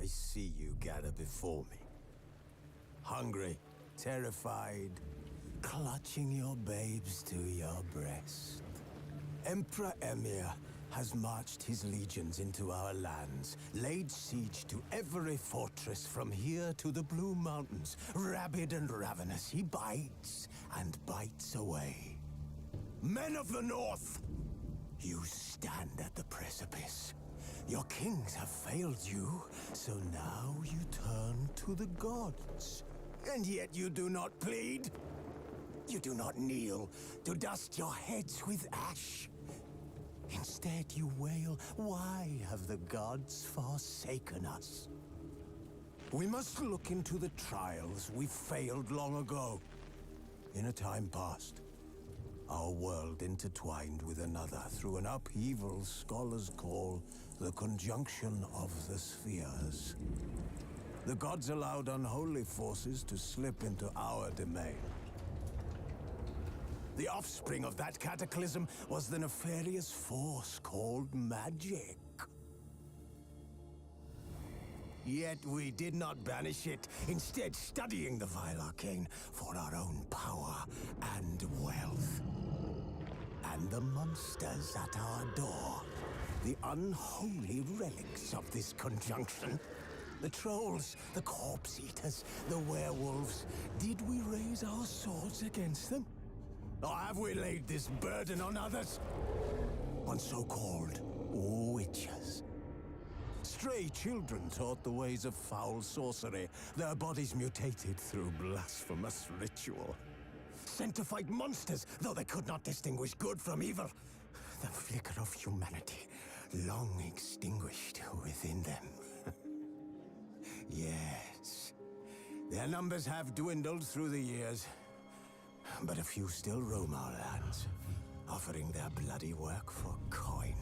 I see you gather before me. Hungry, terrified, clutching your babes to your breast. Emperor Emir has marched his legions into our lands, laid siege to every fortress from here to the Blue Mountains. Rabid and ravenous, he bites and bites away. Men of the North, you stand at the precipice. Your kings have failed you, so now you turn to the gods. And yet you do not plead. You do not kneel to dust your heads with ash. Instead you wail, why have the gods forsaken us? We must look into the trials we failed long ago. In a time past, our world intertwined with another through an upheaval scholars call the conjunction of the spheres. The gods allowed unholy forces to slip into our domain. The offspring of that cataclysm was the nefarious force called magic. Yet we did not banish it, instead studying the vile arcane for our own power and wealth. And the monsters at our door, the unholy relics of this conjunction. The trolls, the corpse eaters, the werewolves. Did we raise our swords against them? Or have we laid this burden on others? On so-called witches. Stray children taught the ways of foul sorcery, their bodies mutated through blasphemous ritual. Sent to fight monsters, though they could not distinguish good from evil. The flicker of humanity, long extinguished within them. Yes, their numbers have dwindled through the years, but a few still roam our lands, offering their bloody work for coin.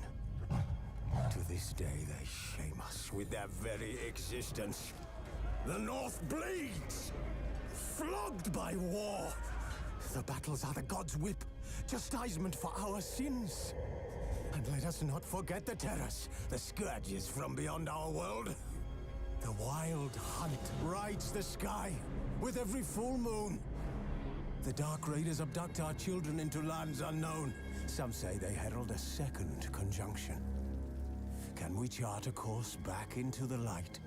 To this day, they shame us with their very existence. The North bleeds, flogged by war. The battles are the gods' whip, chastisement for our sins. And let us not forget the terrors, the scourges from beyond our world. The wild hunt rides the sky with every full moon. The Dark Raiders abduct our children into lands unknown. Some say they herald a second conjunction. Can we chart a course back into the light?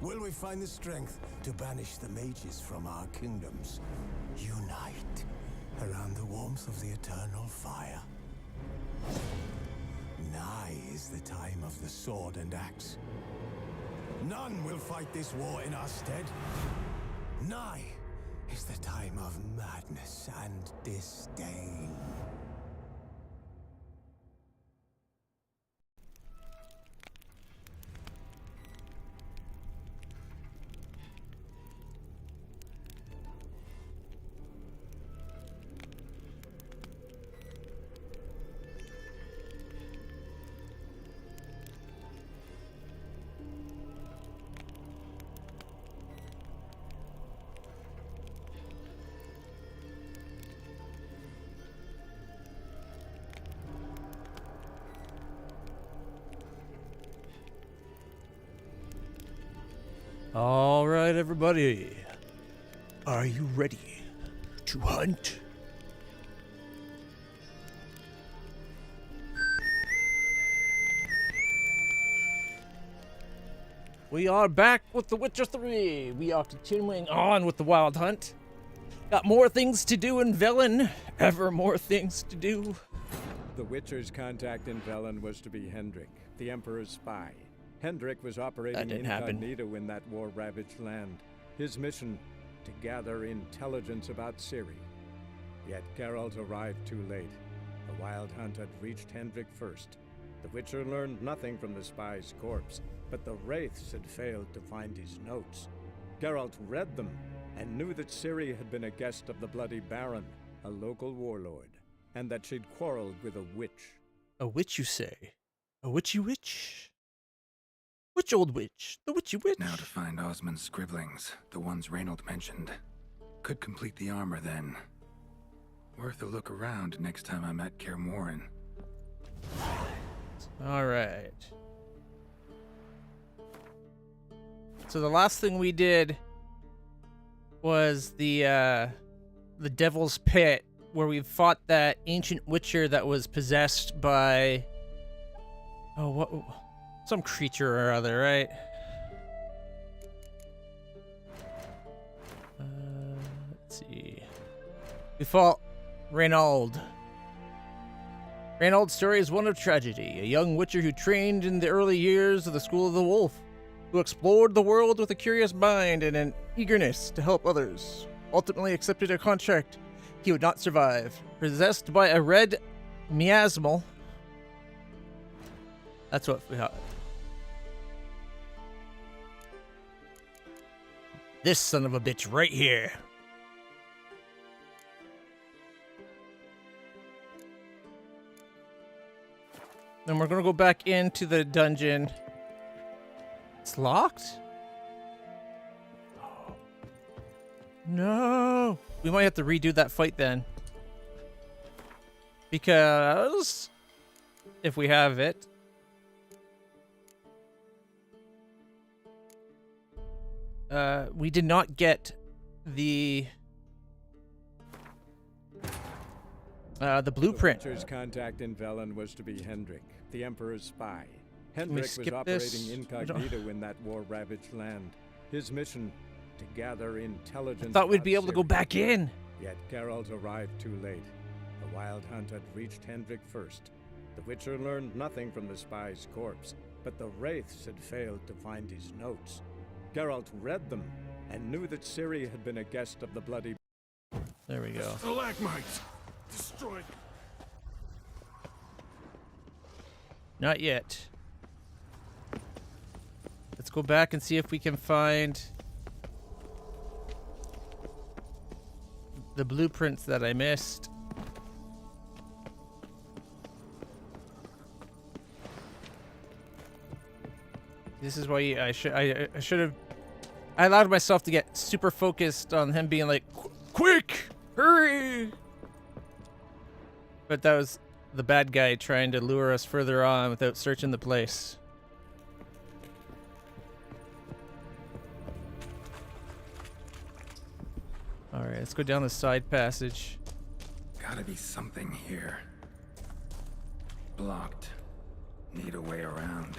Will we find the strength to banish the mages from our kingdoms? Unite around the warmth of the eternal fire. Nigh is the time of the sword and axe. None will fight this war in our stead. Nigh is the time of madness and disdain. All right, everybody. Are you ready to hunt? We are back with The Witcher 3. We are continuing on with the wild hunt. Got more things to do in Velen. Ever more things to do. The Witcher's contact in Velen was to be Hendrik, the Emperor's spy. Hendrik was operating incognito in that war-ravaged land. His mission, to gather intelligence about Ciri. Yet Geralt arrived too late. The wild hunt had reached Hendrik first. The Witcher learned nothing from the spy's corpse, but the wraiths had failed to find his notes. Geralt read them, and knew that Ciri had been a guest of the Bloody Baron, a local warlord, and that she'd quarreled with a witch. A witch, you say? A witchy witch? Which old witch? The witchy witch? Now to find Osmond's scribblings, the ones Reynold mentioned. Could complete the armor then. Worth a look around next time I'm at Kaer Morhen. All right. So the last thing we did was the Devil's Pit, where we fought that ancient witcher that was possessed by some creature or other, right? Let's see. We fought Reynold. Reynold's story is one of tragedy, a young witcher who trained in the early years of the School of the Wolf, who explored the world with a curious mind and an eagerness to help others, ultimately accepted a contract he would not survive. Possessed by a red miasmal. That's what we have. This son of a bitch right here. Then we're gonna go back into the dungeon. It's locked? Oh. No. We might have to redo that fight then. Because if we have it. We did not get the blueprint. The Witcher's contact in Velen was to be Hendrik, the Emperor's spy. Hendrik was operating incognito in that war-ravaged land. His mission, to gather intelligence. I thought we'd be able to go back in. Yet Geralt arrived too late. The Wild Hunt had reached Hendrik first. The Witcher learned nothing from the spy's corpse, but the Wraiths had failed to find his notes. Geralt read them and knew that Ciri had been a guest of the Bloody... There we go. Stalagmites! Destroyed! Not yet. Let's go back and see if we can find the blueprints that I missed. This is why I should have. I allowed myself to get super focused on him being like, "Quick, hurry!" But that was the bad guy trying to lure us further on without searching the place. All right, let's go down the side passage. Gotta be something here. Blocked. Need a way around.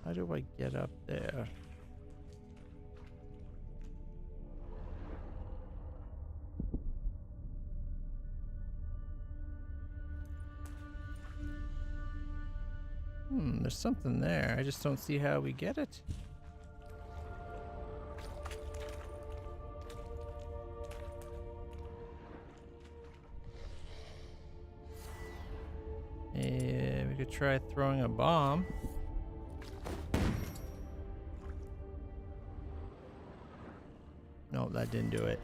How do I get up there? There's something there. I just don't see how we get it. Yeah, we could try throwing a bomb. No, that didn't do it.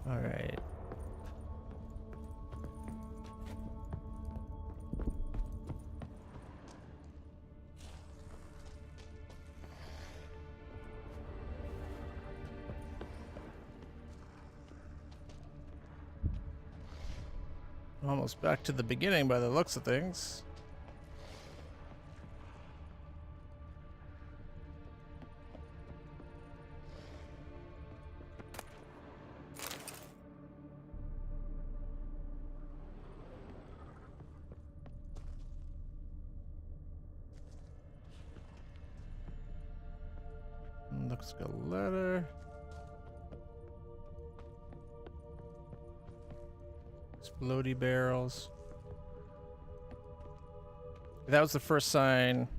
All right. Almost back to the beginning by the looks of things. Looks like a letter. Explodey barrels. That was the first sign.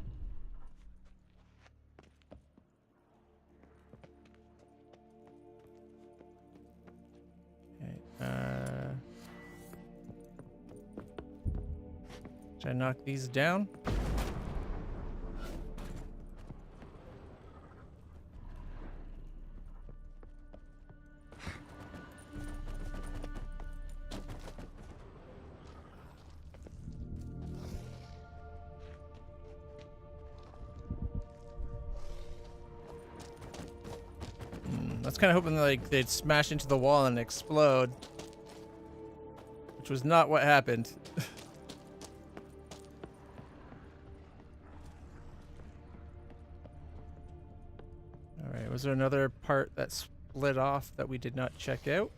Okay, should I knock these down? I was kind of hoping like they'd smash into the wall and explode, which was not what happened. All right, was there another part that split off that we did not check out?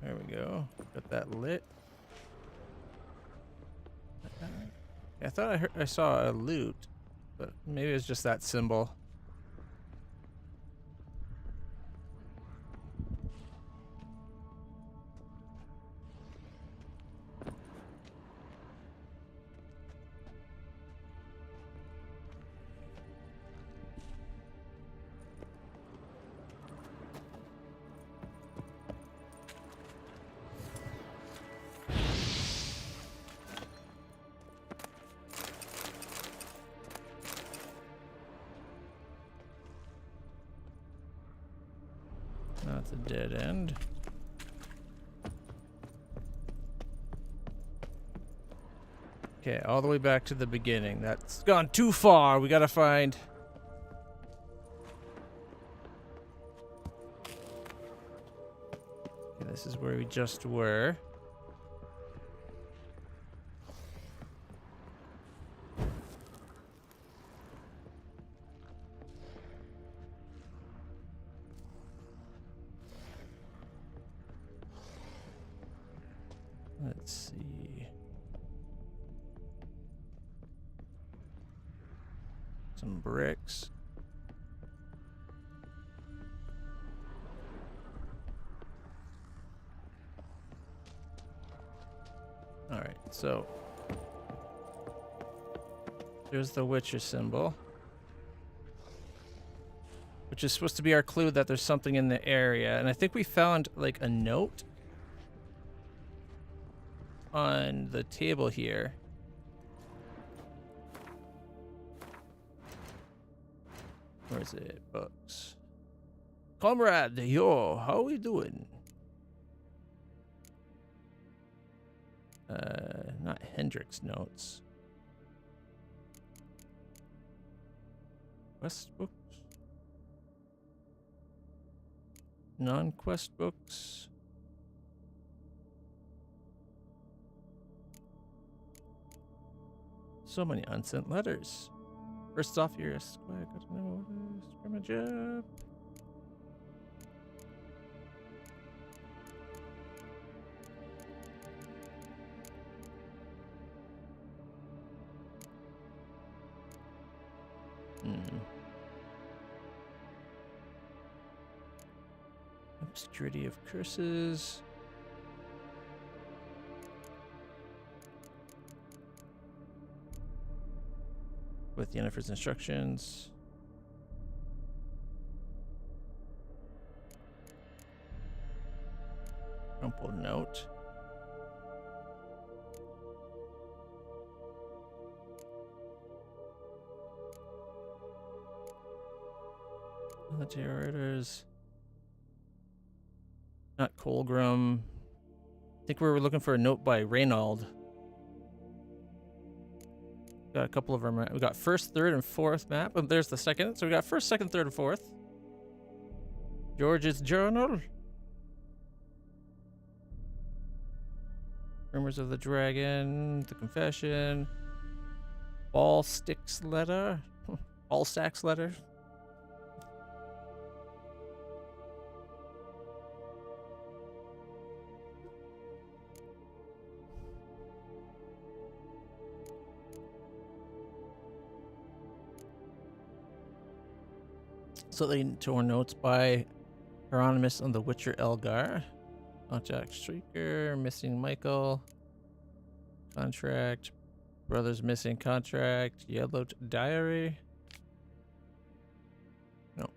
There we go. Got that lit. I thought I saw a loot, but maybe it's just that symbol. That's a dead end. Okay, all the way back to the beginning. That's gone too far. We gotta find... Okay, this is where we just were. Let's see. Some bricks. All right, so there's the Witcher symbol, which is supposed to be our clue that there's something in the area. And I think we found like a note on the table here. Where is it? Books. Comrade, yo, how we doing? Not Hendrick's notes. Quest books? Non-quest books? So many unsent letters. First off, you're a squad. Got to know what is scrimmage up. Obscurity of curses. With Yennefer's instructions. Crumpled note. Military orders. Not Colgrim. I think we were looking for a note by Reynold. Got a couple of our we got first, third, and fourth map. And there's the second. So we got first, second, third, and fourth. George's journal. Rumors of the Dragon. The Confession. Ballstick's letter. Ballstack's letter. Slightly torn notes by Hieronymus on the Witcher Elgar. Contact Streaker, missing Michael. Contract. Brothers missing contract. Yellow diary. No.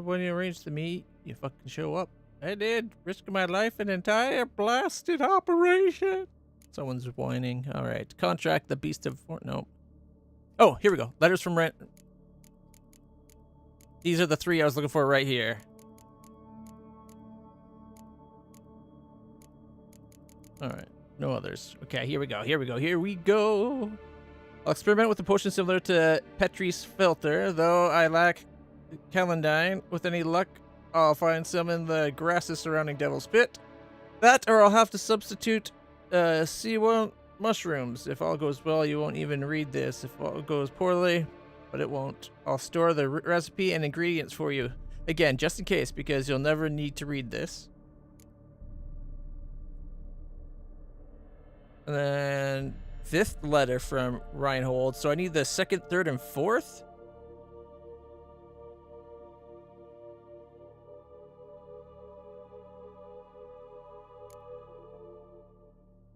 When you arranged to meet, you fucking show up. I did. Risking my life an entire blasted operation. Someone's whining. Alright. Contract the Beast of... No. Oh, here we go. Letters from Rent. These are the three I was looking for right here. Alright. No others. Okay, here we go. Here we go. Here we go. I'll experiment with a potion similar to Petrie's Filter, though I lack Calendine. With any luck, I'll find some in the grasses surrounding Devil's Pit. That, or I'll have to substitute sea mushrooms. If all goes well, you won't even read this. If all goes poorly, but it won't, I'll store the recipe and ingredients for you. Again, just in case, because you'll never need to read this. And then 5th letter from Reinhold. So I need the 2nd, 3rd, and 4th.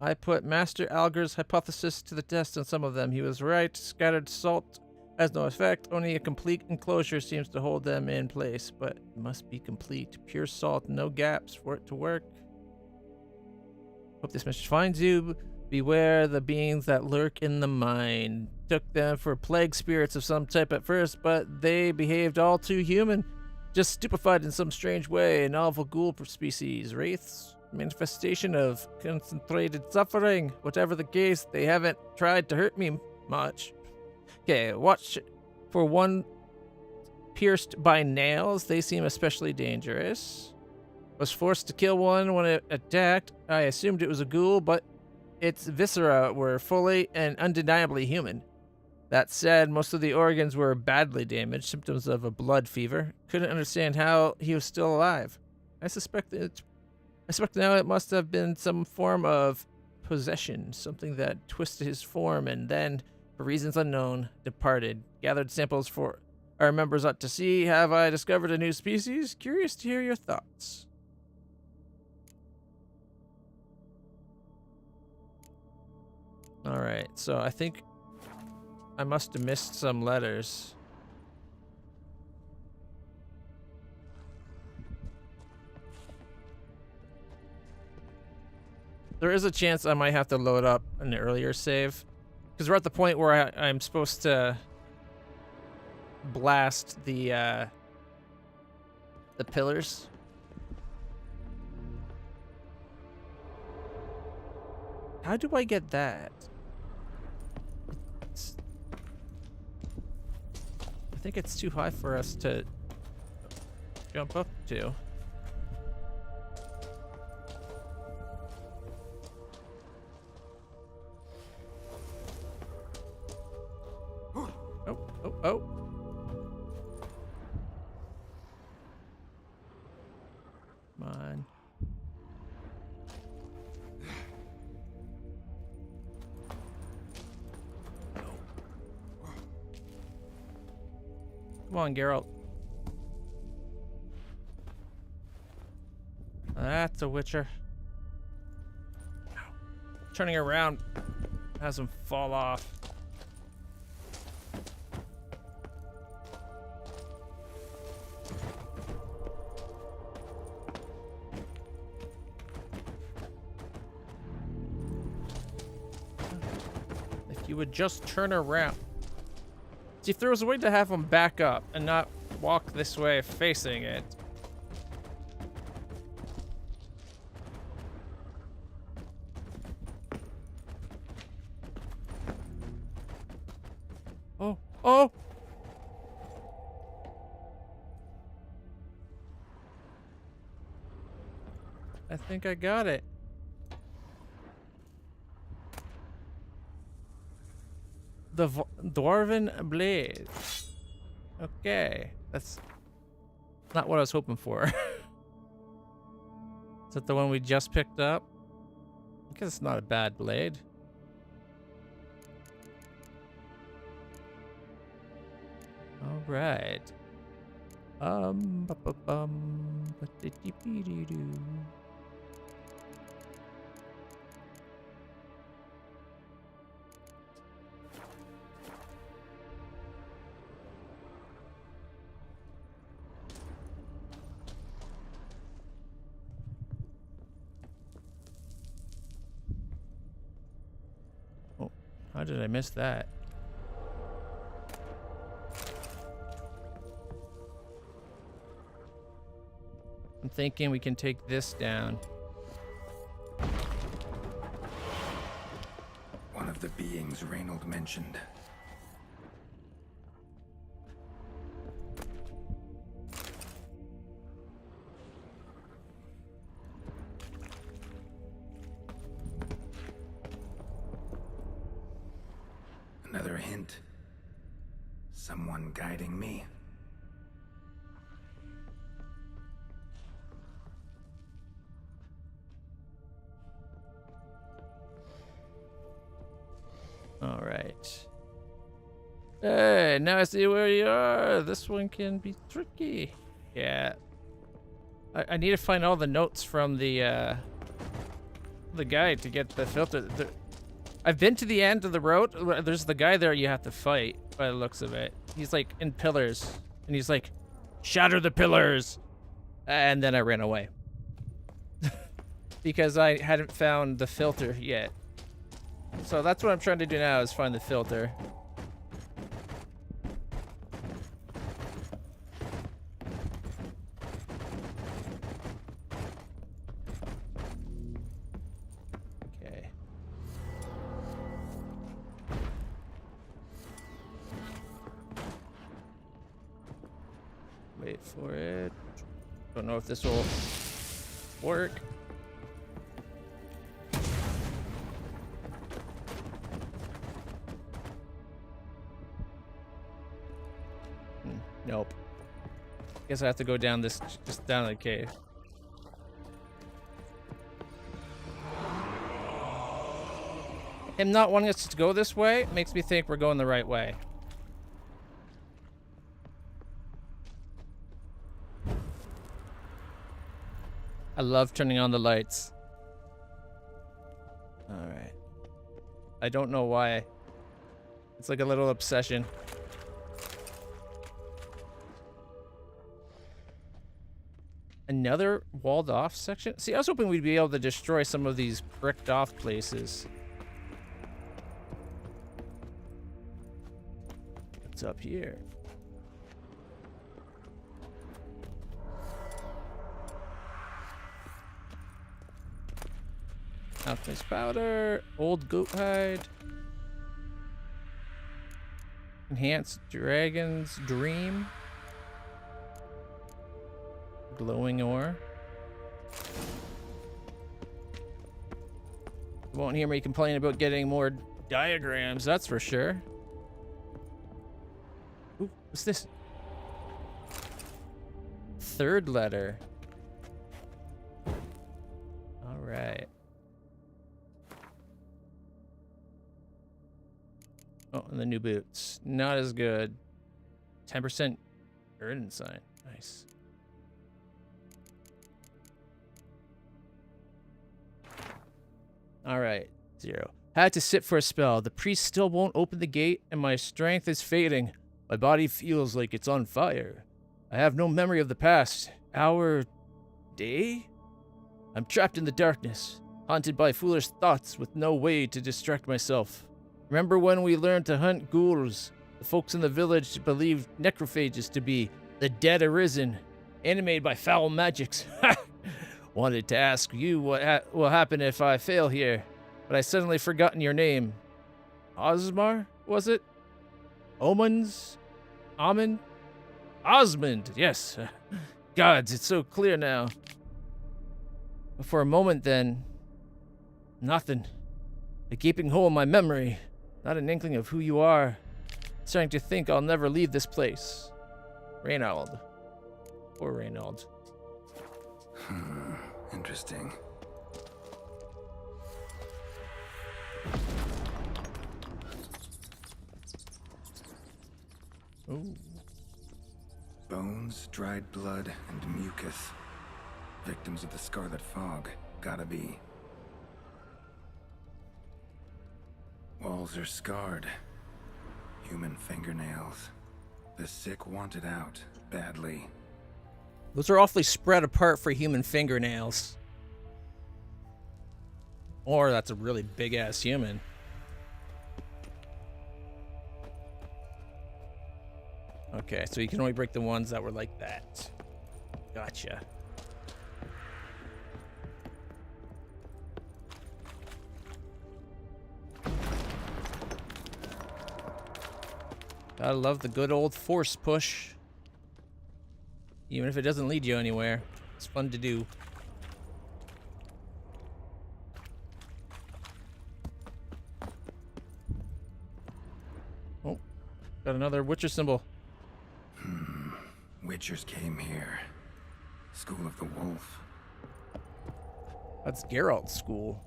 I put Master Alger's hypothesis to the test on some of them. He was right. Scattered salt has no effect. Only a complete enclosure seems to hold them in place, but it must be complete. Pure salt, no gaps for it to work. Hope this message finds you. Beware the beings that lurk in the mine. Took them for plague spirits of some type at first, but they behaved all too human. Just stupefied in some strange way. A novel ghoul species. Wraiths. Manifestation of concentrated suffering. Whatever the case, they haven't tried to hurt me much. Okay, watch for one pierced by nails. They seem especially dangerous. Was forced to kill one when it attacked. I assumed it was a ghoul, but its viscera were fully and undeniably human. That said, most of the organs were badly damaged, symptoms of a blood fever. Couldn't understand how he was still alive. I suspect now it must have been some form of possession, something that twisted his form and then, for reasons unknown, departed. Gathered samples for our members ought to see. Have I discovered a new species? Curious to hear your thoughts. Alright, so I think I must have missed some letters. There is a chance I might have to load up an earlier save. Because we're at the point where I'm supposed to blast the pillars. How do I get that? I think it's too high for us to jump up to. Oh. Come on. Come on, Geralt. That's a Witcher. Turning around has him fall off. You would just turn around. See, if there was a way to have him back up and not walk this way facing it. Oh! I think I got it. The Dwarven Blade. Okay. That's not what I was hoping for. Is that the one we just picked up? I guess it's not a bad blade. right. Oh, how did I miss that? I'm thinking we can take this down. One of the beings Reynold mentioned. Another hint. Someone guiding me. All right. Hey, now I see where you are. This one can be tricky. Yeah. I need to find all the notes from the guide to get the filter. I've been to the end of the road. There's the guy there you have to fight by the looks of it. He's like in pillars. And he's like, shatter the pillars. And then I ran away. Because I hadn't found the filter yet. So that's what I'm trying to do now, is find the filter. Okay. Wait for it. Don't know if this will work. Nope. Guess I have to go down this, just down the cave. Him not wanting us to go this way makes me think we're going the right way. I love turning on the lights. Alright. I don't know why. It's like a little obsession. Another walled off section? See, I was hoping we'd be able to destroy some of these bricked off places. What's up here? Alchemist powder, old goat hide, enhanced dragon's dream. Glowing ore. You won't hear me complain about getting more diagrams, that's for sure. Ooh, what's this? Third letter. All right. Oh, and the new boots. Not as good. 10% Erden sign. Nice. All right, 0. Had to sit for a spell. The priest still won't open the gate, and my strength is fading. My body feels like it's on fire. I have no memory of the past. Hour, day? I'm trapped in the darkness, haunted by foolish thoughts with no way to distract myself. Remember when we learned to hunt ghouls? The folks in the village believed necrophages to be the dead arisen, animated by foul magics. Wanted to ask you what will happen if I fail here, but I suddenly forgotten your name. Osmar, was it? Omens? Amon? Osmond, yes. Gods, it's so clear now. But for a moment then, nothing. A gaping hole in my memory. Not an inkling of who you are. Starting to think I'll never leave this place. Reynold. Poor Reynold. Interesting. Ooh. Bones, dried blood, and mucus. Victims of the Scarlet Fog. Gotta be. Walls are scarred. Human fingernails. The sick want it out, badly. Those are awfully spread apart for human fingernails. Or that's a really big-ass human. Okay, so you can only break the ones that were like that. Gotcha. Gotta love the good old force push. Even if it doesn't lead you anywhere. It's fun to do. Oh, got another Witcher symbol. Witchers came here. School of the Wolf. That's Geralt's school.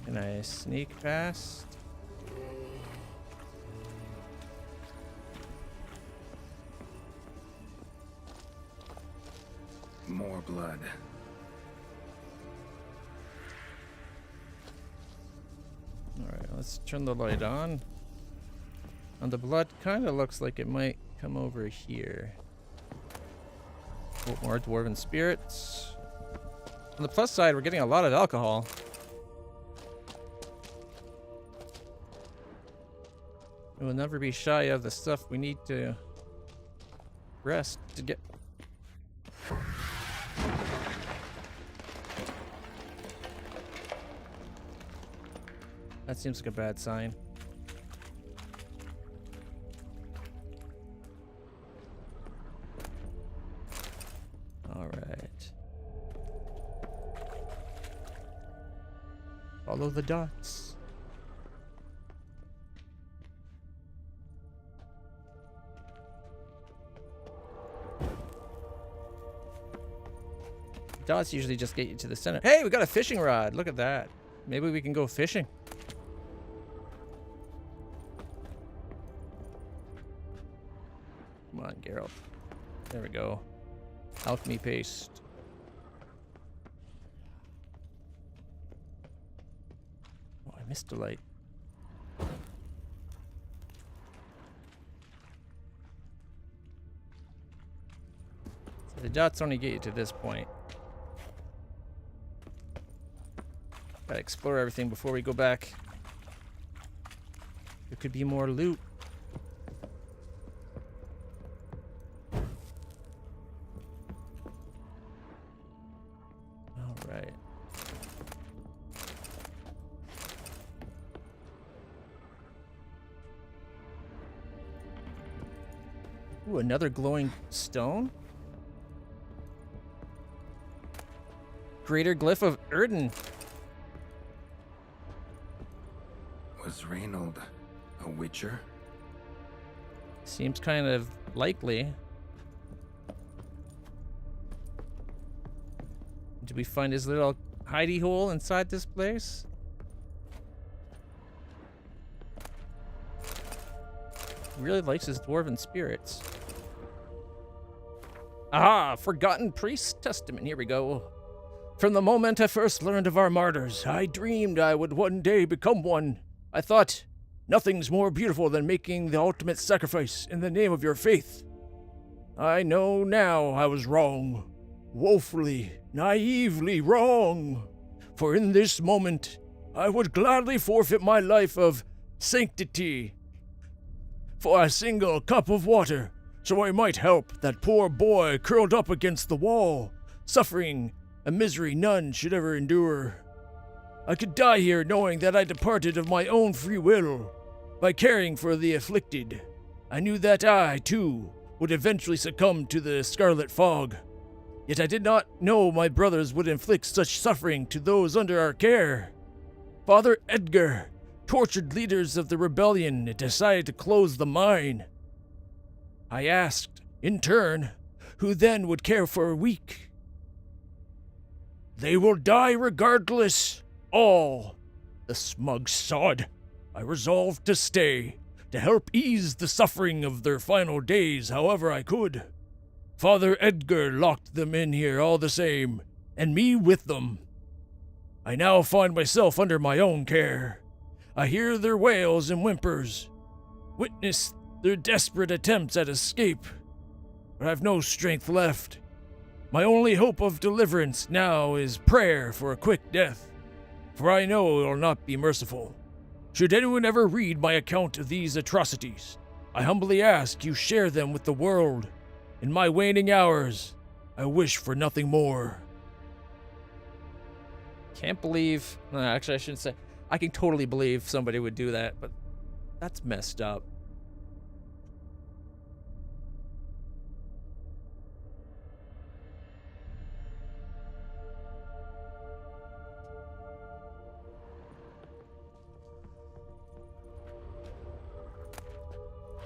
Can I sneak past? More blood. Alright, let's turn the light on. And the blood kind of looks like it might come over here. Oh, more dwarven spirits. On the plus side, we're getting a lot of alcohol. We will never be shy of the stuff we need to rest to get. That seems like a bad sign. All right. Follow the dots. Dots usually just get you to the center. Hey, we got a fishing rod. Look at that. Maybe we can go fishing. Come on, Geralt. There we go. Alchemy paste. Oh, I missed a light. So the dots only get you to this point. Gotta explore everything before we go back. There could be more loot. Alright. Ooh, another glowing stone? Greater Glyph of Erden. Was Reynold a Witcher? Seems kind of likely. Did we find his little hidey hole inside this place? He really likes his dwarven spirits. Aha! Forgotten Priest's Testament. Here we go. From the moment I first learned of our martyrs, I dreamed I would one day become one. I thought, nothing's more beautiful than making the ultimate sacrifice in the name of your faith. I know now I was wrong. Woefully, naively wrong. For in this moment, I would gladly forfeit my life of sanctity for a single cup of water, so I might help that poor boy curled up against the wall, suffering a misery none should ever endure. I could die here knowing that I departed of my own free will. By caring for the afflicted, I knew that I, too, would eventually succumb to the Scarlet Fog. Yet I did not know my brothers would inflict such suffering to those under our care. Father Edgar, tortured leaders of the rebellion decided to close the mine. I asked, in turn, who then would care for a week? They will die regardless, all, the smug sod. I resolved to stay, to help ease the suffering of their final days however I could. Father Edgar locked them in here all the same, and me with them. I now find myself under my own care. I hear their wails and whimpers, witness their desperate attempts at escape, but I've no strength left. My only hope of deliverance now is prayer for a quick death, for I know it will not be merciful. Should anyone ever read my account of these atrocities, I humbly ask you share them with the world. In my waning hours, I wish for nothing more. Can't believe... No, actually, I shouldn't say... I can totally believe somebody would do that, but that's messed up.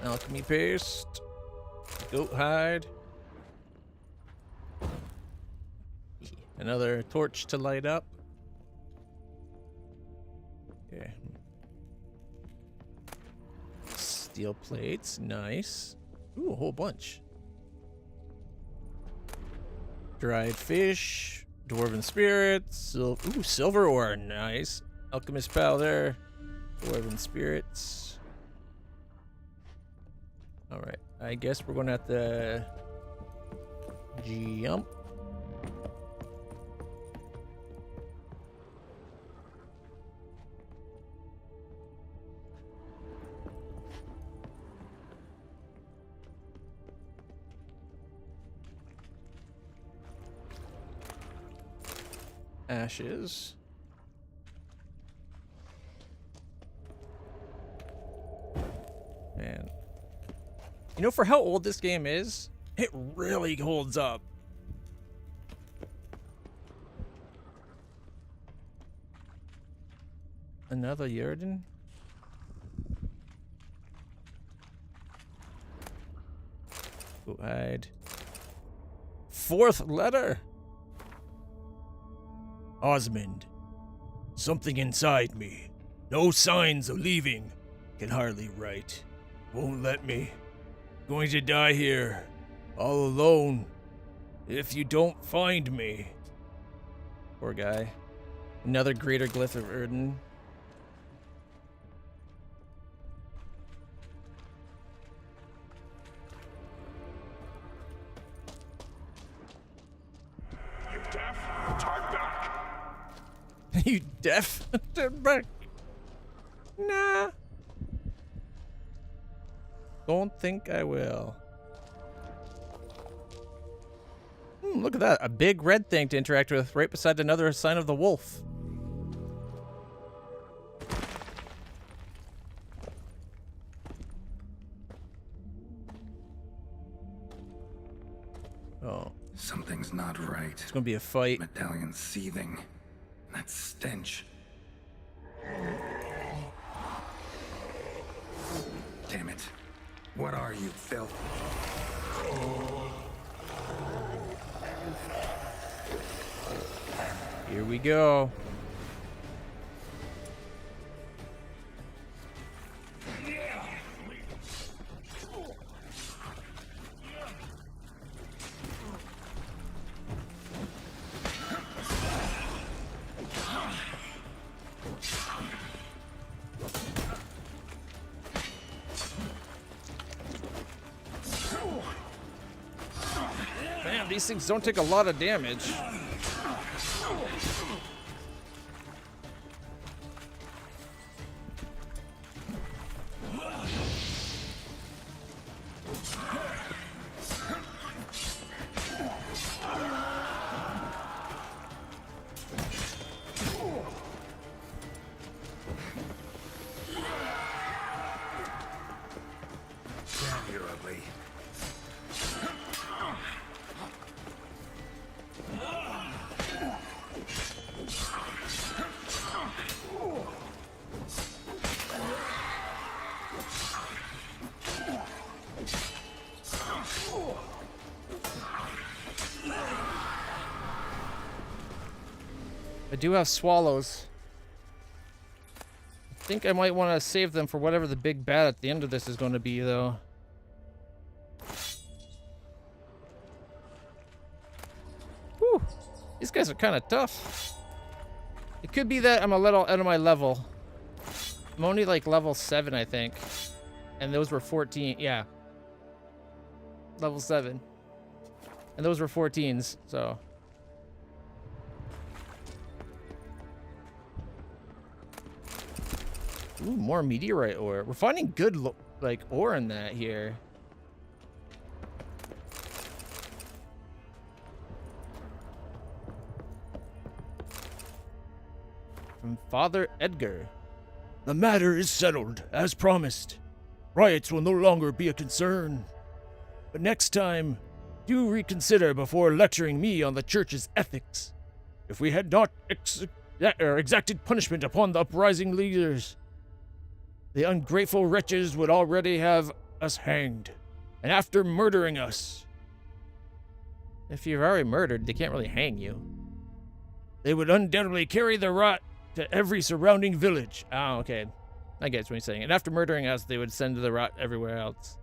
Alchemy paste. Goat hide. Another torch to light up. Okay. Steel plates, nice. Ooh, a whole bunch. Dried fish, dwarven spirits, silver ore, nice. Alchemist powder, dwarven spirits. All right, I guess we're gonna have to jump. Ashes. Man. You know, for how old this game is, it really holds up. Another Yurden? Go hide. Fourth letter. Osmond. Something inside me, no signs of leaving, can hardly write. Won't let me. Going to die here, all alone, if you don't find me. Poor guy. Another greater glyph of Erden. You deaf? Turn back! You deaf? Turn back. Nah. Don't think I will. Look at that. A big red thing to interact with right beside another sign of the wolf. Oh. Something's not right. It's gonna be a fight. Medallion seething. That stench. Damn it. What are you, filth? Here we go. Man, these things don't take a lot of damage. Damn, you're ugly. I do have swallows. I think I might want to save them for whatever the big bad at the end of this is going to be, though. Whew. These guys are kind of tough. It could be that I'm a little out of my level. I'm only like level 7, I think. And those were 14. Yeah. Level 7. And those were 14s, so. Ooh, more meteorite ore. We're finding good, like, ore in that here. From Father Edgar. The matter is settled, as promised. Riots will no longer be a concern. But next time, do reconsider before lecturing me on the church's ethics. If we had not exacted punishment upon the uprising leaders, the ungrateful wretches would already have us hanged. And after murdering us, If you're already murdered, they can't really hang you. they would undoubtedly carry the rot to every surrounding village. Oh, okay. I get what you're saying. And after murdering us, they would send the rot everywhere else.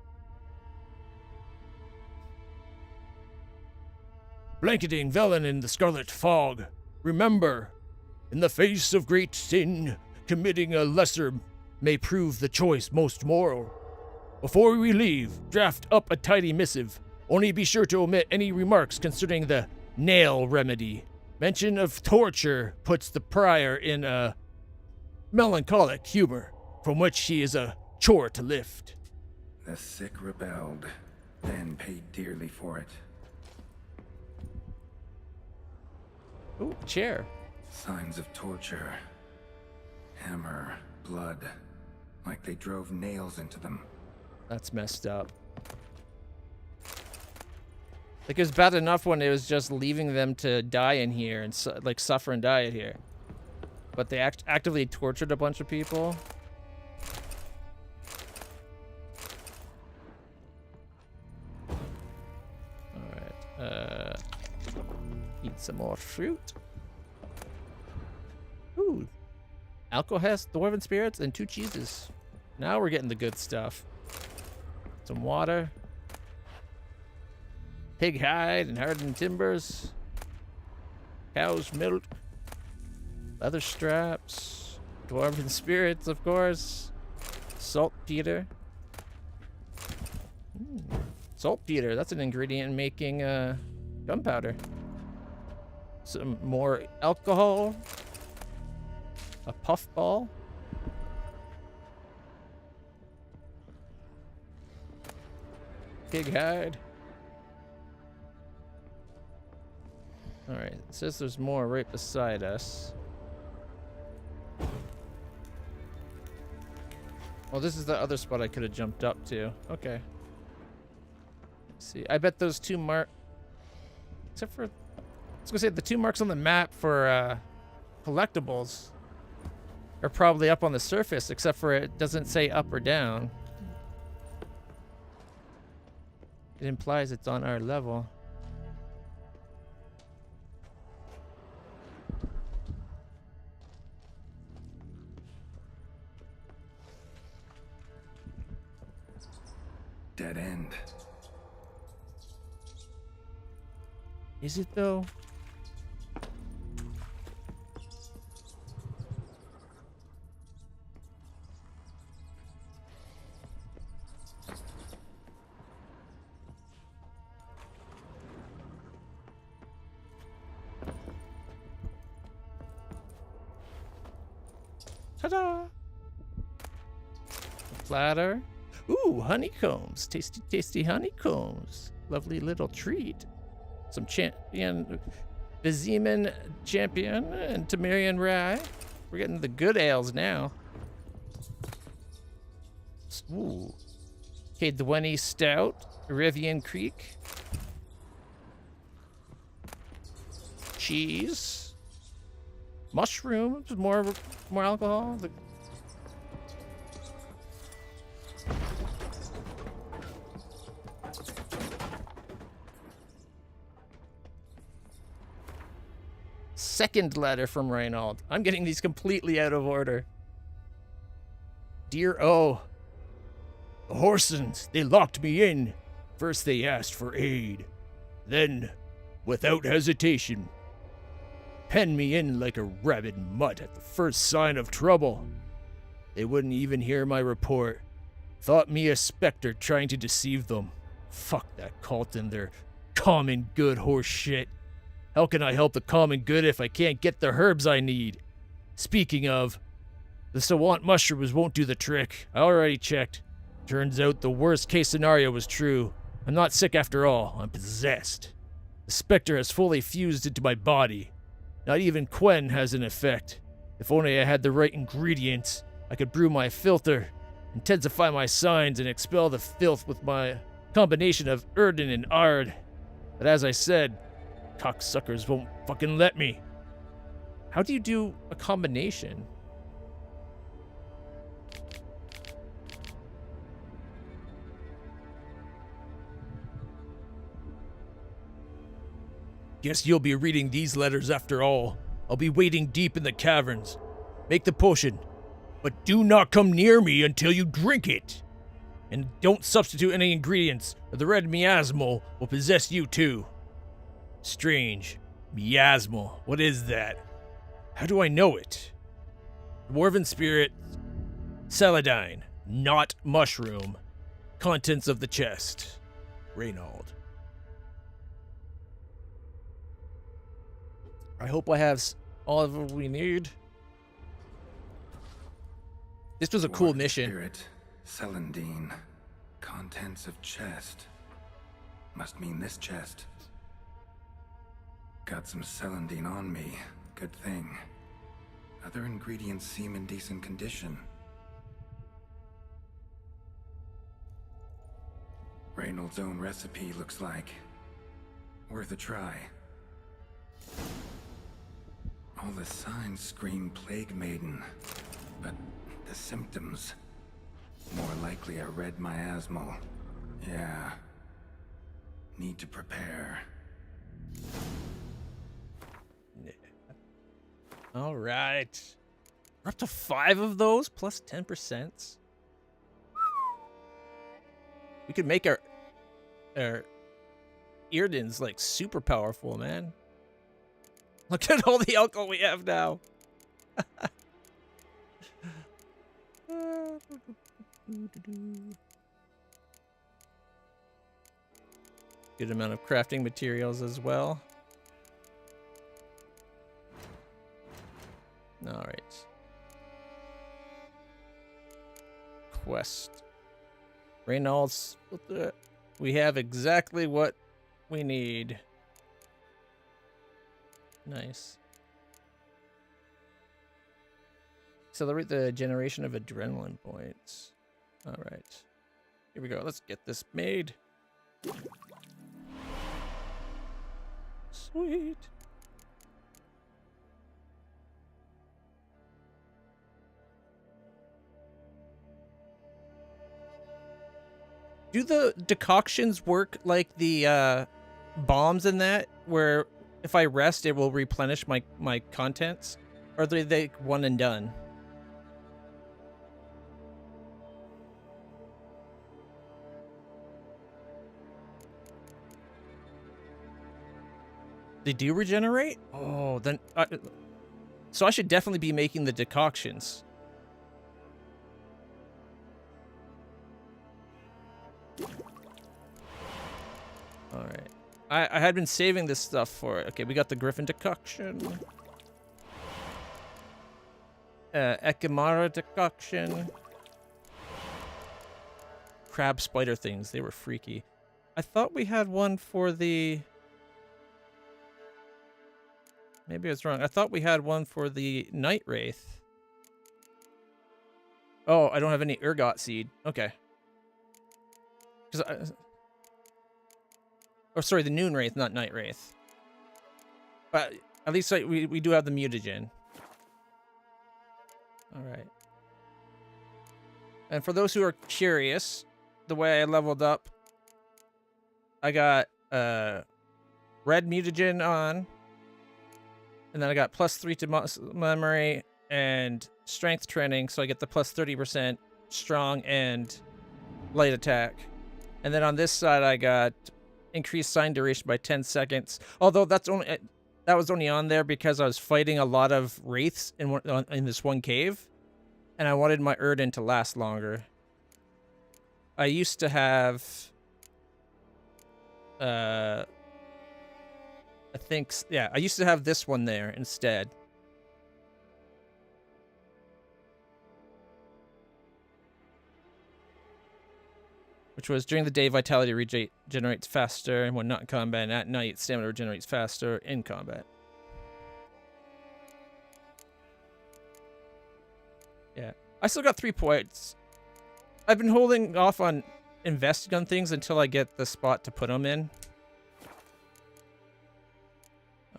Blanketing Velen in the scarlet fog. Remember, in the face of great sin, committing a lesser may prove the choice most moral. Before we leave, draft up a tidy missive. Only be sure to omit any remarks concerning the nail remedy. Mention of torture puts the prior in a melancholic humor, from which he is a chore to lift. The sick rebelled, then paid dearly for it. Ooh, chair. Signs of torture. Hammer, blood, like they drove nails into them. That's messed up. Like, it was bad enough when it was just leaving them to die in here and like suffer and die in here. But they actively tortured a bunch of people. Alright, eat some more fruit. Ooh. Alcohol, dwarven spirits, and 2 cheeses. Now we're getting the good stuff. Some water. Pig hide and hardened timbers. Cow's milk. Leather straps. Dwarven spirits, of course. Saltpeter. Saltpeter, that's an ingredient in making gunpowder. Some more alcohol. A puffball. Pig hide. Alright, it says there's more right beside us. Well, this is the other spot I could have jumped up to. Okay. Let's see, I bet those 2 except for, I was gonna say the 2 marks on the map for collectibles are probably up on the surface, except for it doesn't say up or down. It implies it's on our level. Dead end. Is it though? Ta-da! Platter. Ooh, honeycombs. Tasty, tasty honeycombs. Lovely little treat. Some champion, Vizeman champion and Tamarian rye. We're getting the good ales now. Ooh. Cadweny stout. Rivian Creek. Cheese. Mushrooms. More alcohol. second letter from Reynold. I'm getting these completely out of order. Dear O. The Horsens, they locked me in. First they asked for aid. Then, without hesitation, penned me in like a rabid mutt at the first sign of trouble. They wouldn't even hear my report. Thought me a specter trying to deceive them. Fuck that cult and their common good horse shit. How can I help the common good if I can't get the herbs I need? Speaking of, the Sawant mushrooms won't do the trick. I already checked. Turns out the worst case scenario was true. I'm not sick after all. I'm possessed. The specter has fully fused into my body. Not even Quen has an effect. If only I had the right ingredients, I could brew my filter, intensify my signs, and expel the filth with my combination of Erden and Ard. But as I said, cocksuckers won't fucking let me. How do you do a combination? Guess you'll be reading these letters after all. I'll be waiting deep in the caverns. Make the potion, but do not come near me until you drink it. And don't substitute any ingredients, or the red miasmal will possess you too. Strange. Miasmal. What is that? How do I know it? Dwarven spirit. Celadine. Not mushroom. Contents of the chest. Reynold. I hope I have all of what we need. This was a cool mission. Spirit, Celandine, contents of chest. Must mean this chest. Got some Celandine on me. Good thing. Other ingredients seem in decent condition. Reynold's own recipe looks like. Worth a try. All the signs scream Plague Maiden, but the symptoms, more likely a red miasmal. Yeah. Need to prepare. All right. We're up to 5 of those, plus 10%. We could make our Eardens, like, super powerful, man. Look at all the alcohol we have now. Good amount of crafting materials as well. All right. Quest. Reynolds. We have exactly what we need. Nice. Accelerate the generation of adrenaline points. All right. Here we go. Let's get this made. Sweet. Do the decoctions work like the bombs in that, where if I rest, it will replenish my contents? Or are they one and done? They do regenerate? Oh, then... so I should definitely be making the decoctions. Alright. I had been saving this stuff for it. Okay, we got the Griffin decoction. Ekimara decoction. Crab spider things. They were freaky. I thought we had one for the... Maybe I was wrong. I thought we had one for the Night Wraith. Oh, I don't have any ergot seed. Okay. Or sorry, the Noon Wraith, not Night Wraith. But at least we do have the mutagen. Alright. And for those who are curious, the way I leveled up, I got red mutagen on, And then I got +3 to muscle memory and strength training, so I get the +30% strong and light attack. And then on this side, I got increased sign duration by 10 seconds. Although that was only on there because I was fighting a lot of wraiths in this one cave, and I wanted my Erden to last longer. I used to have, I used to have this one there instead. Which was during the day, vitality regenerates faster, and when not in combat, and at night, stamina regenerates faster in combat. Yeah. I still got 3 points. I've been holding off on investing on things until I get the spot to put them in.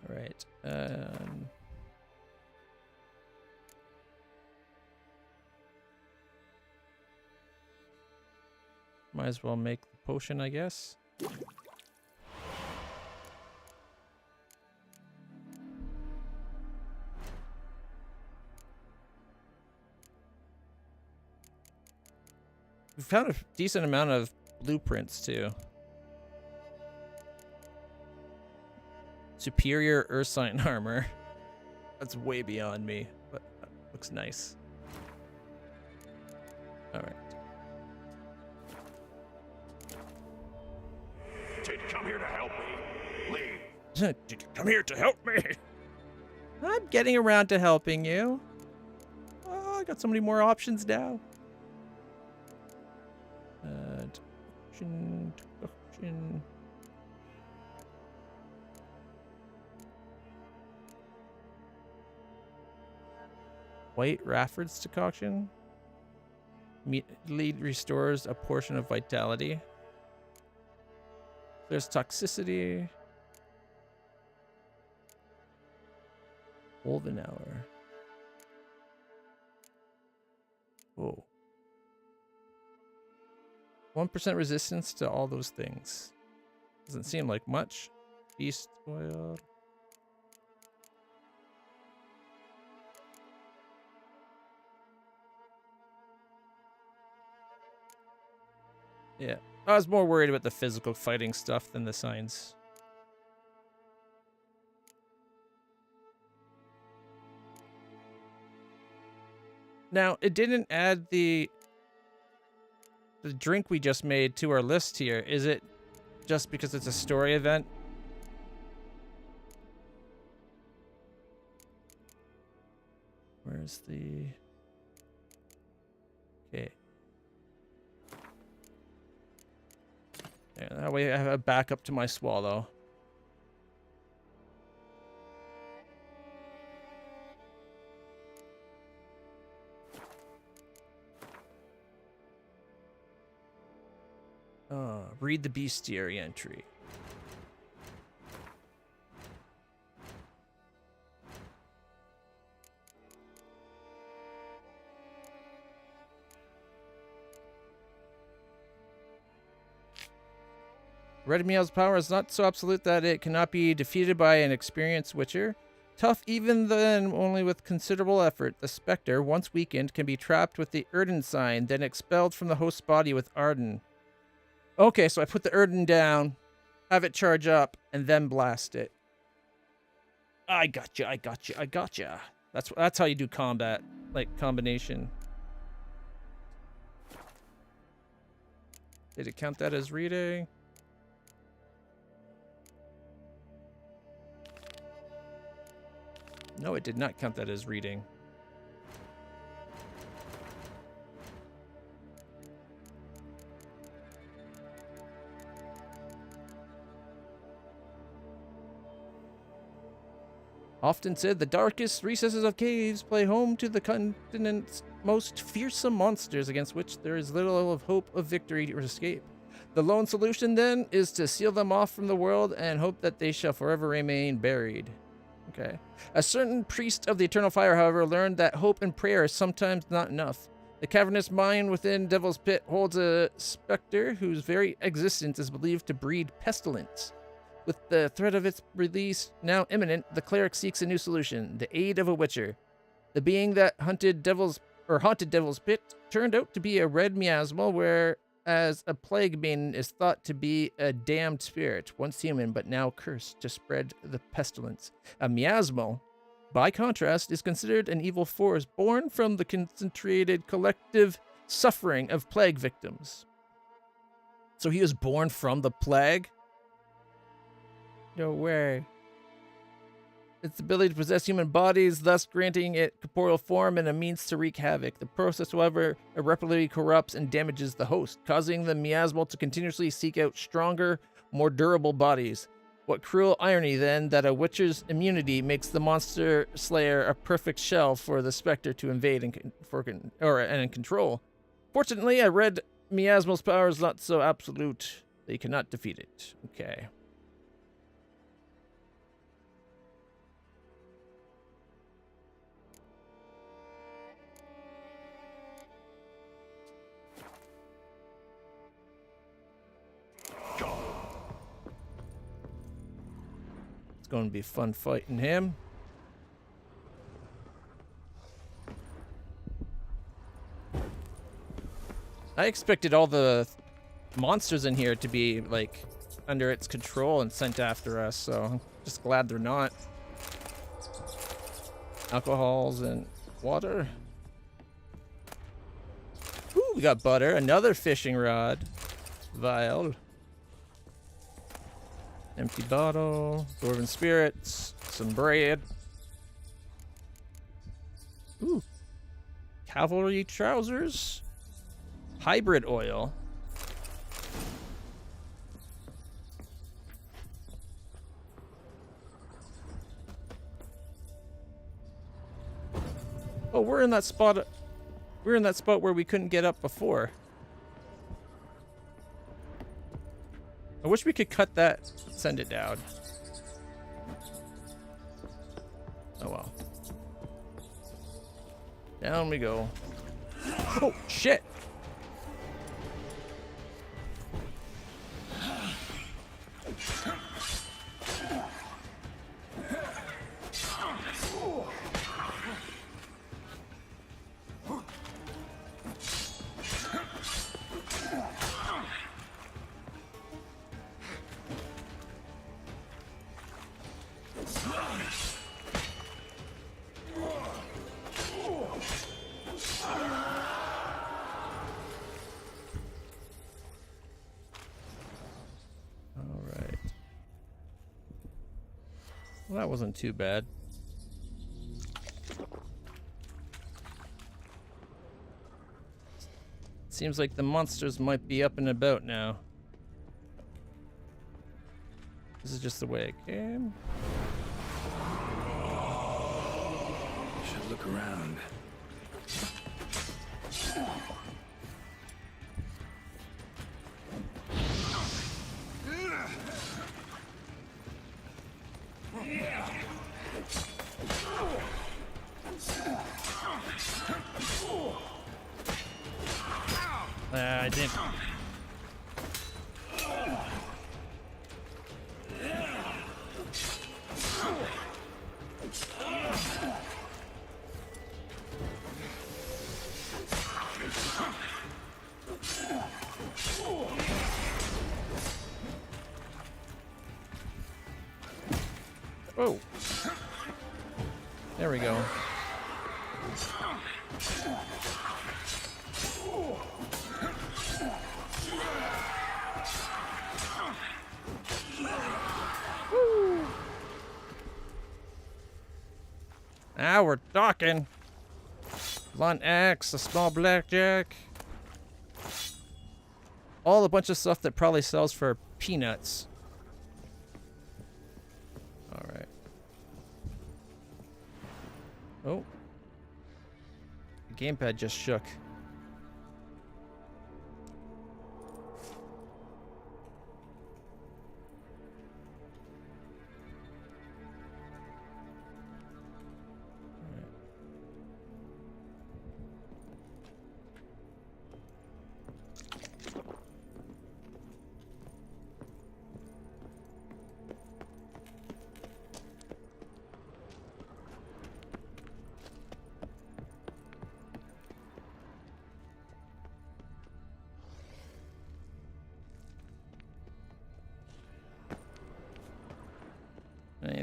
Alright. Might as well make the potion, I guess. We found a decent amount of blueprints, too. Superior Ursine armor. That's way beyond me, but that looks nice. Alright. Did you come here to help me? Leave. Did you come here to help me? I'm getting around to helping you. Oh, I got so many more options now. Deduction. White Rafford's decoction. Lead restores a portion of vitality. There's toxicity. Wolven hour. Whoa. 1% resistance to all those things. Doesn't seem like much. Beast oil. Yeah. I was more worried about the physical fighting stuff than the signs. Now, it didn't add the drink we just made to our list here. Is it just because it's a story event? Where's the... Okay. Yeah, that way I have a backup to my swallow. Read the bestiary entry. Red Meow's power is not so absolute that it cannot be defeated by an experienced Witcher. Tough even then, only with considerable effort. The Spectre, once weakened, can be trapped with the Erden sign, then expelled from the host's body with Arden. Okay, so I put the Erden down, have it charge up, and then blast it. I gotcha, I gotcha, I gotcha. That's how you do combat, like combination. Did it count that as reading? No, it did not count that as reading. Often said, the darkest recesses of caves play home to the continent's most fearsome monsters against which there is little of hope of victory or escape. The lone solution, then, is to seal them off from the world and hope that they shall forever remain buried. Okay. A certain priest of the eternal fire, however, learned that hope and prayer is sometimes not enough. The cavernous mine within Devil's Pit holds a specter whose very existence is believed to breed pestilence. With the threat of its release now imminent, the cleric seeks a new solution, the aid of a witcher. The being that haunted Devil's Pit turned out to be a red miasmal, whereas a plague maiden is thought to be a damned spirit, once human but now cursed to spread the pestilence. A miasmal, by contrast, is considered an evil force born from the concentrated collective suffering of plague victims. So he was born from the plague? No way. Its ability to possess human bodies, thus granting it corporeal form and a means to wreak havoc. The process, however, irreparably corrupts and damages the host, causing the miasmal to continuously seek out stronger, more durable bodies. What cruel irony, then, that a witcher's immunity makes the monster slayer a perfect shell for the specter to invade and control. Fortunately, a red miasmal's power is not so absolute that you cannot defeat it. Okay. It's going to be fun fighting him. I expected all the monsters in here to be, like, under its control and sent after us, so I'm just glad they're not. Alcohols and water. Ooh, we got butter. Another fishing rod. Vial. Empty bottle. Dwarven spirits. Some bread. Ooh. Cavalry trousers. Hybrid oil. Oh, we're in that spot. We're in that spot where we couldn't get up before. I wish we could cut that, send it down. Oh well. Down we go. Oh, shit! Well, that wasn't too bad. Seems like the monsters might be up and about now. This is just the way it came. Should look around. I didn't. Oh. There we go. Now we're talking. Blunt axe, a small blackjack. All a bunch of stuff that probably sells for peanuts. Alright. Oh. The gamepad just shook.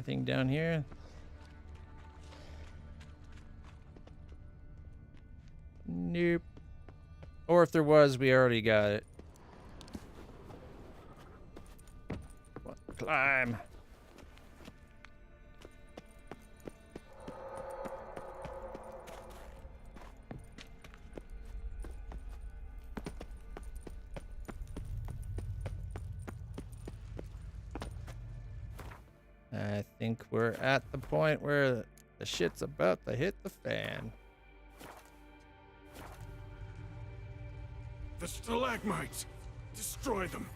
Anything down here? Nope. Or if there was, we already got it. Climb. I think we're at the point where the shit's about to hit the fan. The stalagmites! Destroy them!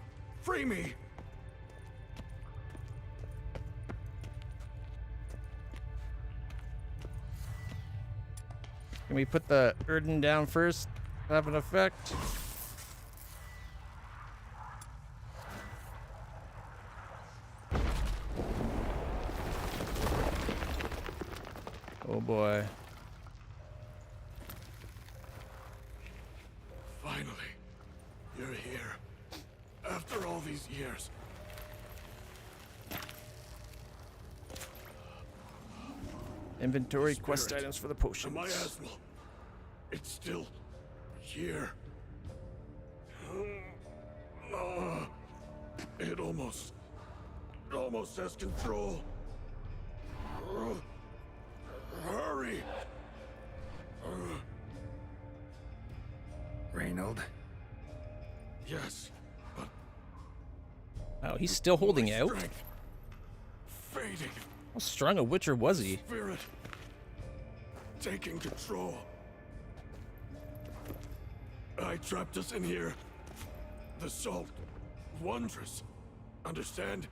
Free me! Can we put the Erden down first? Have an effect? Oh boy. Finally, you're here. After all these years. Inventory quest Spirit, items for the potions. The miasmal. It's still here. It almost has control. Hurry! Reynold? Yes, but Oh, he's still holding my out? strength fading. How strong a witcher was he? Spirit taking control. I trapped us in here. The salt, wondrous. Understand?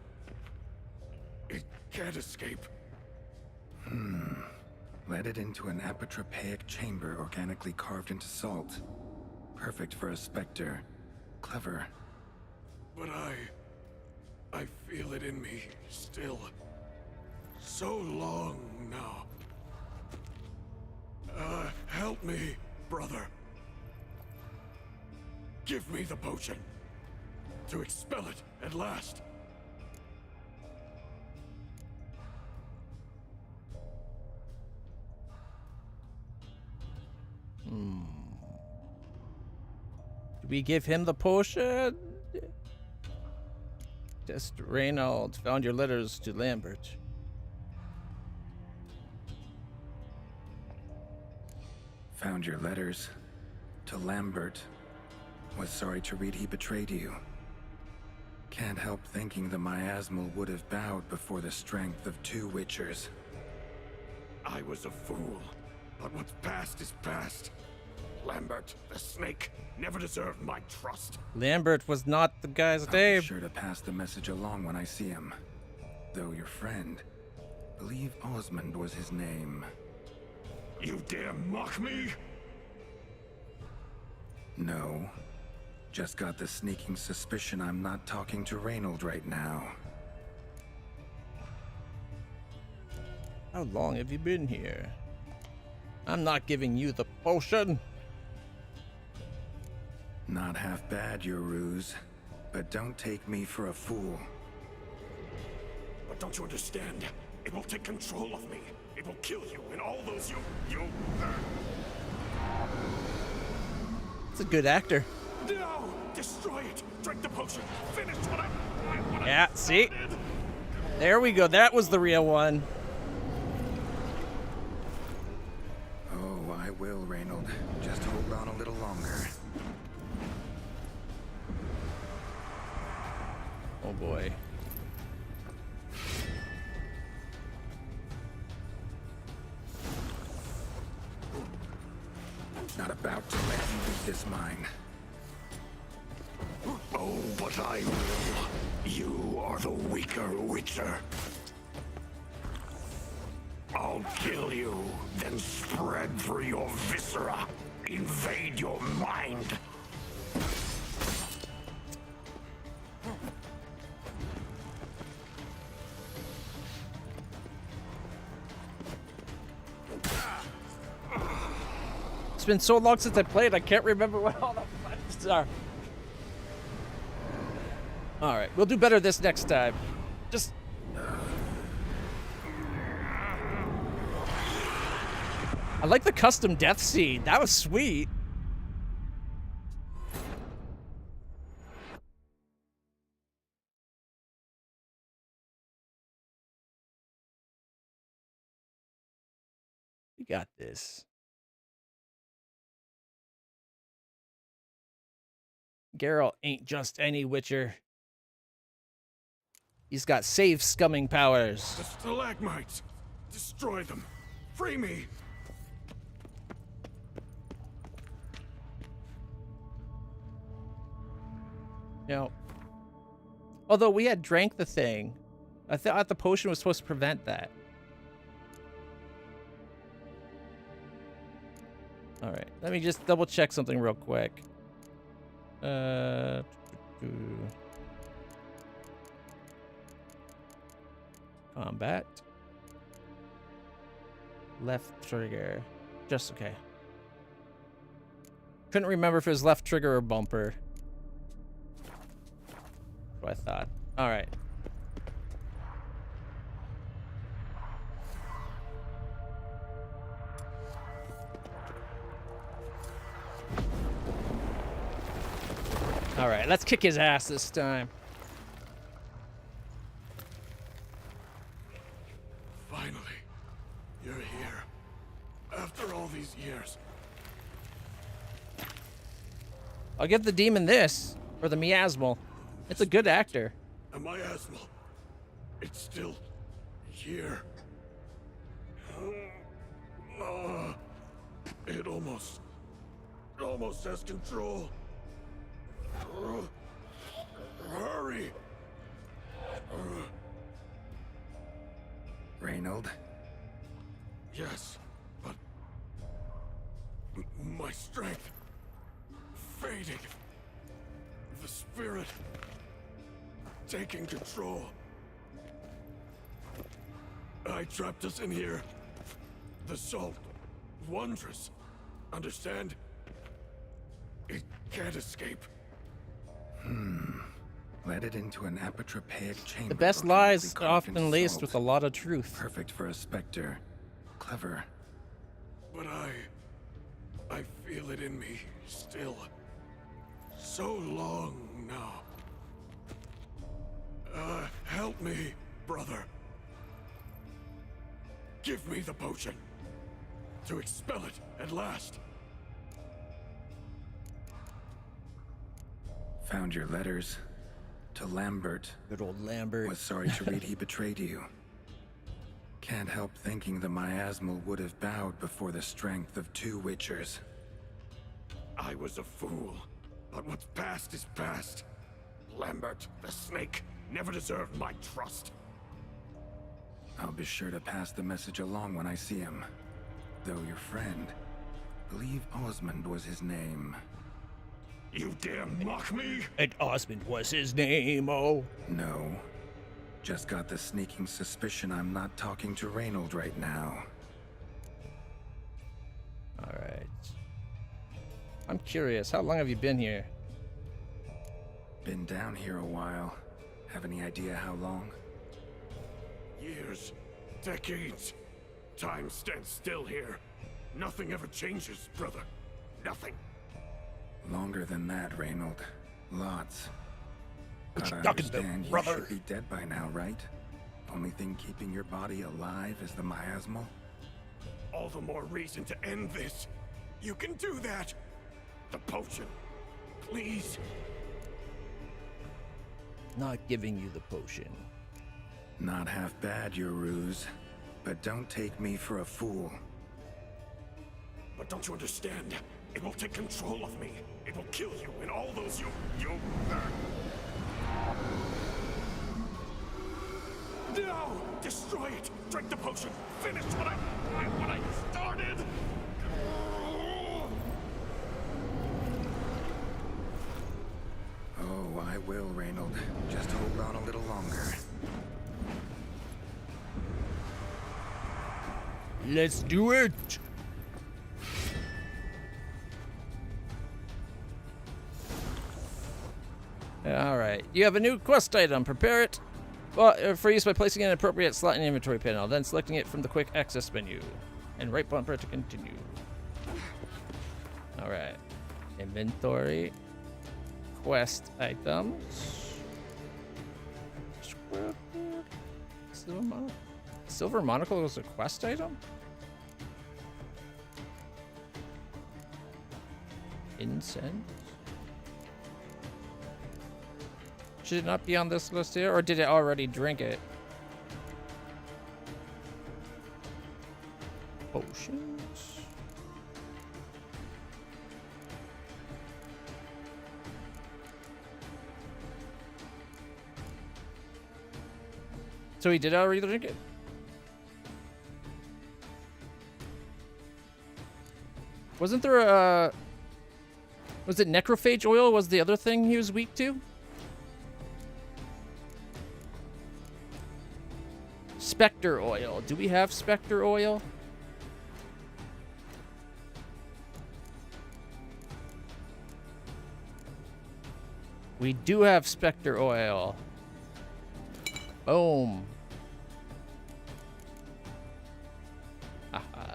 It can't escape. Led it into an apotropaic chamber organically carved into salt. Perfect for a specter. Clever. But I feel it in me still. So long now. Help me, brother. Give me the potion. To expel it at last. Do we give him the potion? Just Reynold found your letters to Lambert. Found your letters. To Lambert. Was sorry to read he betrayed you. Can't help thinking the miasmal would have bowed before the strength of 2 witchers. I was a fool. But what's past is past. Lambert, the snake, never deserved my trust. Lambert was not the guy's I'll be name. sure to pass the message along when I see him. Though your friend, believe Osmond was his name. You dare mock me? No. Just got the sneaking suspicion I'm not talking to Reynold right now. How long have you been here? I'm not giving you the potion. Not half bad, your ruse. But don't take me for a fool. But don't you understand? It will take control of me. It will kill you and all those you... It's a good actor. No! Destroy it! Drink the potion! Finish what I Yeah, see? started. There we go. That was the real one. Oh, I will, Reynold. Just hold on a little longer. Oh boy. Not about to let you beat this mine. Oh, but I will. You are the weaker Witcher. I'll kill you, then spread through your viscera. Invade your mind. It's been so long since I played, I can't remember what all the buttons are. Alright, we'll do better this next time. Just... I like the custom death scene. That was sweet. We got this. Geralt ain't just any Witcher. He's got safe scumming powers. The stalagmites! Destroy them! Free me! Now, although we had drank the thing, I thought the potion was supposed to prevent that. All right, let me just double check something real quick. Combat. Left trigger. Just okay. Couldn't remember if it was left trigger or bumper. That's what I thought. All right. All right, let's kick his ass this time. Finally, you're here. After all these years. I'll give the demon this, or the miasmal. It's a good actor. A miasmal. It's still here. It almost has control. Hurry! Reynold? Yes, but my strength fading. The spirit taking control. I trapped us in here. The salt, wondrous. Understand? It can't escape. Led it into an apotropaic chamber. The best lies are often laced with a lot of truth. Perfect for a specter. Clever. But I feel it in me still. So long now. Help me, brother. Give me the potion. To expel it at last. Found your letters. To Lambert. Good old Lambert. Was sorry to read he betrayed you. Can't help thinking the miasmal would have bowed before the strength of 2 Witchers. I was a fool, but what's past is past. Lambert, the snake, never deserved my trust. I'll be sure to pass the message along when I see him. Though your friend, believe Osmond was his name. You dare mock me? And Osmond was his name, oh. No. Just got the sneaking suspicion I'm not talking to Reynold right now. All right. I'm curious, how long have you been here? Been down here a while. Have any idea how long? Years, decades. Time stands still here. Nothing ever changes, brother. Nothing. Longer than that, Reynold. Lots. What you Gotta talking about, understand, brother? you should be dead by now, right? Only thing keeping your body alive is the miasmal? All the more reason to end this. You can do that. The potion. Please. Not giving you the potion. Not half bad, your ruse. But don't take me for a fool. But don't you understand? It will take control of me. It will kill you and all those you... No! Destroy it! Drink the potion! Finish what I started! Oh, I will, Reynold. Just hold on a little longer. Let's do it. All right. You have a new quest item. Prepare it for use by placing an appropriate slot in the inventory panel, then selecting it from the quick access menu. And right bumper to continue. Alright. Inventory. Quest items. Silver monocle. Silver monocle is a quest item? Incense? Should it not be on this list here? Or did it already drink it? Potions? So he did already drink it? Wasn't there a... Was it necrophage oil was the other thing he was weak to? Spectre oil. Do we have spectre oil? We do have spectre oil. Boom. Haha.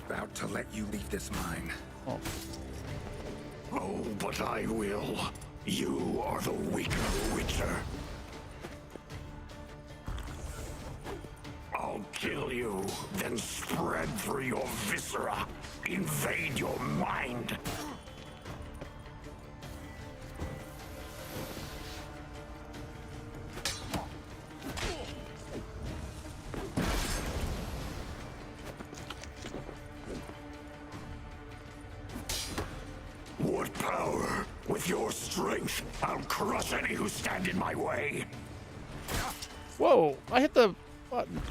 About to let you leave this mine. Oh. Oh, but I will. You are the weaker Witcher. I'll kill you, then spread through your viscera. Invade your mind. What power? With your strength, I'll crush any who stand in my way. Whoa, I hit the button.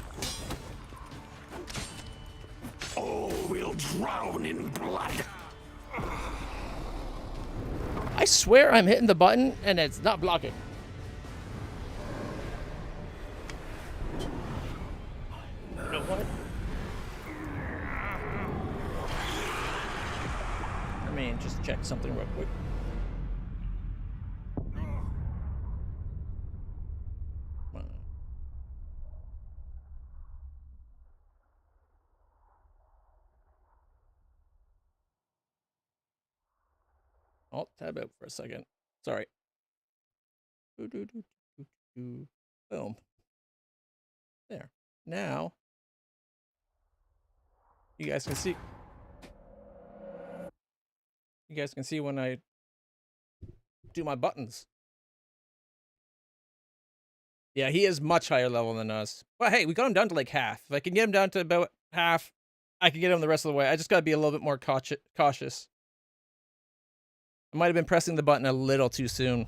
All will drown in blood. I swear I'm hitting the button and it's not blocking. You know what? I mean, just check something real quick. I'll tab out for a second. Sorry. Boom. There. Now, you guys can see. You guys can see when I do my buttons. Yeah, he is much higher level than us. But hey, we got him down to like half. If I can get him down to about half, I can get him the rest of the way. I just gotta be a little bit more cautious. I might have been pressing the button a little too soon.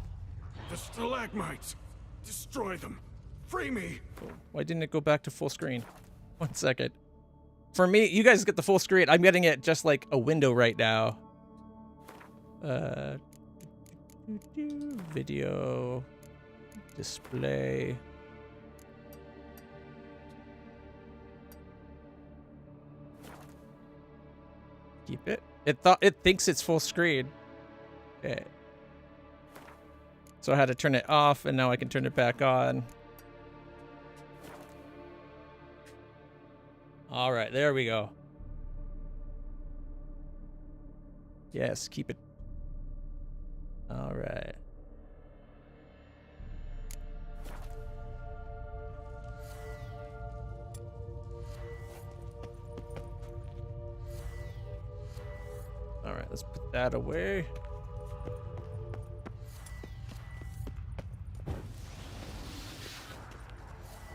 The stalagmites! Destroy them! Free me! Why didn't it go back to full screen? 1 second. For me, you guys get the full screen. I'm getting it just like a window right now. Video. Display. Keep it. It thinks it's full screen. Okay. So I had to turn it off, and now I can turn it back on. All right, there we go. Yes, keep it. All right. All right, let's put that away.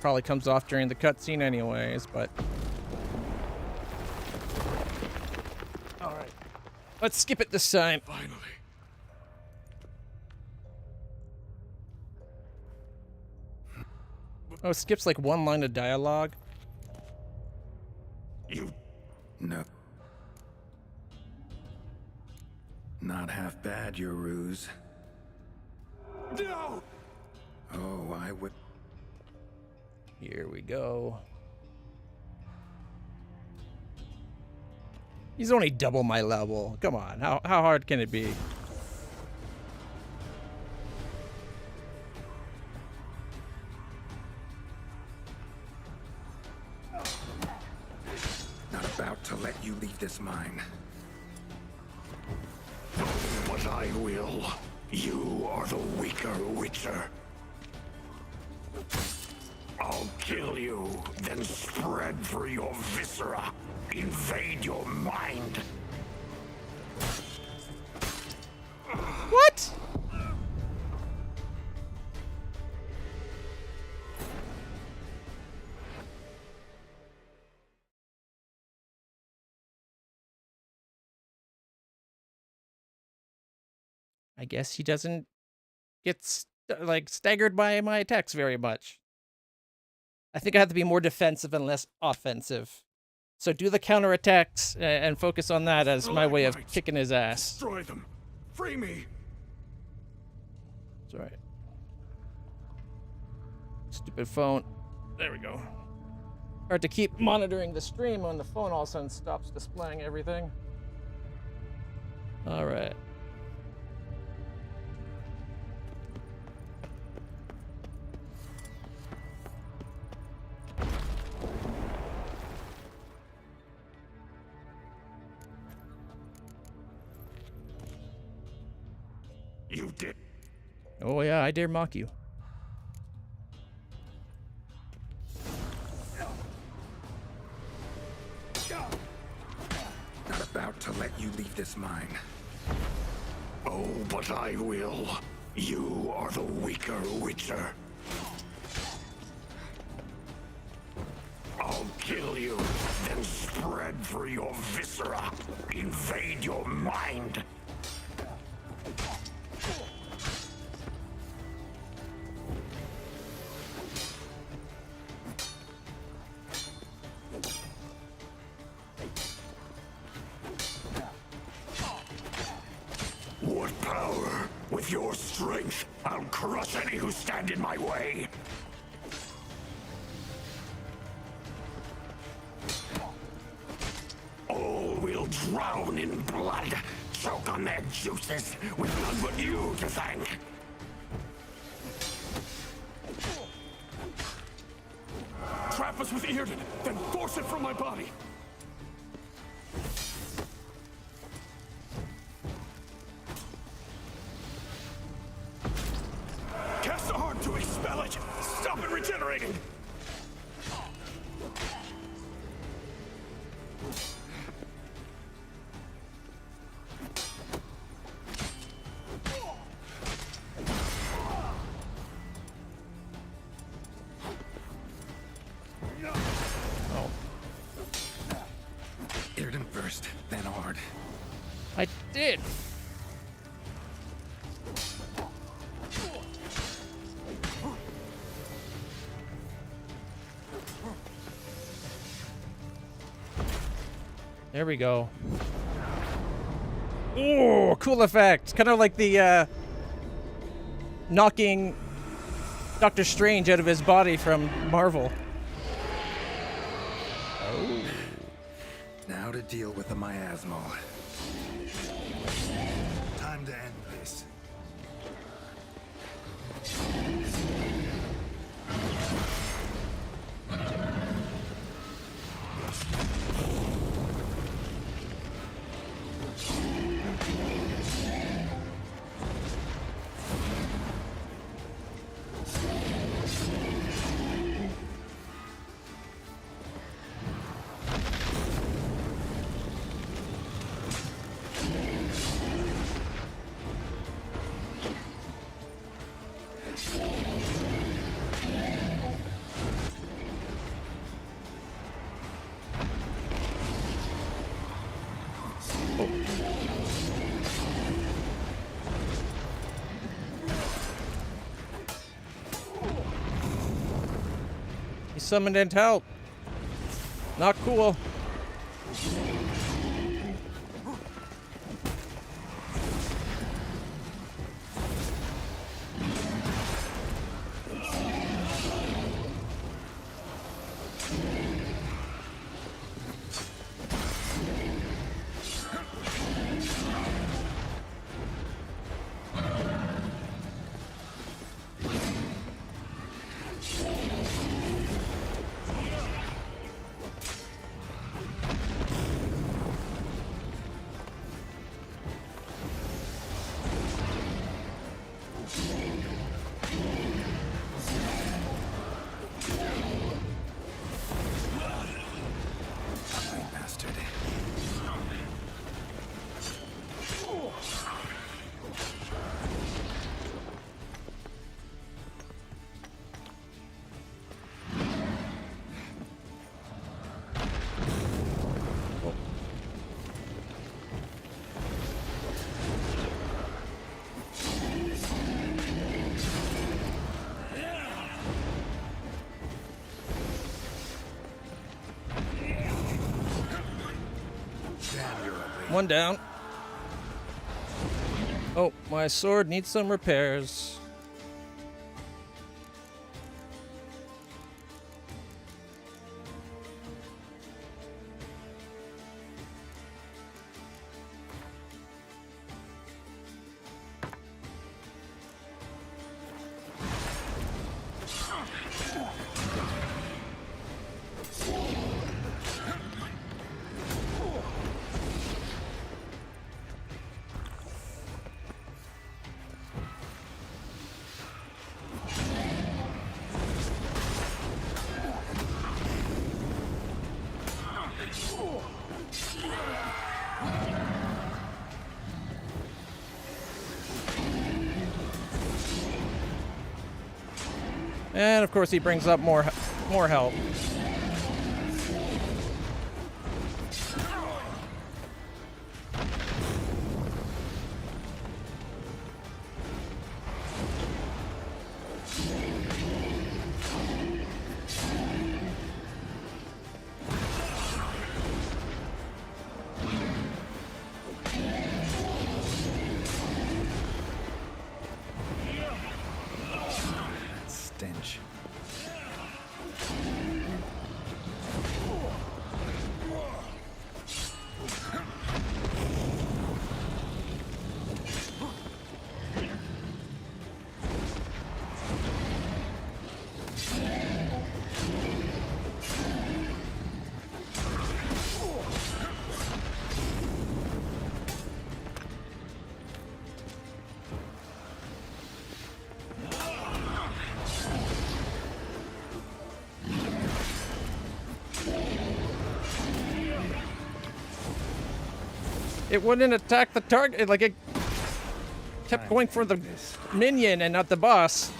Probably comes off during the cutscene anyways, but... Alright. Let's skip it this time. Finally. Oh, it skips like one line of dialogue. You... No. Not half bad, your ruse. No! Oh, I would... Here we go. He's only double my level. Come on, how hard can it be? to let you leave this mine. But I will. You are the weaker Witcher. I'll kill you, then spread through your viscera. Invade your mind. What? I guess he doesn't get staggered by my attacks very much. I think I have to be more defensive and less offensive. So do the counterattacks and focus on that as my way of kicking his ass. Destroy them. Free me. It's alright. Stupid phone. There we go. Hard to keep monitoring the stream when the phone all of a sudden stops displaying everything. Alright. You did. Oh yeah, I dare mock you. Not about to let you leave this mine. Oh, but I will. You are the weaker Witcher. I'll kill you, then spread through your viscera. Invade your mind. What power? With your strength, I'll crush any who stand in my way. All will drown in blood, choke on their juices, with none but you to thank. Trap us with Earden, then force it from my body. Cast the heart to expel it. Stop it regenerating. Earden first, then Ard. I did. There we go. Oh, cool effect. Kind of like the knocking Doctor Strange out of his body from Marvel. Oh. Now to deal with the miasmal. Time to end this. He summoned in help. Not cool. One down. Oh, my sword needs some repairs. And of course he brings up more help. Stench. It wouldn't attack the target. Like, it kept going for the minion and not the boss.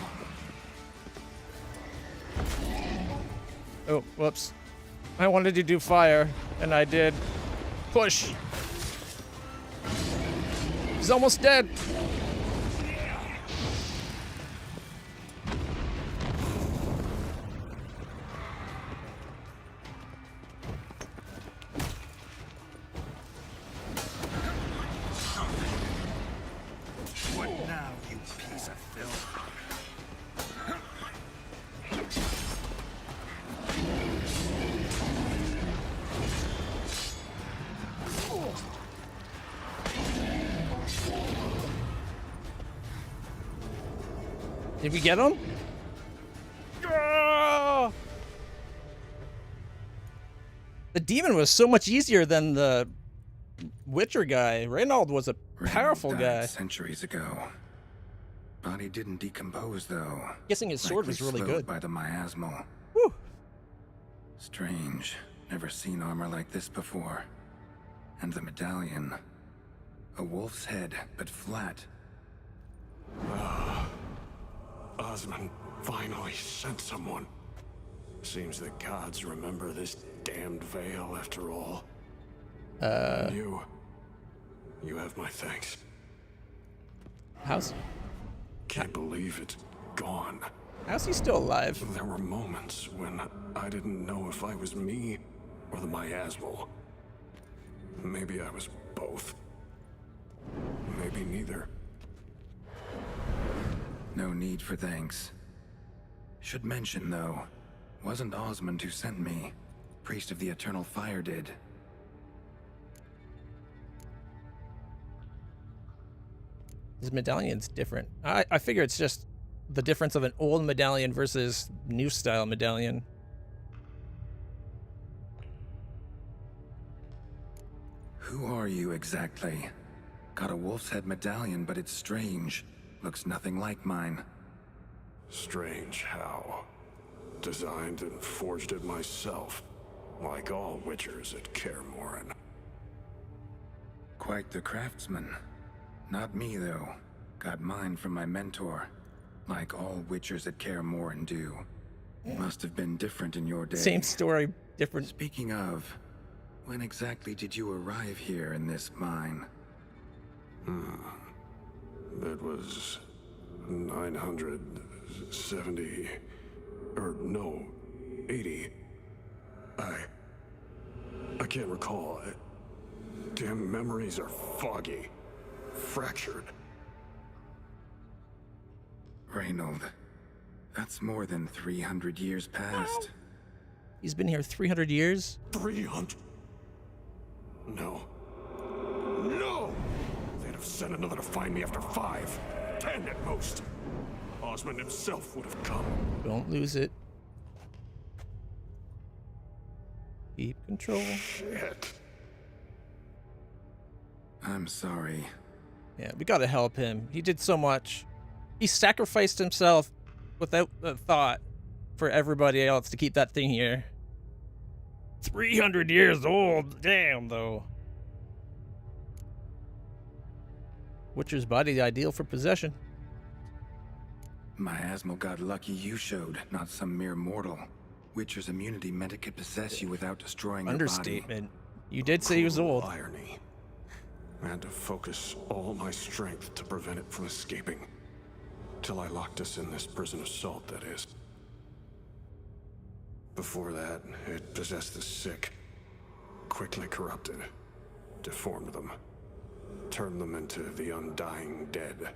Oh, whoops. I wanted to do fire, and I did. Push. He's almost dead. Did we get him? Ah! The demon was so much easier than the Witcher guy. Reynold was a powerful guy. Centuries ago. Body didn't decompose though. Guessing his sword was really good. By the miasmal. Whew. Strange. Never seen armor like this before. And the medallion. A wolf's head, but flat. Osmond finally sent someone. Seems the gods remember this damned veil after all. And you have my thanks. Can't believe it's gone. How's he still alive? There were moments when I didn't know if I was me or the miasmal. Maybe I was both. Maybe neither. No need for thanks. Should mention, though, wasn't Osmond who sent me. Priest of the Eternal Fire did. His medallion's different. I figure it's just the difference of an old medallion versus new style medallion. Who are you exactly? Got a wolf's head medallion, but it's strange. Looks nothing like mine. Strange how. Designed and forged it myself, like all witchers at Kaer Morhen. Quite the craftsman. Not me, though. Got mine from my mentor. Like all witchers at Kaer Morhen do. Must have been different in your day. Same story, different. Speaking of, when exactly did you arrive here in this mine? It was 970, or no, 80. I can't recall. Goddamn memories are foggy. Fractured. Reynold, that's more than 300 years past. He's been here 300 years? 300? No. No! They'd have sent another to find me after 5, 10 at most. Osmond himself would have come. Don't lose it. Keep control. Shit. I'm sorry. Yeah, we gotta help him. He did so much. He sacrificed himself without a thought for everybody else to keep that thing here. 300 years old. Damn, though. Witcher's body, the ideal for possession. Miasmal got lucky you showed, not some mere mortal. Witcher's immunity meant it could possess you without destroying your body. Understatement. You did say he was old. Irony. I had to focus all my strength to prevent it from escaping. Till I locked us in this prison of salt, that is. Before that, it possessed the sick. Quickly corrupted. Deformed them. Turned them into the undying dead.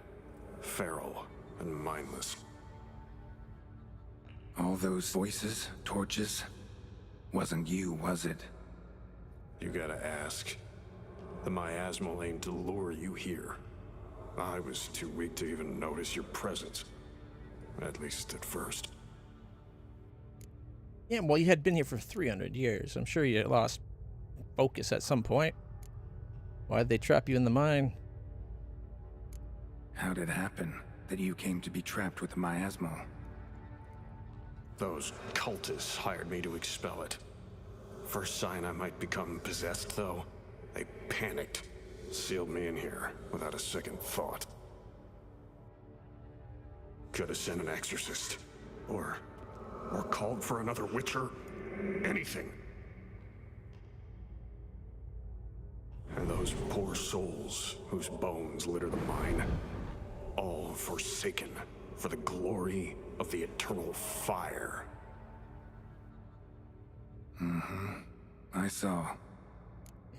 Feral and mindless. All those voices, torches, wasn't you, was it? You gotta ask. The miasmal aimed to lure you here. I was too weak to even notice your presence. At least at first. Yeah, well, you had been here for 300 years. I'm sure you lost focus at some point. Why'd they trap you in the mine? How did it happen that you came to be trapped with the miasmal? Those cultists hired me to expel it. First sign I might become possessed, though, they panicked. Sealed me in here without a second thought. Could have sent an exorcist. Or called for another Witcher. Anything. And those poor souls whose bones litter the mine. All forsaken for the glory of the eternal fire. I saw.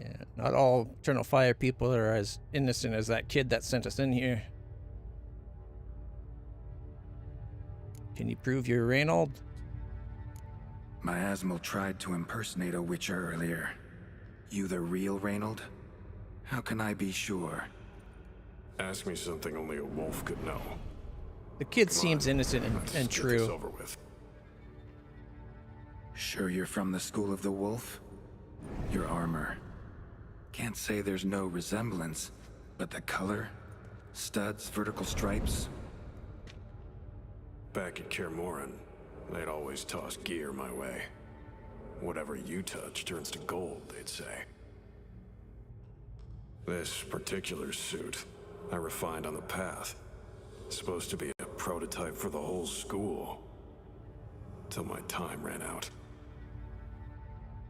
Yeah, not all Eternal Fire people are as innocent as that kid that sent us in here. Can you prove you're Reynold? Miasmal tried to impersonate a Witcher earlier. You the real Reynold? How can I be sure? Ask me something only a wolf could know. The kid Come seems on, innocent let's and get this true. over with. Sure you're from the School of the Wolf? Your armor. Can't say there's no resemblance, but the color, studs, vertical stripes. Back at Kaer Morhen, they'd always toss gear my way. Whatever you touch turns to gold, they'd say. This particular suit, I refined on the path. Supposed to be a prototype for the whole school. Till my time ran out.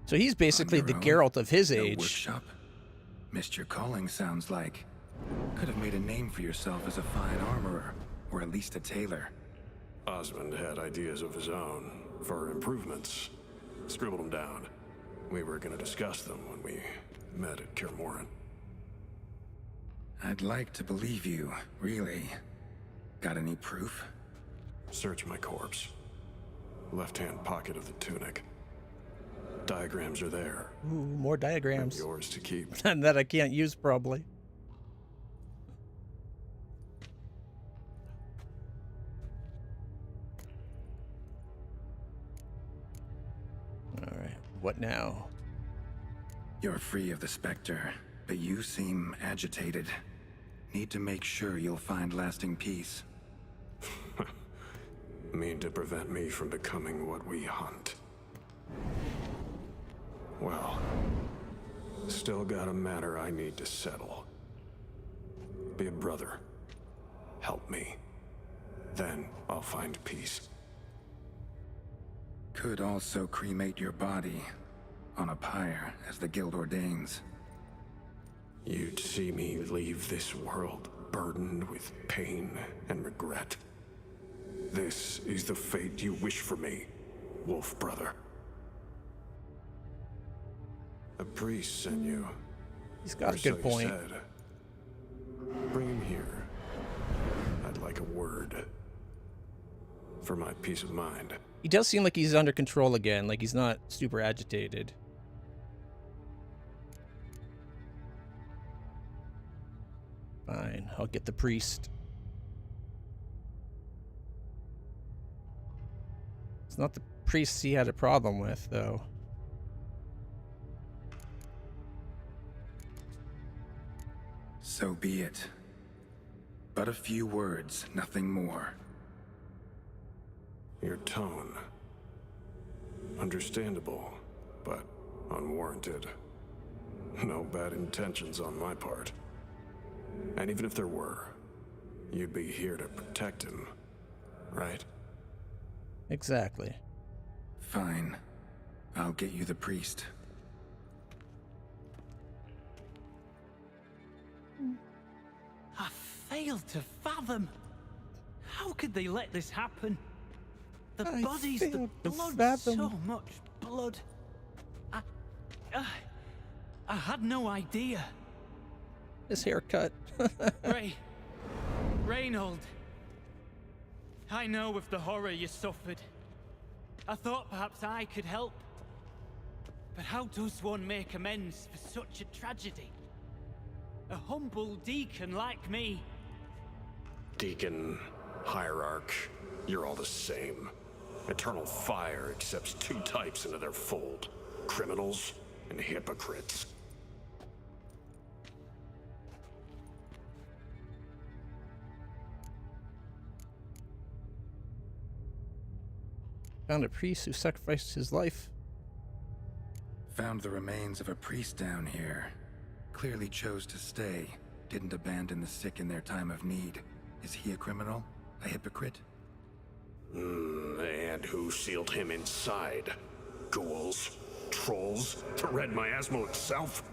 So he's basically On the your own? Geralt of his No age. workshop? Missed your calling, sounds like. Could have made a name for yourself as a fine armorer, or at least a tailor. Osmond had ideas of his own for improvements. Scribbled them down. We were gonna discuss them when we met at Kaer Morhen. I'd like to believe you, really. Got any proof? Search my corpse. Left-hand pocket of the tunic. Diagrams are there. Ooh, more diagrams. Yours to keep. And that I can't use, probably. Alright, what now? You're free of the Spectre, but you seem agitated. Need to make sure you'll find lasting peace. Mean to prevent me from becoming what we hunt. Well, still got a matter I need to settle. Be a brother. Help me. Then I'll find peace. Could also cremate your body on a pyre, as the guild ordains. You'd see me leave this world burdened with pain and regret. This is the fate you wish for me, wolf brother. A priest sent you. He's got Or a good so you point. said. Bring him here. I'd like a word. For my peace of mind. He does seem like he's under control again, like he's not super agitated. Fine, I'll get the priest. It's not the priests he had a problem with, though. So be it. But a few words, nothing more. Your tone. Understandable, but unwarranted. No bad intentions on my part. And even if there were, you'd be here to protect him, right? Exactly. Fine. I'll get you the priest. I failed to fathom. How could they let this happen? The bodies, the blood, so much blood. I had no idea. His haircut. Reynold. I know of the horror you suffered. I thought perhaps I could help. But how does one make amends for such a tragedy? A humble deacon like me. Deacon, hierarch, you're all the same. Eternal Fire accepts two types into their fold. Criminals and hypocrites. Found a priest who sacrificed his life. Found the remains of a priest down here. Clearly chose to stay. Didn't abandon the sick in their time of need. Is he a criminal? A hypocrite? And who sealed him inside? Ghouls? Trolls? The Red Miasmo itself?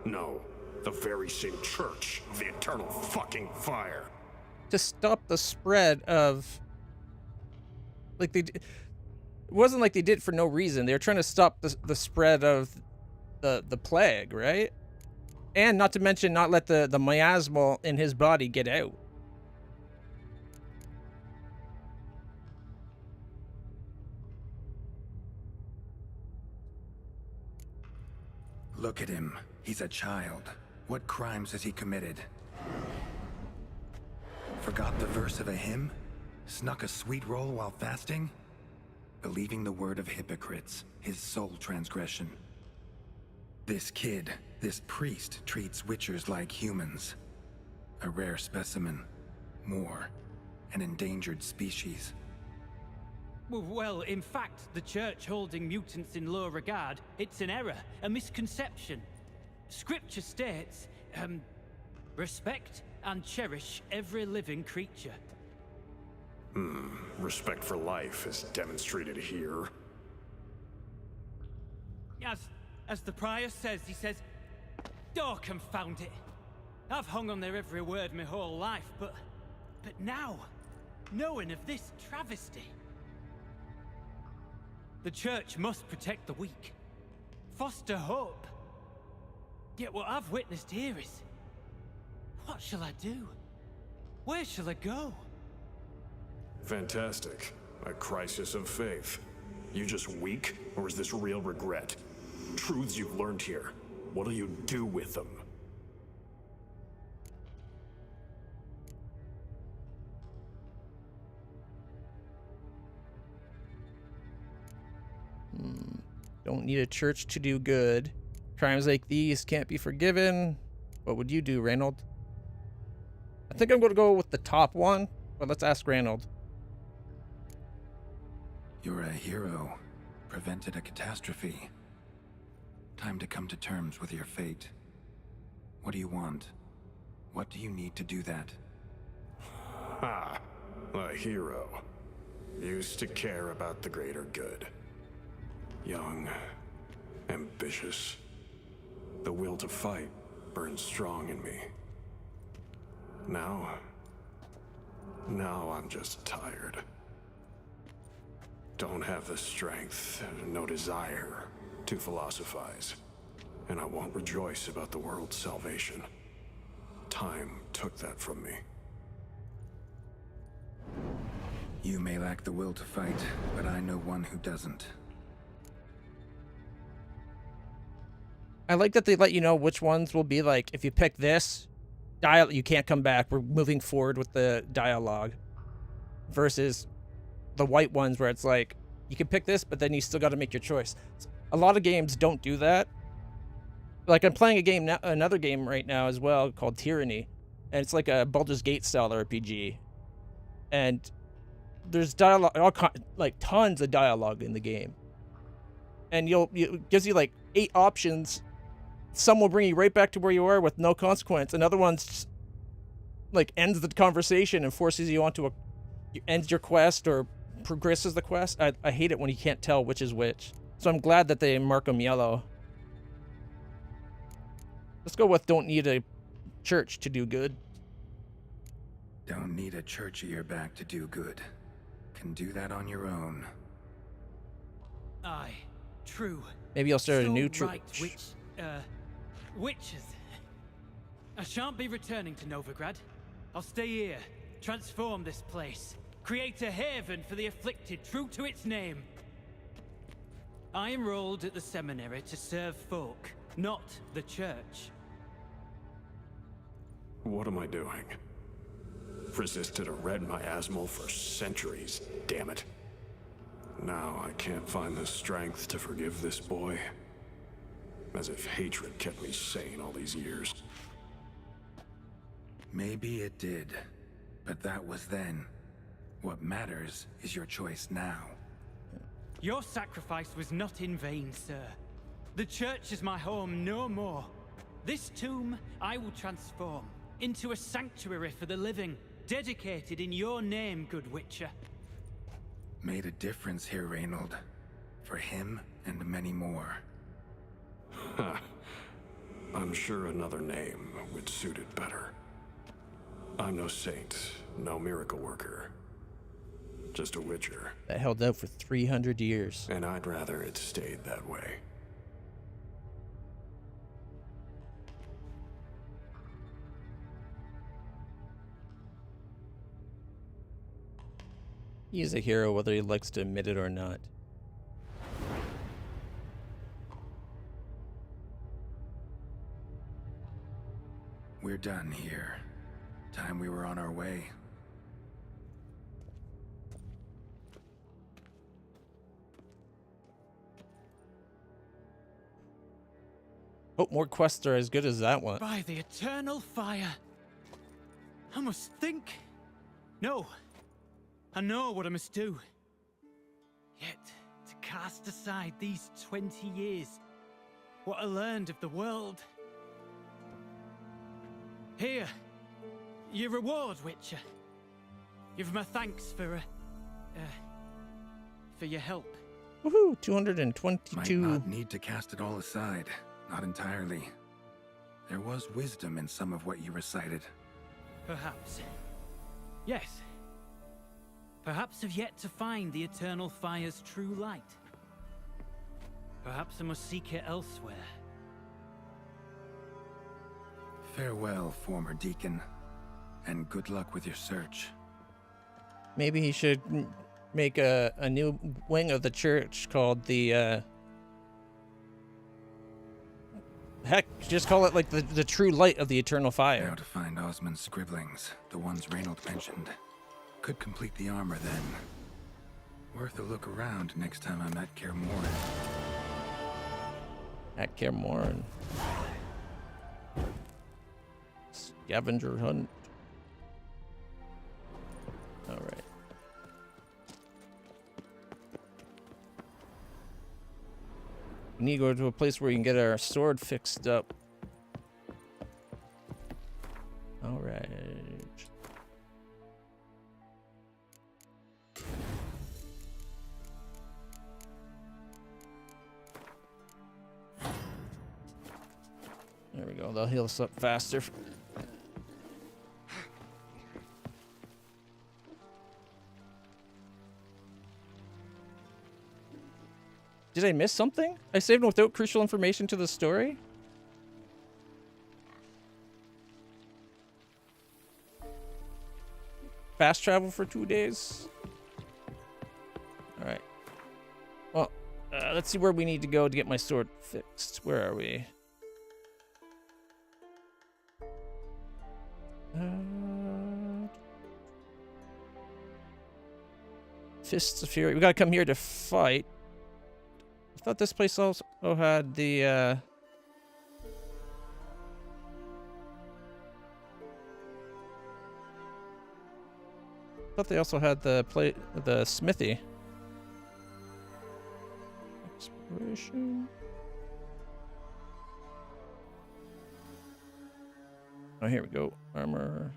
No. The very same church of the Eternal fucking Fire. To stop the spread of... Like, it wasn't like they did it for no reason. They were trying to stop the spread of the plague, right? And not to mention not let the miasmal in his body get out. Look at him. He's a child. What crimes has he committed? Forgot the verse of a hymn? Snuck a sweet roll while fasting? Believing the word of hypocrites, his sole transgression. This kid, this priest, treats witchers like humans. A rare specimen. More. An endangered species. Well, in fact, the church holding mutants in low regard, it's an error, a misconception. Scripture states, respect and cherish every living creature. Respect for life is demonstrated here. As the prior says, he says, "Oh, confound it. I've hung on their every word my whole life, but now, knowing of this travesty, the church must protect the weak, foster hope. Yet what I've witnessed here is, what shall I do? Where shall I go?" Fantastic. A crisis of faith. You just weak, or is this real regret? Truths you've learned here. What'll you do with them? Don't need a church to do good. Crimes like these can't be forgiven. What would you do, Reynold? I think I'm going to go with the top one, but let's ask Reynold. You're a hero. Prevented a catastrophe. Time to come to terms with your fate. What do you want? What do you need to do that? Ha! A hero. Used to care about the greater good. Young. Ambitious. The will to fight burns strong in me. Now I'm just tired. Don't have the strength, no desire to philosophize. and I won't rejoice about the world's salvation. Time took that from me. You may lack the will to fight, but I know one who doesn't. I like that they let you know which ones will be like, if you pick this, you can't come back. We're moving forward with the dialogue. Versus the white ones where it's like, you can pick this, but then you still got to make your choice. A lot of games don't do that. Like, I'm playing a game now, another game right now as well called Tyranny. And it's like a Baldur's Gate style RPG. And there's dialogue, like tons of dialogue in the game. And it gives you like 8 options. Some will bring you right back to where you are with no consequence. Another one's just, like, ends the conversation and forces you onto ends your quest or progresses the quest. I hate it when you can't tell which is which. So I'm glad that they mark them yellow. Let's go with don't need a church to do good. Don't need a church at your back to do good. Can do that on your own. Aye, true. Maybe I'll start a new Right, church. witches. I shan't be returning to Novigrad. I'll stay here, transform this place, create a haven for the afflicted, true to its name. I enrolled at the seminary to serve folk, not the church. What am I doing? Resisted a red miasmal for centuries, damn it. Now I can't find the strength to forgive this boy. As if hatred kept me sane all these years. Maybe it did, but that was then. What matters is your choice now. Your sacrifice was not in vain, sir. The church is my home no more. This tomb I will transform into a sanctuary for the living, dedicated in your name, good Witcher. Made a difference here, Reynold. For him and many more. I'm sure another name would suit it better. I'm no saint, no miracle worker. Just a witcher. That held out for 300 years. And I'd rather it stayed that way. He's a hero whether he likes to admit it or not. We're done here. Time we were on our way. Hope more quests are as good as that one. By the eternal fire. I must think. No. I know what I must do. Yet, to cast aside these 20 years, what I learned of the world. Here, your reward, Witcher. Give my thanks for your help. Woohoo! 222. Might not need to cast it all aside. Not entirely. There was wisdom in some of what you recited. Perhaps. Yes. Perhaps I've yet to find the eternal fire's true light. Perhaps I must seek it elsewhere. Farewell, former deacon, and good luck with your search. Maybe he should make a new wing of the church called the, heck, just call it like the true light of the eternal fire. Now to find Osmond's scribblings, the ones Reynold mentioned. Could complete the armor then. Worth a look around next time I'm at Kaer Morhen. At Kaer Morhen. Scavenger hunt. Alright. We need to go to a place where we can get our sword fixed up. Alright. There we go. They'll heal us up faster. Did I miss something? I saved without crucial information to the story? fast travel for 2 days. All right. Well, let's see where we need to go to get my sword fixed. Where are we? Fists of Fury. We gotta come here to fight. I thought this place also had the I thought they also had the smithy. Exploration. Oh, here we go. Armor.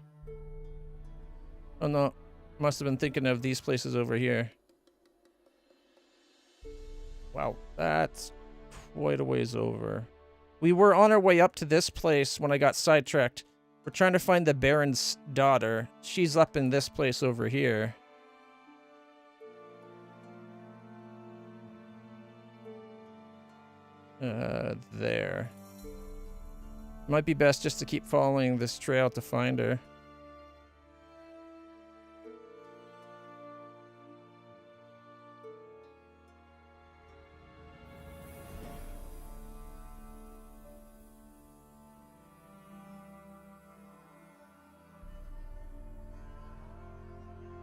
Oh no. Must have been thinking of these places over here. Wow, that's quite a ways over. We were on our way up to this place when I got sidetracked. We're trying to find the Baron's daughter. She's up in this place over here. There. Might be best just to keep following this trail to find her.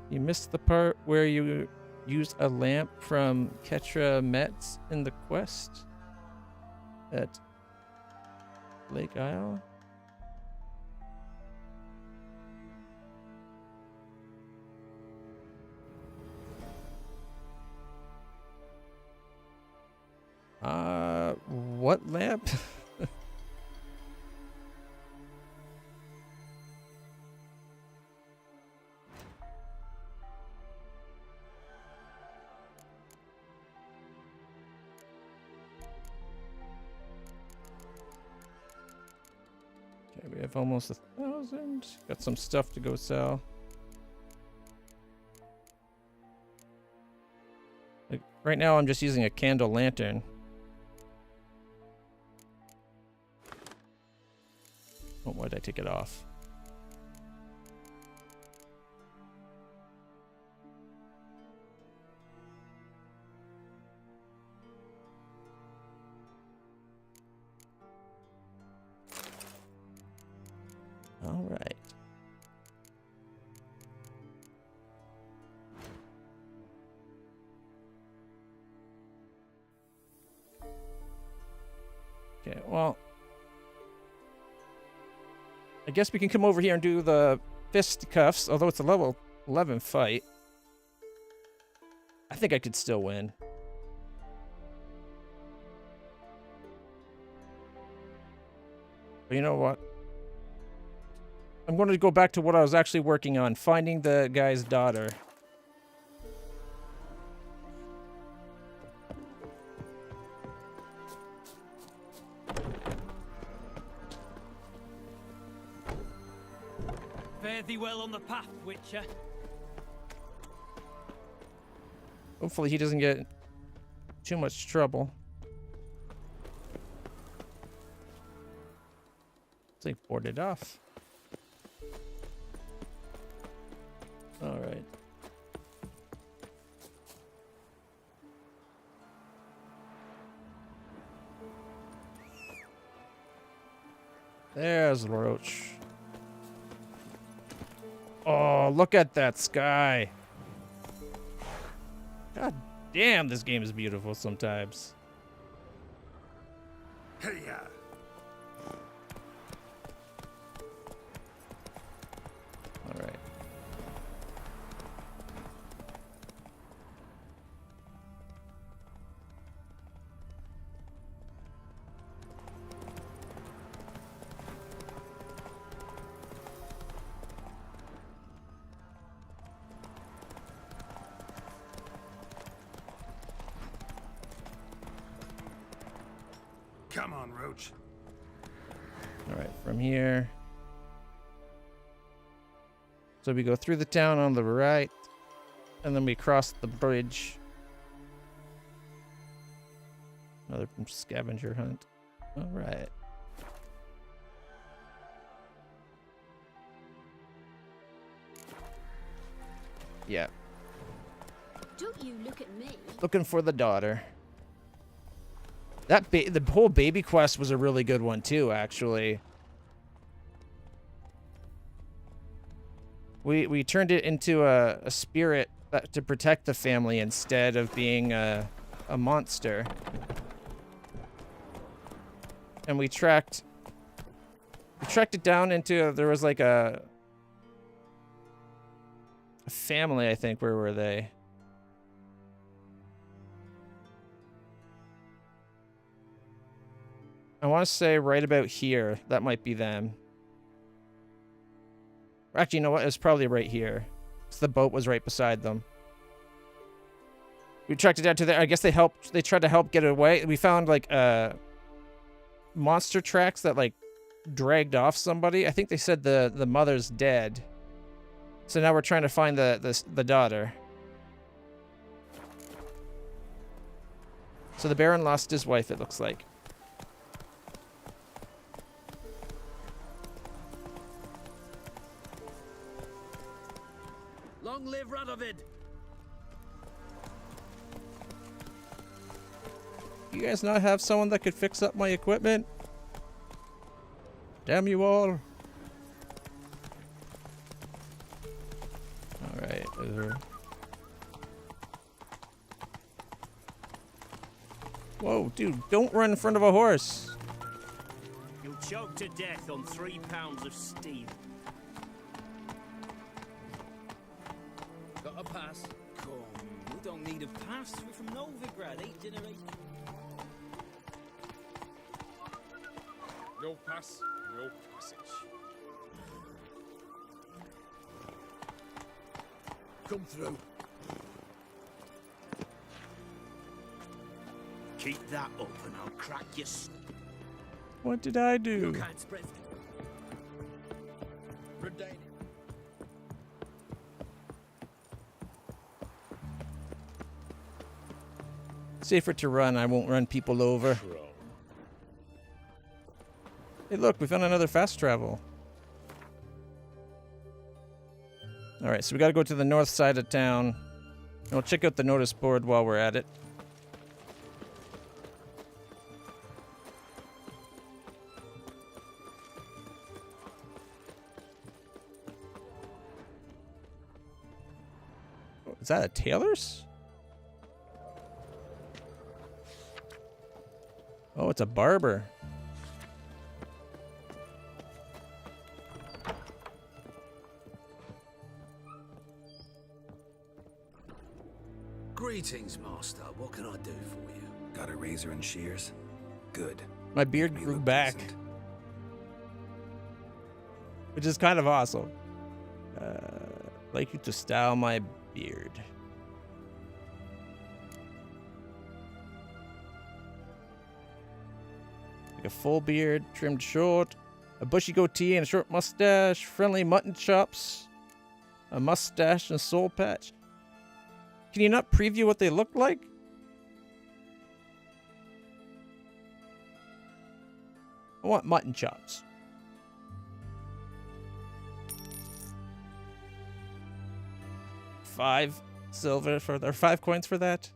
You missed the part where you used a lamp from Ketra Metz in the quest at Lake Isle. What lamp? We have almost 1,000. Got some stuff to go sell. Like, right now I'm just using a candle lantern. Oh, why'd I take it off? All right. Okay, well, I guess we can come over here and do the fisticuffs, although it's a level 11 fight. I think I could still win. But you know what? I'm going to go back to what I was actually working on, finding the guy's daughter. Fare thee well on the path, Witcher. Hopefully he doesn't get too much trouble. It's like boarded off. All right. There's Roach. Oh, look at that sky. God damn, this game is beautiful sometimes. Hey-ya. All right. Come on, Roach. All right, from here. So we go through the town on the right, and then we cross the bridge. Another scavenger hunt. All right. Yeah. Don't you look at me. Looking for the daughter. That the whole baby quest was a really good one too, actually. We turned it into a spirit to protect the family instead of being a monster. And we tracked it down into, there was like a family, I think. Where were they? I want to say right about here. That might be them. Actually, you know what? It's probably right here. So the boat was right beside them. We tracked it down to there. I guess they tried to help get it away. We found like monster tracks that like dragged off somebody. I think they said the mother's dead. So now we're trying to find the daughter. So the Baron lost his wife, it looks like. Long live Radovid! You guys not have someone that could fix up my equipment? Damn you all. Alright, Whoa, dude, don't run in front of a horse. You'll choke to death on 3 pounds of steel. Got a pass? Come, we don't need a pass. We're from Novigrad, 8 generations. No pass, no passage. Come through. Keep that up and I'll crack your What did I do? You can't spread. Safer to run. I won't run people over. Hey, look, we found another fast travel. All right, so we got to go to the north side of town. And we'll check out the notice board while we're at it. Oh, is that a tailor's? Oh, it's a barber. Greetings, master. What can I do for you? Got a razor and shears? Good. My beard grew back. Decent. Which is kind of awesome. Like you to style my beard. Like a full beard, trimmed short, a bushy goatee and a short mustache, friendly mutton chops, a mustache and a soul patch. Can you not preview what they look like? I want mutton chops. $5 silver for or 5 coins for that.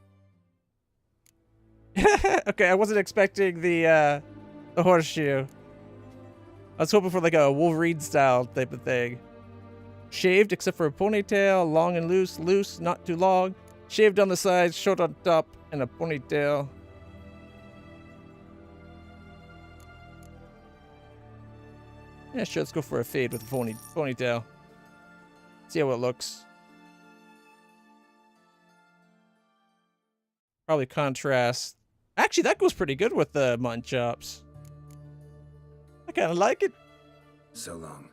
Okay, I wasn't expecting the horseshoe. I was hoping for like a Wolverine style type of thing. Shaved except for a ponytail, long and loose, loose, not too long. Shaved on the sides, short on top, and a ponytail. Yeah, sure, let's go for a fade with a ponytail. See how it looks. Probably contrast. Actually, that goes pretty good with the mutton chops. I kind of like it. So long.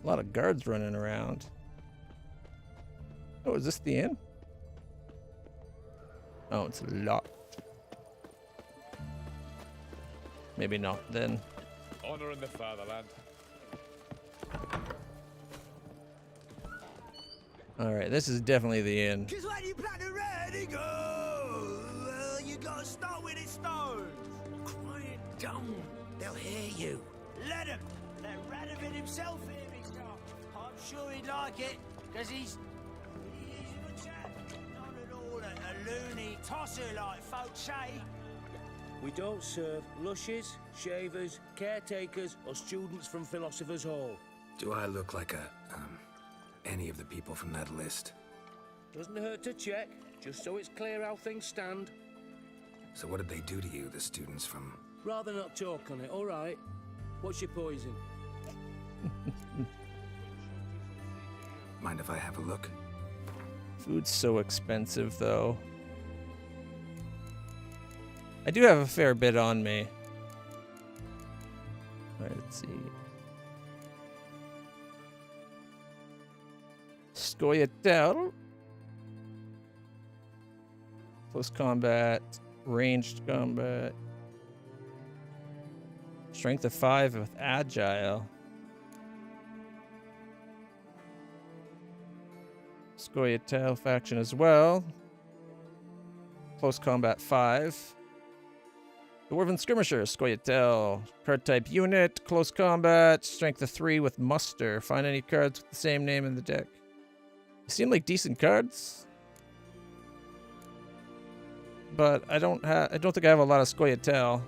A lot of guards running around. Oh, is this the inn? Oh, it's locked. Maybe not then. Honor in the fatherland. Alright, this is definitely the end. Cause when you plant a ready go, you gotta start with its stones. Quiet down. They'll hear you. Let him. Let Radovid himself hear his stuff. I'm sure he'd like it, cause he's a good chap. Not at all a loony tosser like folks say. We don't serve lushes, shavers, caretakers, or students from Philosopher's Hall. Do I look like any of the people from that list? Doesn't hurt to check, just so it's clear how things stand. So what did they do to you, the students from... Rather not talk on it, all right? What's your poison? Mind if I have a look? Food's so expensive, though. I do have a fair bit on me. Alright, let's see. Scoia'tael. Close combat. Ranged combat. Strength of 5 with agile. Scoia'tael faction as well. Close combat 5. Dwarven Skirmisher, Scoia'tael. Card type unit, close combat, strength of 3 with muster. Find any cards with the same name in the deck. They seem like decent cards. But I don't think I have a lot of Scoia'tael.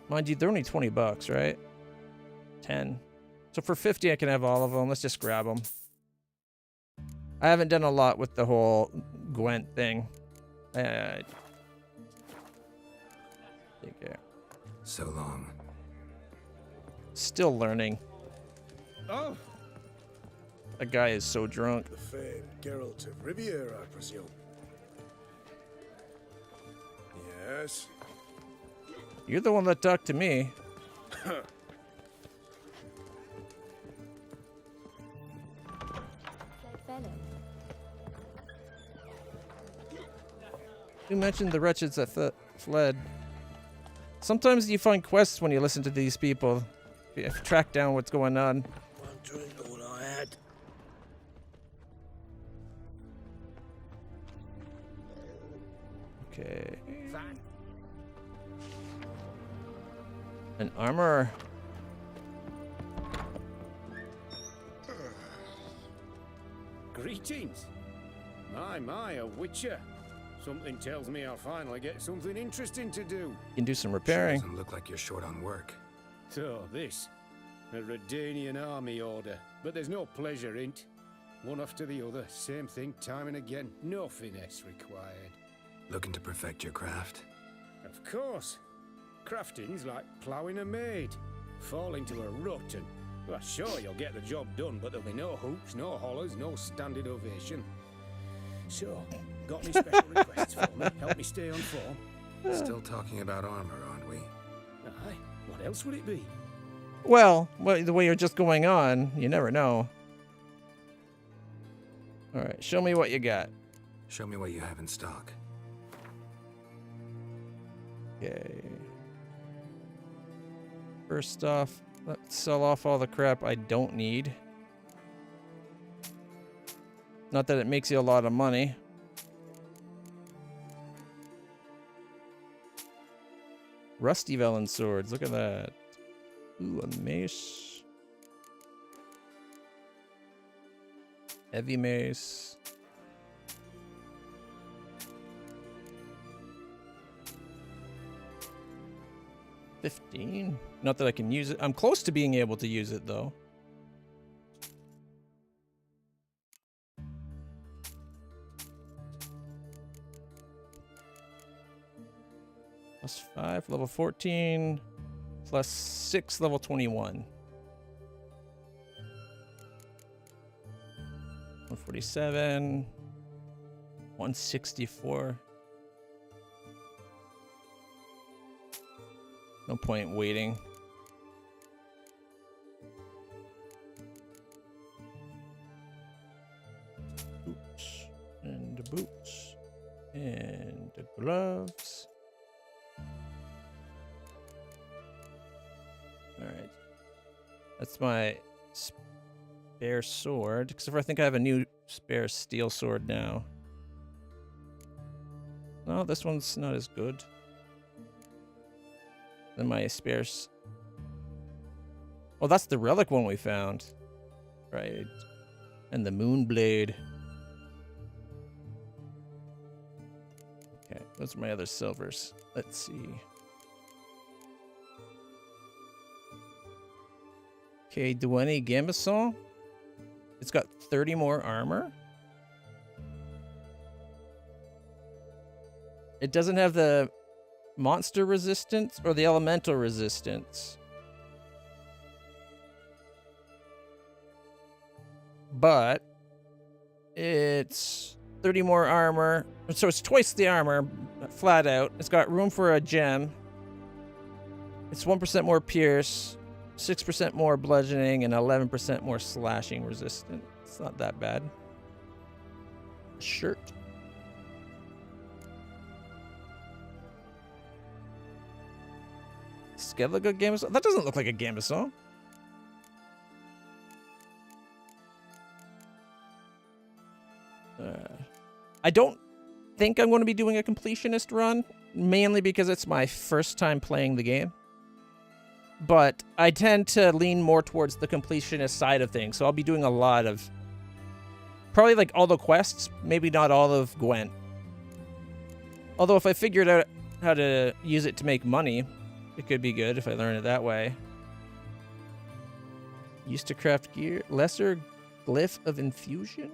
Mind you, they're only $20, right? 10. So for 50 I can have all of them. Let's just grab them. I haven't done a lot with the whole Gwent thing. Take care. So long. Still learning. Oh! That guy is so drunk. The famed Geralt of Riviera, I presume. Yes. You're the one that talked to me. You mentioned the wretches that fled. Sometimes you find quests when you listen to these people. You have to track down what's going on. One drink, all I had. Okay. An armor. Greetings. My, a witcher. Something tells me I'll finally get something interesting to do. You can do some repairing. Doesn't look like you're short on work. So, this. A Redanian army order. But there's no pleasure in't. One after the other, same thing time and again. No finesse required. Looking to perfect your craft? Of course. Crafting's like ploughing a maid. Fall into a rut and... Well, sure, you'll get the job done, but there'll be no hoops, no hollers, no standing ovation. So, got any special requests for me? Help me stay on form? Still talking about armor, aren't we? Aye. What else would it be? Well, the way you're just going on, you never know. Alright, show me what you got. Show me what you have in stock. Okay. First off, let's sell off all the crap I don't need. Not that it makes you a lot of money. Rusty Velen swords, look at that. Ooh, a mace. Heavy mace. $15. Not that I can use it. I'm close to being able to use it, though. Plus 5, level 14. Plus 6, level 21. 147. 164. No point waiting. Boots. And the boots. And the gloves. That's my spare sword. Except for I think I have a new spare steel sword now. No, this one's not as good. Then my spares. Oh, that's the relic one we found. Right. And the moon blade. Okay, those are my other silvers. Let's see. Okay, Duane Gambeson. It's got 30 more armor. It doesn't have the monster resistance or the elemental resistance. But it's 30 more armor. So it's twice the armor, flat out. It's got room for a gem. It's 1% more pierce, 6% more bludgeoning, and 11% more slashing resistance. It's not that bad. Shirt. Skellige Gambeson? That doesn't look like a Gambeson. I don't think I'm going to be doing a completionist run, mainly because it's my first time playing the game. But I tend to lean more towards the completionist side of things, so I'll be doing a lot of... Probably like all the quests, maybe not all of Gwent. Although if I figured out how to use it to make money, it could be good if I learn it that way. Used to craft gear. Lesser Glyph of Infusion.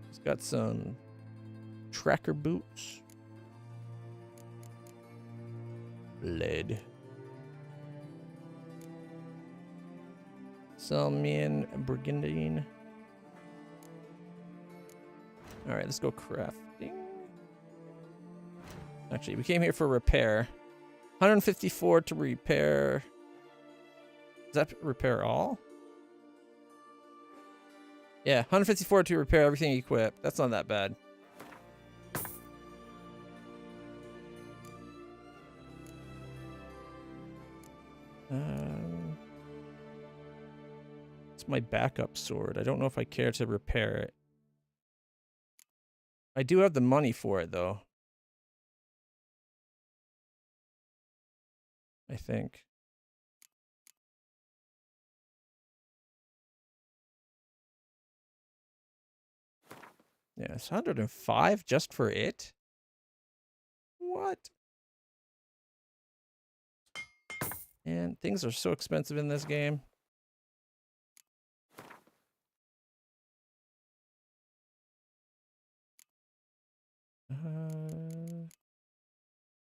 It's got some tracker boots. Lead. Selmian Brigandine. Alright, let's go crafting. Actually, we came here for repair. 154 to repair. Does that repair all? Yeah, 154 to repair everything equipped. That's not that bad. It's my backup sword. I don't know if I care to repair it. I do have the money for it, though. I think. Yeah, it's 105 just for it? What? And things are so expensive in this game.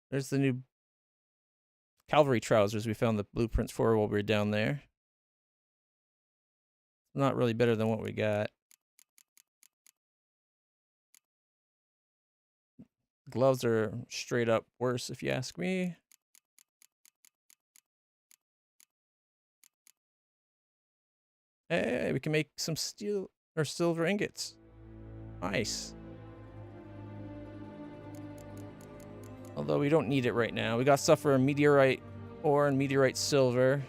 There's the new cavalry trousers we found the blueprints for while we were down there. Not really better than what we got. Gloves are straight up worse, if you ask me. Hey, we can make some steel or silver ingots. Nice. Although we don't need it right now. We got stuff for meteorite ore and meteorite silver.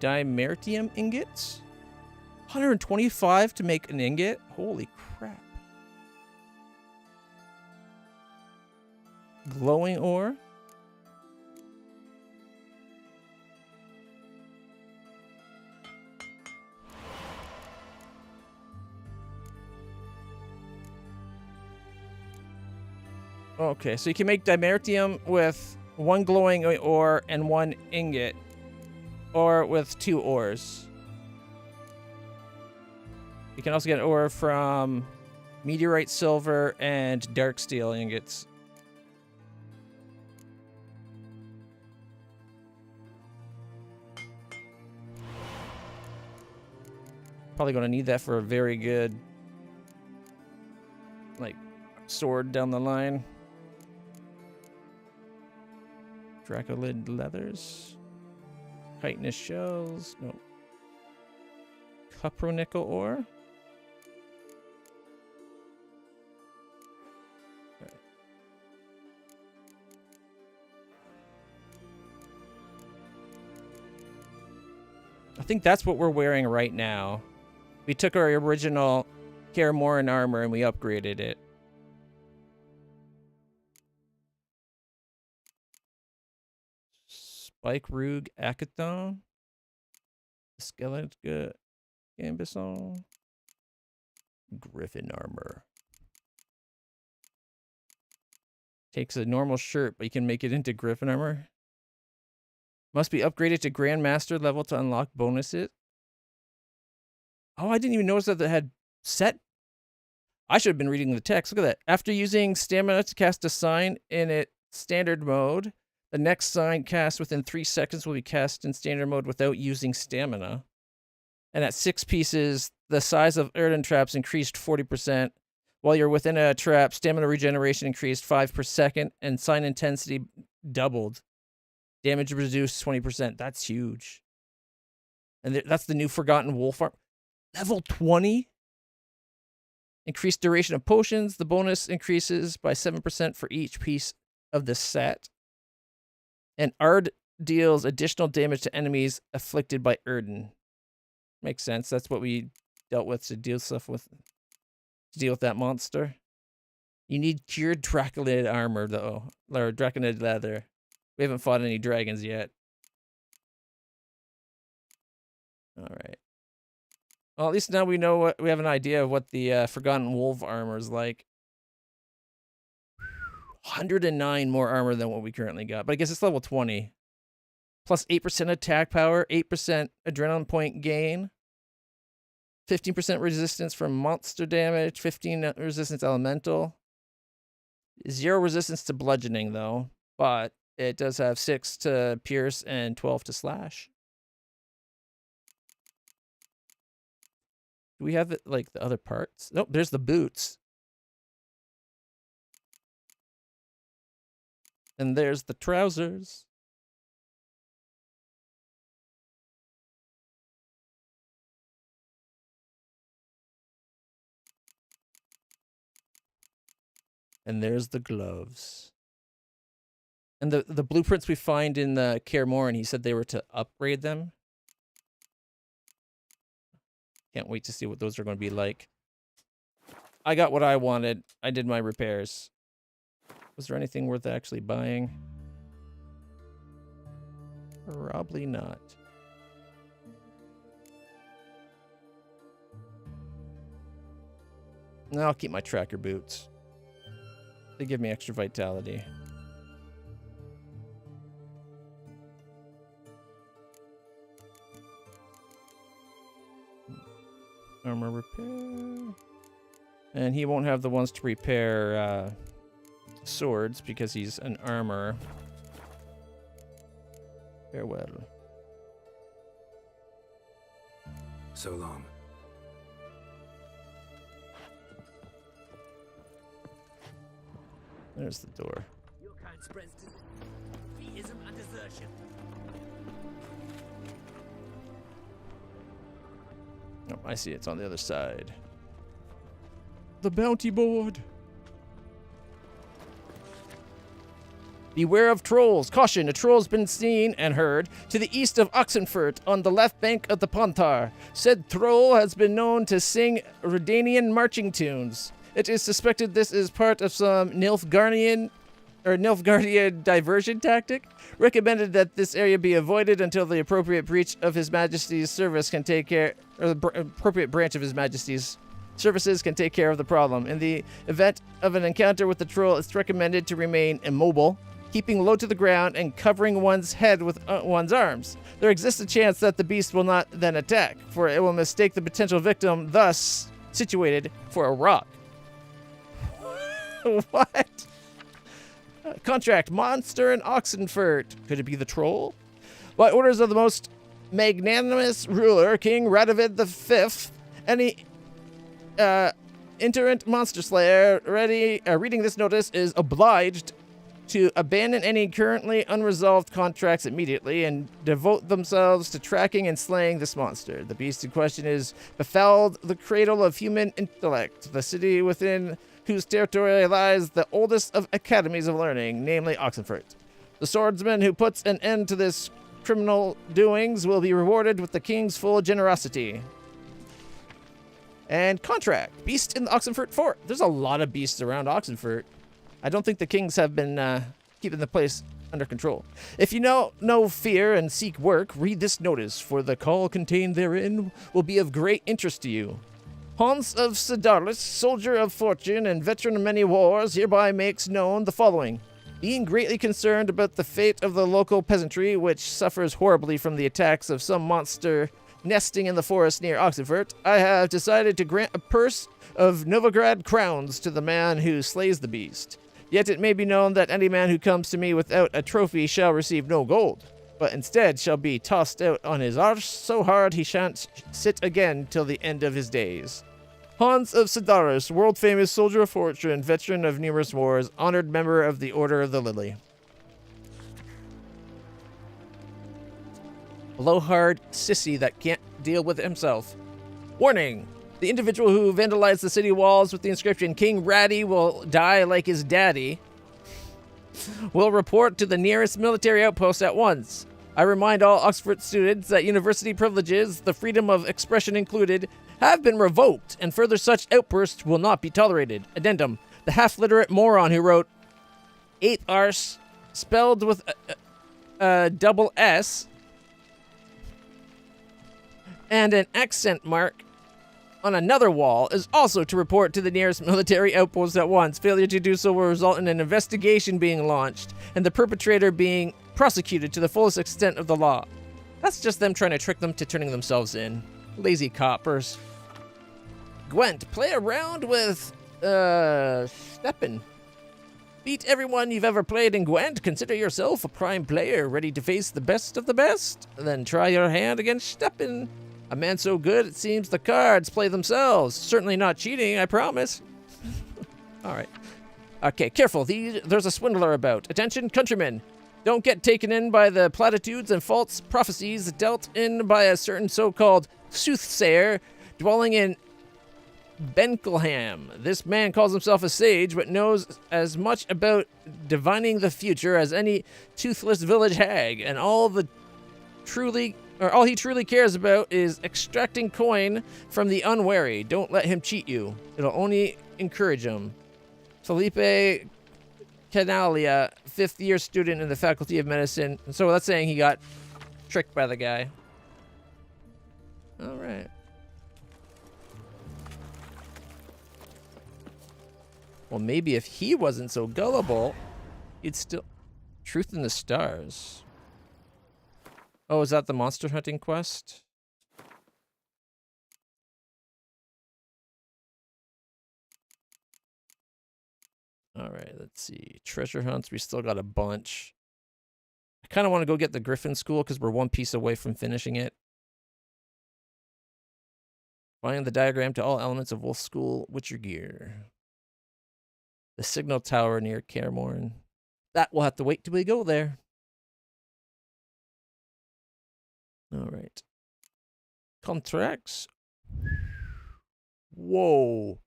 Dimeritium ingots? 125 to make an ingot? Holy crap. Glowing ore? Okay, so you can make dimeritium with 1 glowing ore and 1 ingot. Or with 2 ores. You can also get ore from meteorite silver and dark steel ingots. Probably going to need that for a very good, like, sword down the line. Dracolid leathers. Chitinous shells. No. Cupronickel ore. I think that's what we're wearing right now. We took our original Kaer Morhen armor and we upgraded it. Spike Rug Akathon. Skeleton Gambison. Griffin armor. Takes a normal shirt, but you can make it into Griffin armor. Must be upgraded to Grandmaster level to unlock bonuses. Oh, I didn't even notice that it had set. I should have been reading the text. Look at that. After using stamina to cast a sign in its standard mode, the next sign cast within 3 seconds will be cast in standard mode without using stamina. And at 6 pieces, the size of Erden traps increased 40%. While you're within a trap, stamina regeneration increased 5 per second, and sign intensity doubled. Damage reduced 20%. That's huge. And that's the new Forgotten Wolf arm. Level 20? Increased duration of potions. The bonus increases by 7% for each piece of the set. And Ard deals additional damage to enemies afflicted by Erden. Makes sense. That's what we dealt with to deal with that monster. You need cured Draconid armor, though. Or Draconid leather. We haven't fought any dragons yet. Alright. Well, at least now we know we have an idea of what the Forgotten Wolf armor is like. 109 more armor than what we currently got. But I guess it's level 20. Plus 8% attack power, 8% adrenaline point gain. 15% resistance from monster damage, 15 resistance elemental. 0 resistance to bludgeoning, though. But it does have 6 to pierce and 12 to slash. Do we have it, like, the other parts? Nope, there's the boots. And there's the trousers. And there's the gloves. And the blueprints we find in the Kaer Morhen, he said they were to upgrade them. Can't wait to see what those are going to be like. I got what I wanted. I did my repairs. Was there anything worth actually buying? Probably not. No, I'll keep my tracker boots. They give me extra vitality. Armor repair. And he won't have the ones to repair swords because he's an armor. Farewell. So long. There's the door. Your kind spreads defeatism and desertion. Oh, I see it's on the other side. The bounty board. Beware of trolls. Caution, a troll has been seen and heard to the east of Oxenfurt on the left bank of the Pontar. Said troll has been known to sing Redanian marching tunes. It is suspected this is part of some Nilfgaardian diversion tactic. Recommended that this area be avoided until the appropriate breach of His Majesty's service can take care, or the appropriate branch of His Majesty's services can take care of the problem. In the event of an encounter with the troll, it's recommended to remain immobile, keeping low to the ground and covering one's head with one's arms. There exists a chance that the beast will not then attack, for it will mistake the potential victim thus situated for a rock. What? Contract monster in Oxenfurt. Could it be the troll? By orders of the most magnanimous ruler, King Radovid V, any iterant monster slayer reading this notice is obliged to abandon any currently unresolved contracts immediately and devote themselves to tracking and slaying this monster. The beast in question is befouled the cradle of human intellect, the city within whose territory lies the oldest of academies of learning, namely Oxenfurt. The swordsman who puts an end to this criminal doings will be rewarded with the king's full generosity. And contract. Beast in the Oxenfurt Fort. There's a lot of beasts around Oxenfurt. I don't think the kings have been keeping the place under control. If you know no fear and seek work, read this notice, for the call contained therein will be of great interest to you. Hans of Sedaris, soldier of fortune and veteran of many wars, hereby makes known the following. Being greatly concerned about the fate of the local peasantry, which suffers horribly from the attacks of some monster nesting in the forest near Oxenfurt, I have decided to grant a purse of Novigrad crowns to the man who slays the beast. Yet it may be known that any man who comes to me without a trophy shall receive no gold, but instead shall be tossed out on his arse so hard he shan't sit again till the end of his days. Hans of Sedaris, world-famous soldier of fortune, veteran of numerous wars, honored member of the Order of the Lily. Blowhard sissy that can't deal with it himself. Warning! The individual who vandalized the city walls with the inscription King Ratty will die like his daddy will report to the nearest military outpost at once. I remind all Oxford students that university privileges, the freedom of expression included, have been revoked, and further such outbursts will not be tolerated. Addendum. The half-literate moron who wrote 8 arse spelled with a double S and an accent mark on another wall is also to report to the nearest military outpost at once. Failure to do so will result in an investigation being launched and the perpetrator being prosecuted to the fullest extent of the law. That's just them trying to trick them to turning themselves in. Lazy coppers. Gwent, play around with, Steppen. Beat everyone you've ever played in Gwent. Consider yourself a prime player, ready to face the best of the best. Then try your hand against Steppen. A man so good, it seems the cards play themselves. Certainly not cheating, I promise. All right. Okay, careful. There's a swindler about. Attention, countrymen. Don't get taken in by the platitudes and false prophecies dealt in by a certain so-called soothsayer dwelling in Benkelham. This man calls himself a sage, but knows as much about divining the future as any toothless village hag, and all he truly cares about is extracting coin from the unwary. Don't let him cheat you. It'll only encourage him. Felipe Canalia, 5th-year student in the Faculty of Medicine. And so that's saying he got tricked by the guy. All right. Well, maybe if he wasn't so gullible, he'd still... Truth in the Stars. Oh, is that the monster hunting quest? All right, let's see. Treasure hunts, we still got a bunch. I kind of want to go get the Griffin School because we're one piece away from finishing it. Find the diagram to all elements of Wolf School Witcher gear. The signal tower near Cairmorn. That will have to wait till we go there. All right. Contracts. Whoa.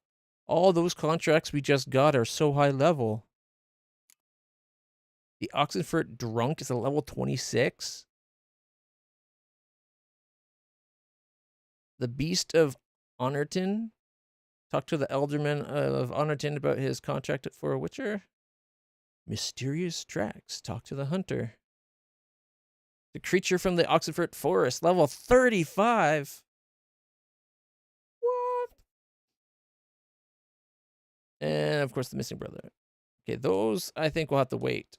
All those contracts we just got are so high level. The Oxenfurt Drunk is a level 26. The Beast of Honorton. Talk to the Elderman of Honorton about his contract for a Witcher. Mysterious Tracks. Talk to the Hunter. The Creature from the Oxenfurt Forest. Level 35. What? And, of course, the Missing Brother. Okay, those I think we'll have to wait.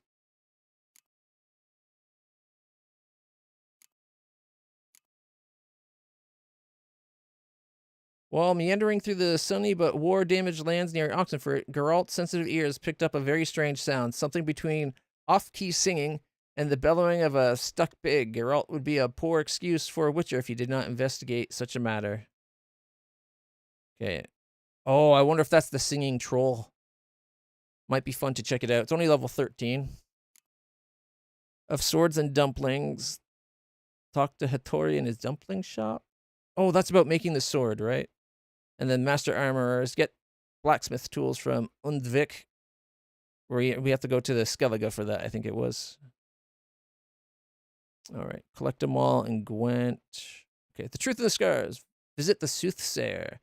While meandering through the sunny but war-damaged lands near Oxenfurt, Geralt's sensitive ears picked up a very strange sound, something between off-key singing and the bellowing of a stuck pig. Geralt would be a poor excuse for a Witcher if he did not investigate such a matter. Okay. Oh, I wonder if that's the singing troll. Might be fun to check it out. It's only level 13. Of Swords and Dumplings. Talk to Hattori in his dumpling shop. Oh, that's about making the sword, right? And then Master Armorers. Get blacksmith tools from Undvik. Where we have to go to the Skellige for that, I think it was. All right, collect them all and Gwent. Okay, the truth of the scars. Visit the soothsayer.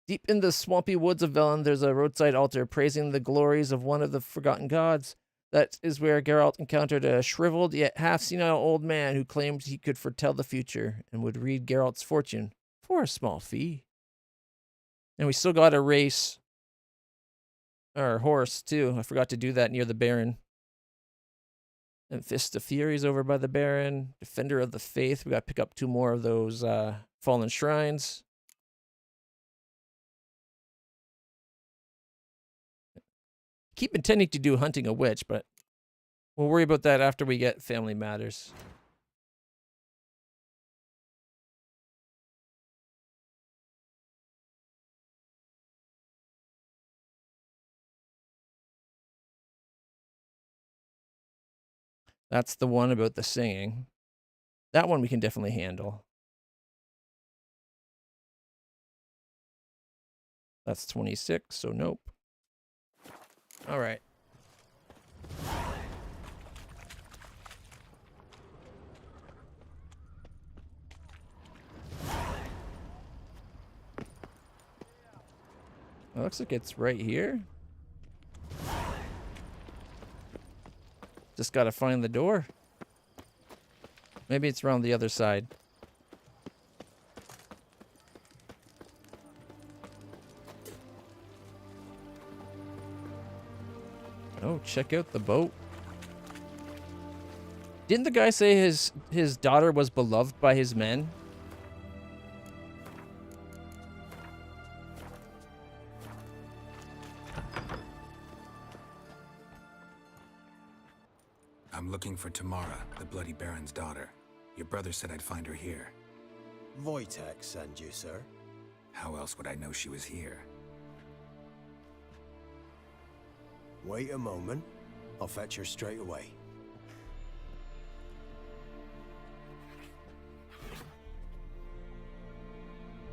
Deep in the swampy woods of Velen, there's a roadside altar praising the glories of one of the forgotten gods. That is where Geralt encountered a shriveled yet half-senile old man who claimed he could foretell the future and would read Geralt's fortune for a small fee. And we still got to race our horse, too. I forgot to do that near the Baron. And Fist of Furies over by the Baron. Defender of the Faith. We got to pick up 2 more of those fallen shrines. Keep intending to do Hunting a Witch, but we'll worry about that after we get Family Matters. That's the one about the singing. That one we can definitely handle. That's 26, so nope. All right. It looks like it's right here. Just gotta find the door. Maybe it's around the other side. Oh, check out the boat. Didn't the guy say his daughter was beloved by his men? I'm looking for Tamara, the Bloody Baron's daughter. Your brother said I'd find her here. Wojtek sent you, sir. How else would I know she was here? Wait a moment. I'll fetch her straight away.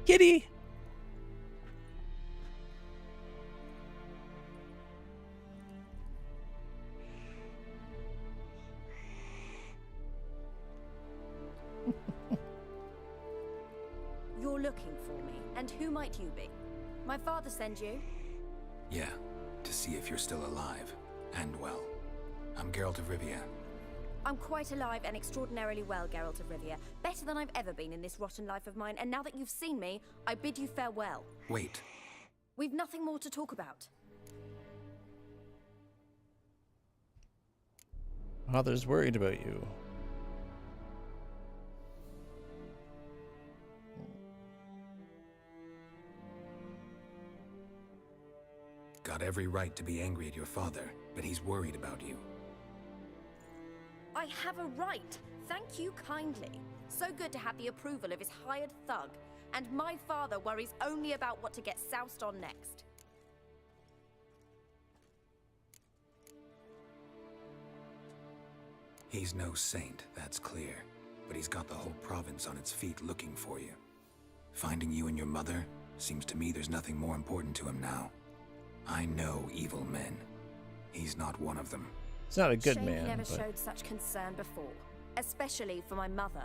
Kitty! You're looking for me, and who might you be? My father send you? Yeah, to see if you're still alive. And well. I'm Geralt of Rivia. I'm quite alive and extraordinarily well, Geralt of Rivia. Better than I've ever been in this rotten life of mine, and now that you've seen me, I bid you farewell. Wait. We've nothing more to talk about. Father's worried about you. Got every right to be angry at your father, but he's worried about you. I have a right. Thank you kindly. So good to have the approval of his hired thug. And my father worries only about what to get soused on next. He's no saint, that's clear. But he's got the whole province on its feet looking for you. Finding you and your mother, seems to me there's nothing more important to him now. I know evil men. He's not one of them. He's not a good Shame man. He never but... showed such concern before, especially for my mother.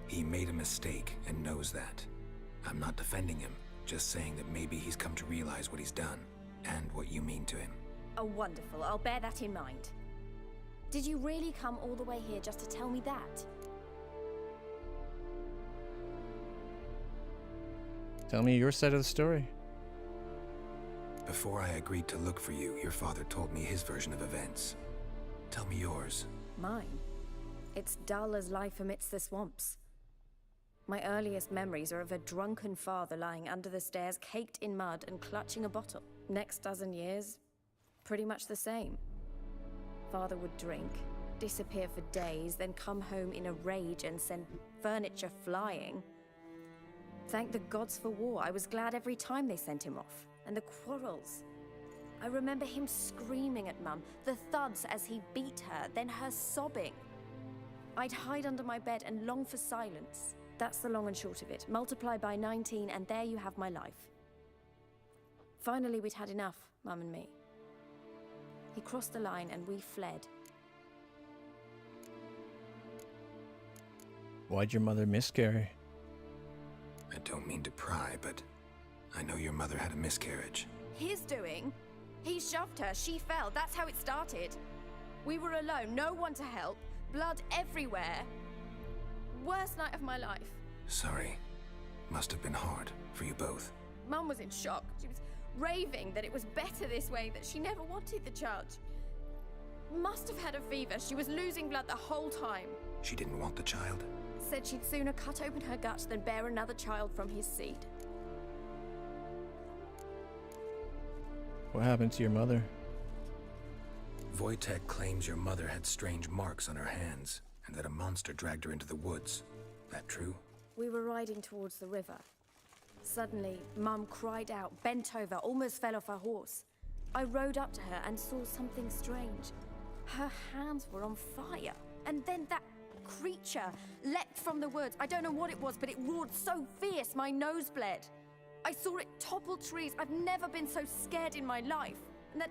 He made a mistake and knows that. I'm not defending him, just saying that maybe he's come to realize what he's done and what you mean to him. Oh, wonderful. I'll bear that in mind. Did you really come all the way here just to tell me that? Tell me your side of the story. Before I agreed to look for you, your father told me his version of events. Tell me yours. Mine? It's dull as life amidst the swamps. My earliest memories are of a drunken father lying under the stairs, caked in mud and clutching a bottle. Next dozen years, pretty much the same. Father would drink, disappear for days, then come home in a rage and send furniture flying. Thank the gods for war. I was glad every time they sent him off. And the quarrels. I remember him screaming at Mum, the thuds as he beat her, then her sobbing. I'd hide under my bed and long for silence. That's the long and short of it. Multiply by 19 and there you have my life. Finally, we'd had enough, Mum and me. He crossed the line and we fled. Why'd your mother miscarry? I don't mean to pry, but I know your mother had a miscarriage. His doing? He shoved her, she fell, that's how it started. We were alone, no one to help, blood everywhere. Worst night of my life. Sorry. Must have been hard for you both. Mum was in shock. She was raving that it was better this way, that she never wanted the child. Must have had a fever. She was losing blood the whole time. She didn't want the child? Said she'd sooner cut open her guts than bear another child from his seed. What happened to your mother? Wojtek claims your mother had strange marks on her hands, and that a monster dragged her into the woods. That true? We were riding towards the river. Suddenly, Mum cried out, bent over, almost fell off her horse. I rode up to her and saw something strange. Her hands were on fire. And then that creature leapt from the woods. I don't know what it was, but it roared so fierce my nose bled. I saw it topple trees. I've never been so scared in my life. And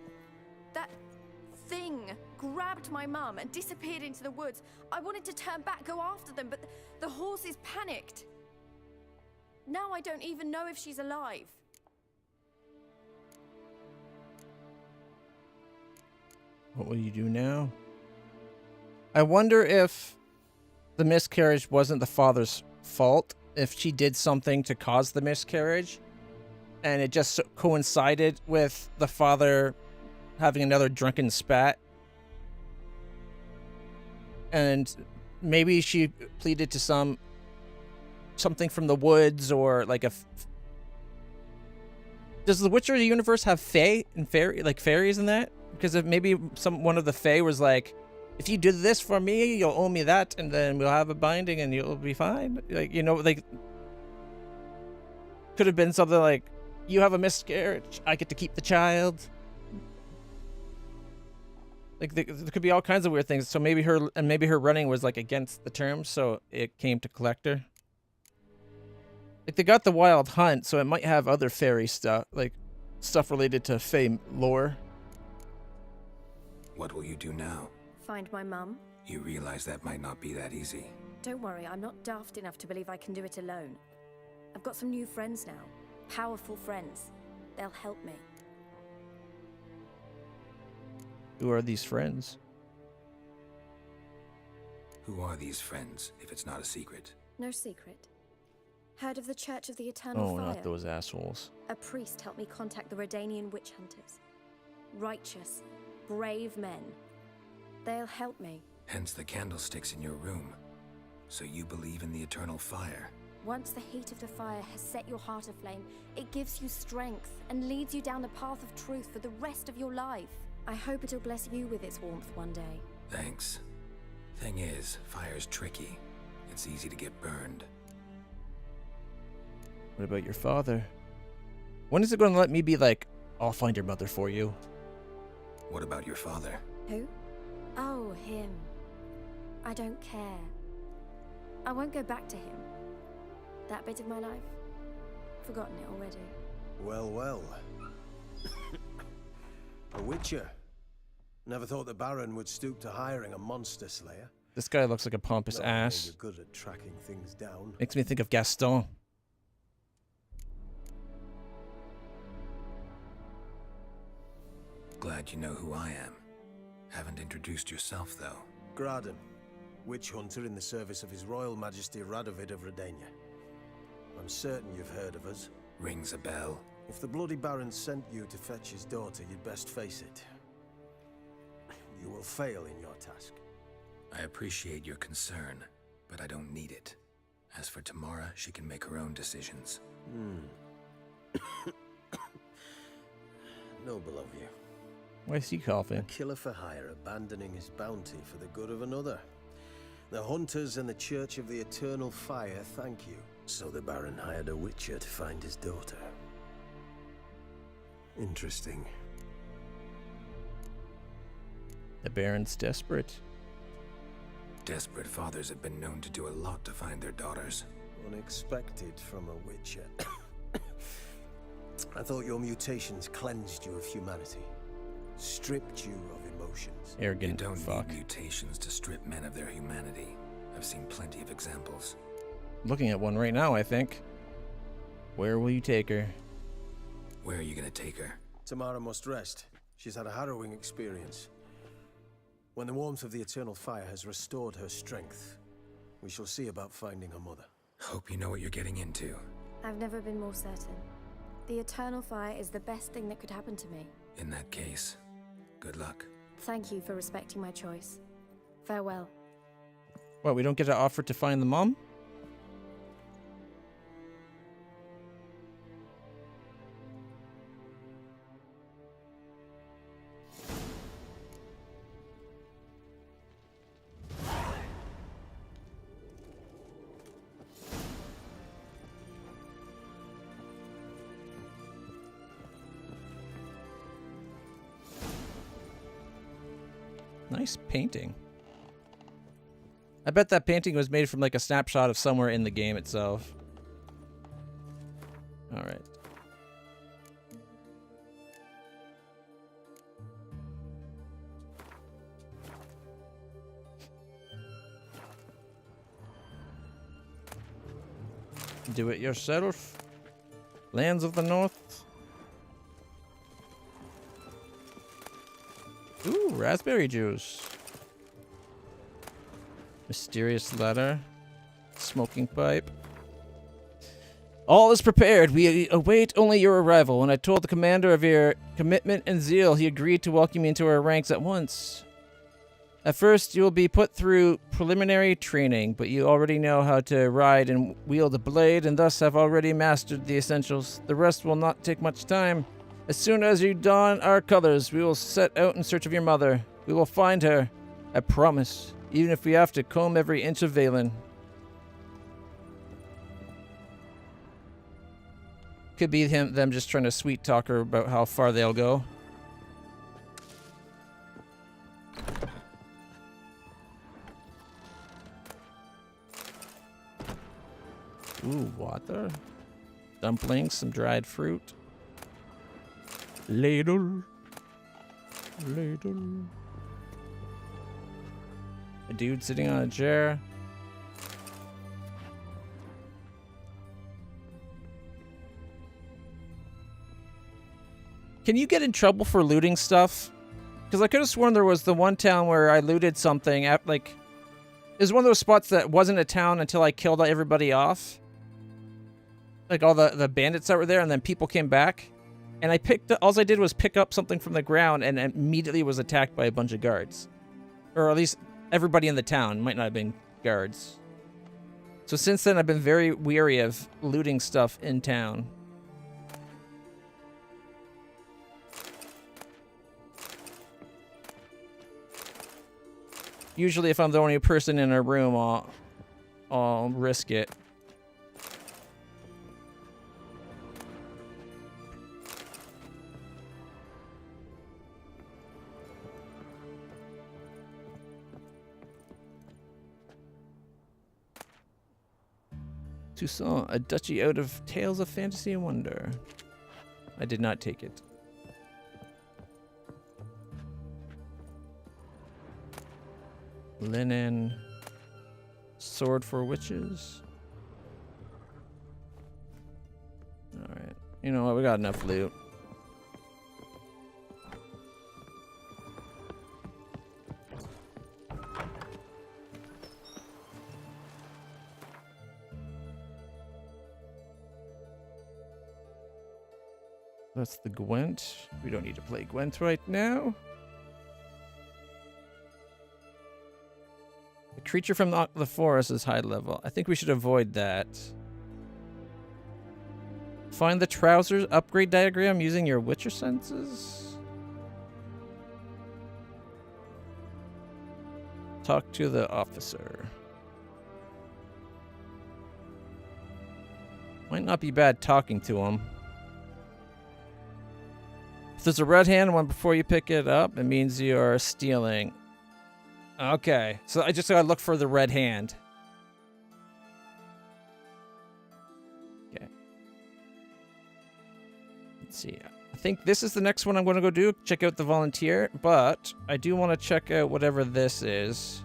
that thing grabbed my mum and disappeared into the woods. I wanted to turn back, go after them, but the horses panicked. Now I don't even know if she's alive. What will you do now? I wonder if the miscarriage wasn't the father's fault, if she did something to cause the miscarriage, and it just coincided with the father having another drunken spat. And maybe she pleaded to something from the woods, or like does the Witcher universe have fae and fairies in that? Because if maybe one of the fae was like, if you did this for me, you'll owe me that, and then we'll have a binding and you'll be fine. Like, you know, like, could have been something like, you have a miscarriage, I get to keep the child. Like, there could be all kinds of weird things. So maybe her running was like against the terms, so it came to collect her. Like, they got the wild hunt, so it might have other fairy stuff, like stuff related to fae lore. What will you do now? Find my mum. You realize that might not be that easy. Don't worry, I'm not daft enough to believe I can do it alone. I've got some new friends now. Powerful friends. They'll help me. Who are these friends? Who are these friends, if it's not a secret? No secret. Heard of the Church of the Eternal Fire? Oh, not those assholes. A priest helped me contact the Redanian witch hunters. Righteous, brave men. They'll help me. Hence the candlesticks in your room. So you believe in the eternal fire? Once the heat of the fire has set your heart aflame, it gives you strength and leads you down the path of truth for the rest of your life. I hope it'll bless you with its warmth one day. Thanks. Thing is, fire's tricky. It's easy to get burned. What about your father? When is it going to let me be like, I'll find your mother for you? What about your father? Who? Oh, him. I don't care. I won't go back to him. That bit of my life? Forgotten it already. Well, well. A witcher. Never thought the Baron would stoop to hiring a monster slayer. This guy looks like a pompous ass. You're good at tracking things down. Makes me think of Gaston. Glad you know who I am. Haven't introduced yourself, though. Graden, witch hunter in the service of His Royal Majesty Radovid of Redania. I'm certain you've heard of us. Rings a bell. If the bloody Baron sent you to fetch his daughter, you'd best face it. You will fail in your task. I appreciate your concern, but I don't need it. As for Tamara, she can make her own decisions. Noble of you. Why is he coughing? A killer for hire abandoning his bounty for the good of another. The hunters and the Church of the Eternal Fire thank you. So the Baron hired a witcher to find his daughter. Interesting. The Baron's desperate. Desperate fathers have been known to do a lot to find their daughters. Unexpected from a witcher. I thought your mutations cleansed you of humanity. Stripped you of emotions. Arrogant You don't fuck. need mutations to strip men of their humanity. I've seen plenty of examples. Looking at one right now, I think. Where will you take her? Where are you gonna take her? Tamara must rest. She's had a harrowing experience. When the warmth of the eternal fire has restored her strength, we shall see about finding her mother. Hope you know what you're getting into. I've never been more certain. The eternal fire is the best thing that could happen to me. In that case, good luck. Thank you for respecting my choice. Farewell. What, we don't get an offer to find the mom? Nice painting. I bet that painting was made from like a snapshot of somewhere in the game itself. All right. Do it yourself. Lands of the North. Ooh, raspberry juice. Mysterious letter. Smoking pipe. All is prepared. We await only your arrival. When I told the commander of your commitment and zeal, he agreed to welcome you into our ranks at once. At first, you will be put through preliminary training, but you already know how to ride and wield a blade, and thus have already mastered the essentials. The rest will not take much time. As soon as you don our colors, we will set out in search of your mother. We will find her, I promise, even if we have to comb every inch of Velen. Could be them just trying to sweet talk her about how far they'll go. Ooh, water. Dumplings, some dried fruit. Ladle. Ladle. A dude sitting on a chair. Can you get in trouble for looting stuff? Because I could have sworn there was the one town where I looted something at, like, it was one of those spots that wasn't a town until I killed everybody off. Like all the bandits that were there, and then people came back. And I picked up, all I did was pick up something from the ground and immediately was attacked by a bunch of guards. Or at least everybody in the town. Might not have been guards. So since then I've been very weary of looting stuff in town. Usually if I'm the only person in a room, I'll risk it. Toussaint, a duchy out of Tales of Fantasy and Wonder. I did not take it. Linen. Sword for witches. Alright. You know what? We got enough loot. That's the Gwent. We don't need to play Gwent right now. The creature from the forest is high level. I think we should avoid that. Find the trousers upgrade diagram using your Witcher senses. Talk to the officer. Might not be bad talking to him. If there's a red hand one before you pick it up, it means you are stealing. Okay, so I just gotta look for the red hand. Okay. Let's see. I think this is the next one I'm gonna go do. Check out the volunteer, but I do want to check out whatever this is.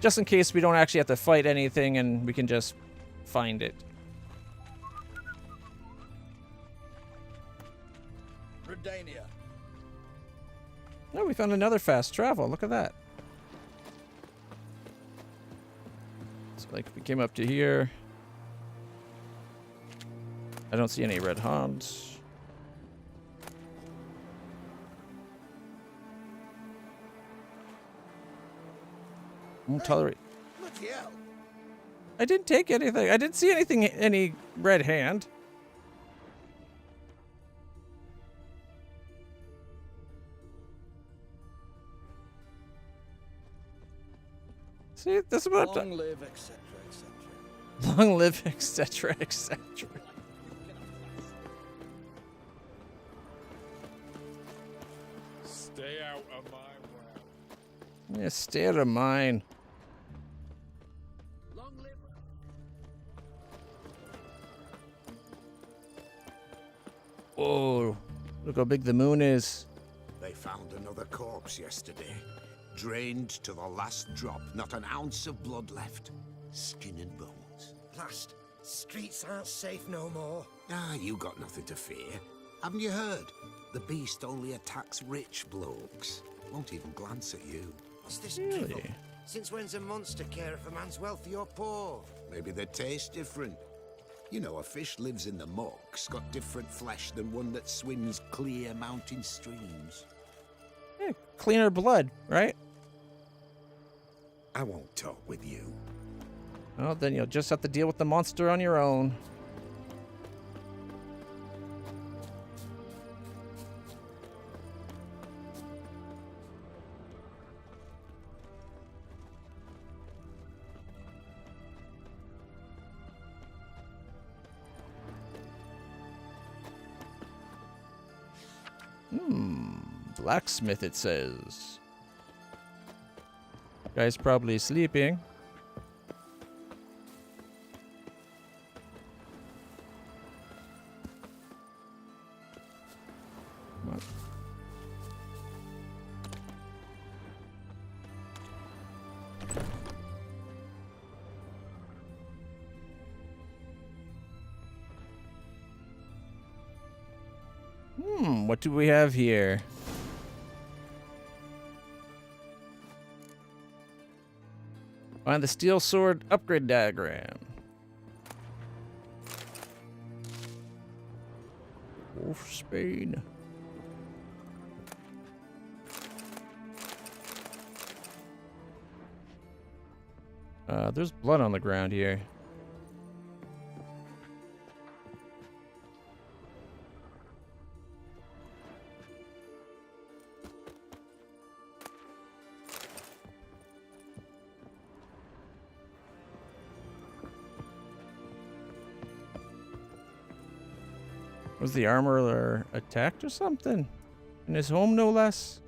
Just in case we don't actually have to fight anything and we can just find it. Redania. Oh, we found another fast travel. Look at that. It's like we came up to here. I don't see any red hounds. Won't tolerate. Bloody hell. I didn't take anything. I didn't see anything, any red hand. See, this is what I'm Long live, etc., etc. Long live, etc., etc. Stay out of my way. Yeah, stay out of mine. Long live. Oh, look how big the moon is. They found another corpse yesterday. Drained to the last drop, not an ounce of blood left. Skin and bones. Blast. Streets aren't safe no more. Ah, you got nothing to fear. Haven't you heard? The beast only attacks rich blokes. Won't even glance at you. What's this Really? drivel? Since when's a monster care if a man's wealthy or poor? Maybe they taste different. You know, a fish lives in the muck's got different flesh than one that swims clear mountain streams. Yeah, cleaner blood, right? I won't talk with you. Well, then you'll just have to deal with the monster on your own. Blacksmith, it says. Guy's probably sleeping. Come on. What do we have here? Find the steel sword upgrade diagram. Wolfsbane. There's blood on the ground here. Was the armorer attacked or something? In his home, no less?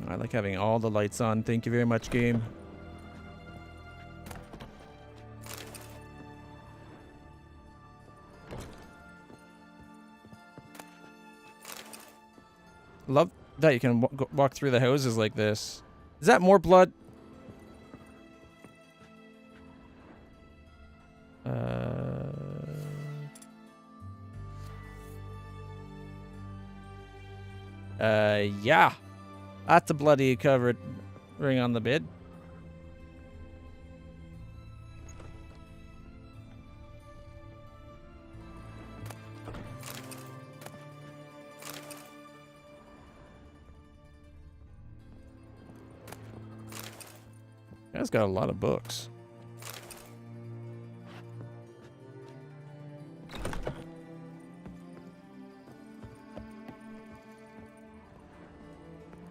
I like having all the lights on. Thank you very much, game. Love that you can walk through the houses like this. Is that more blood? Yeah. That's a bloody covered ring on the bed. Guy's got a lot of books.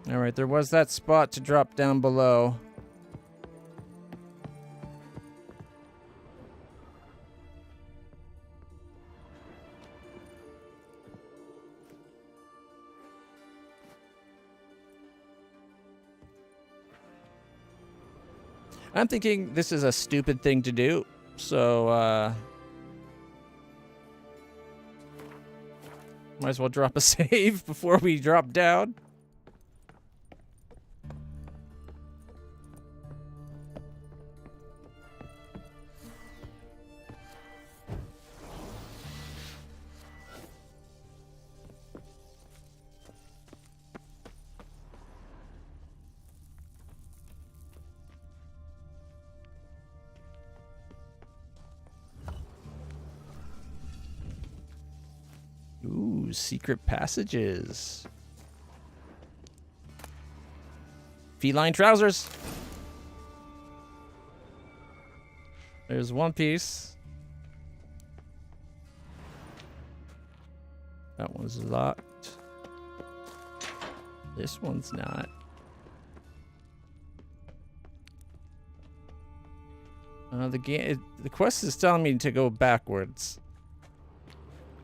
Alright, there was that spot to drop down below. I'm thinking this is a stupid thing to do, so might as well drop a save before we drop down. Ooh, secret passages. Feline trousers. There's one piece. That one's locked. This one's not. The quest is telling me to go backwards.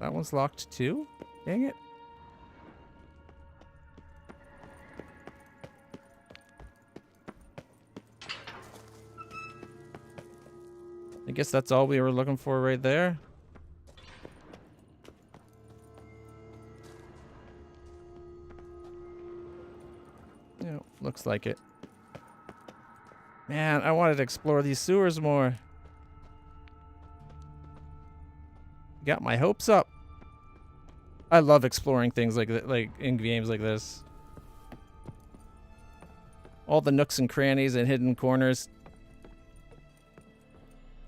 That one's locked too? Dang it. I guess that's all we were looking for right there. Yeah, looks like it. Man, I wanted to explore these sewers more. Got my hopes up. I love exploring things like that, like in games like this. All the nooks and crannies and hidden corners.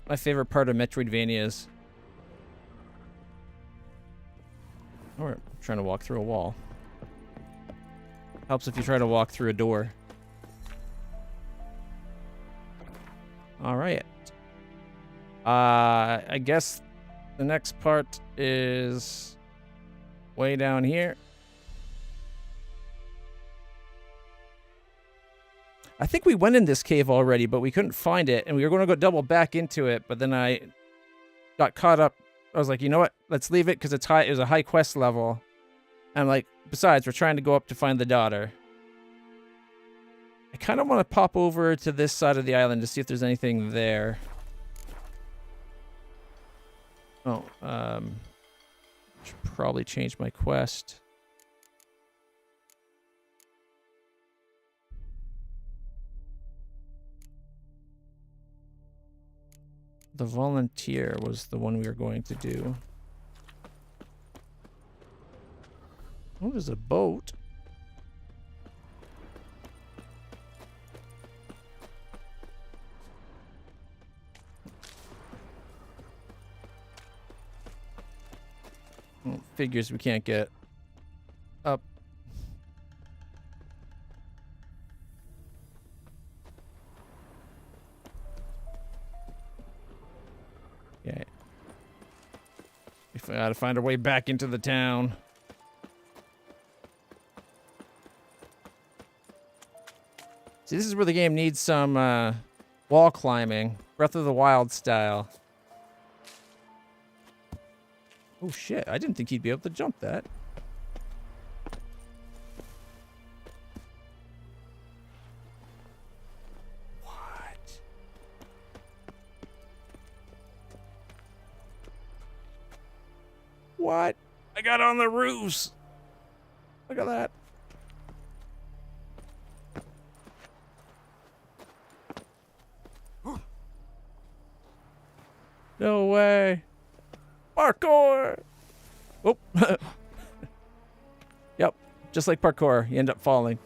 My favorite part of Metroidvanias. Oh, we're trying to walk through a wall. Helps if you try to walk through a door. All right. I guess the next part is way down here. I think we went in this cave already, but we couldn't find it, and we were going to go double back into it, but then I got caught up. I was like, you know what? Let's leave it because it's high. It was a high quest level. And I'm like, besides, we're trying to go up to find the daughter. I kind of want to pop over to this side of the island to see if there's anything there. Oh, should probably change my quest. The volunteer was the one we were going to do. Oh, there's a boat. Well, figures we can't get up. Okay. We gotta find our way back into the town. See, this is where the game needs some wall climbing. Breath of the Wild style. Oh shit, I didn't think he'd be able to jump that. What? What? I got on the roofs. Look at that. No way. Parkour! Oh. Yep. Just like parkour, you end up falling.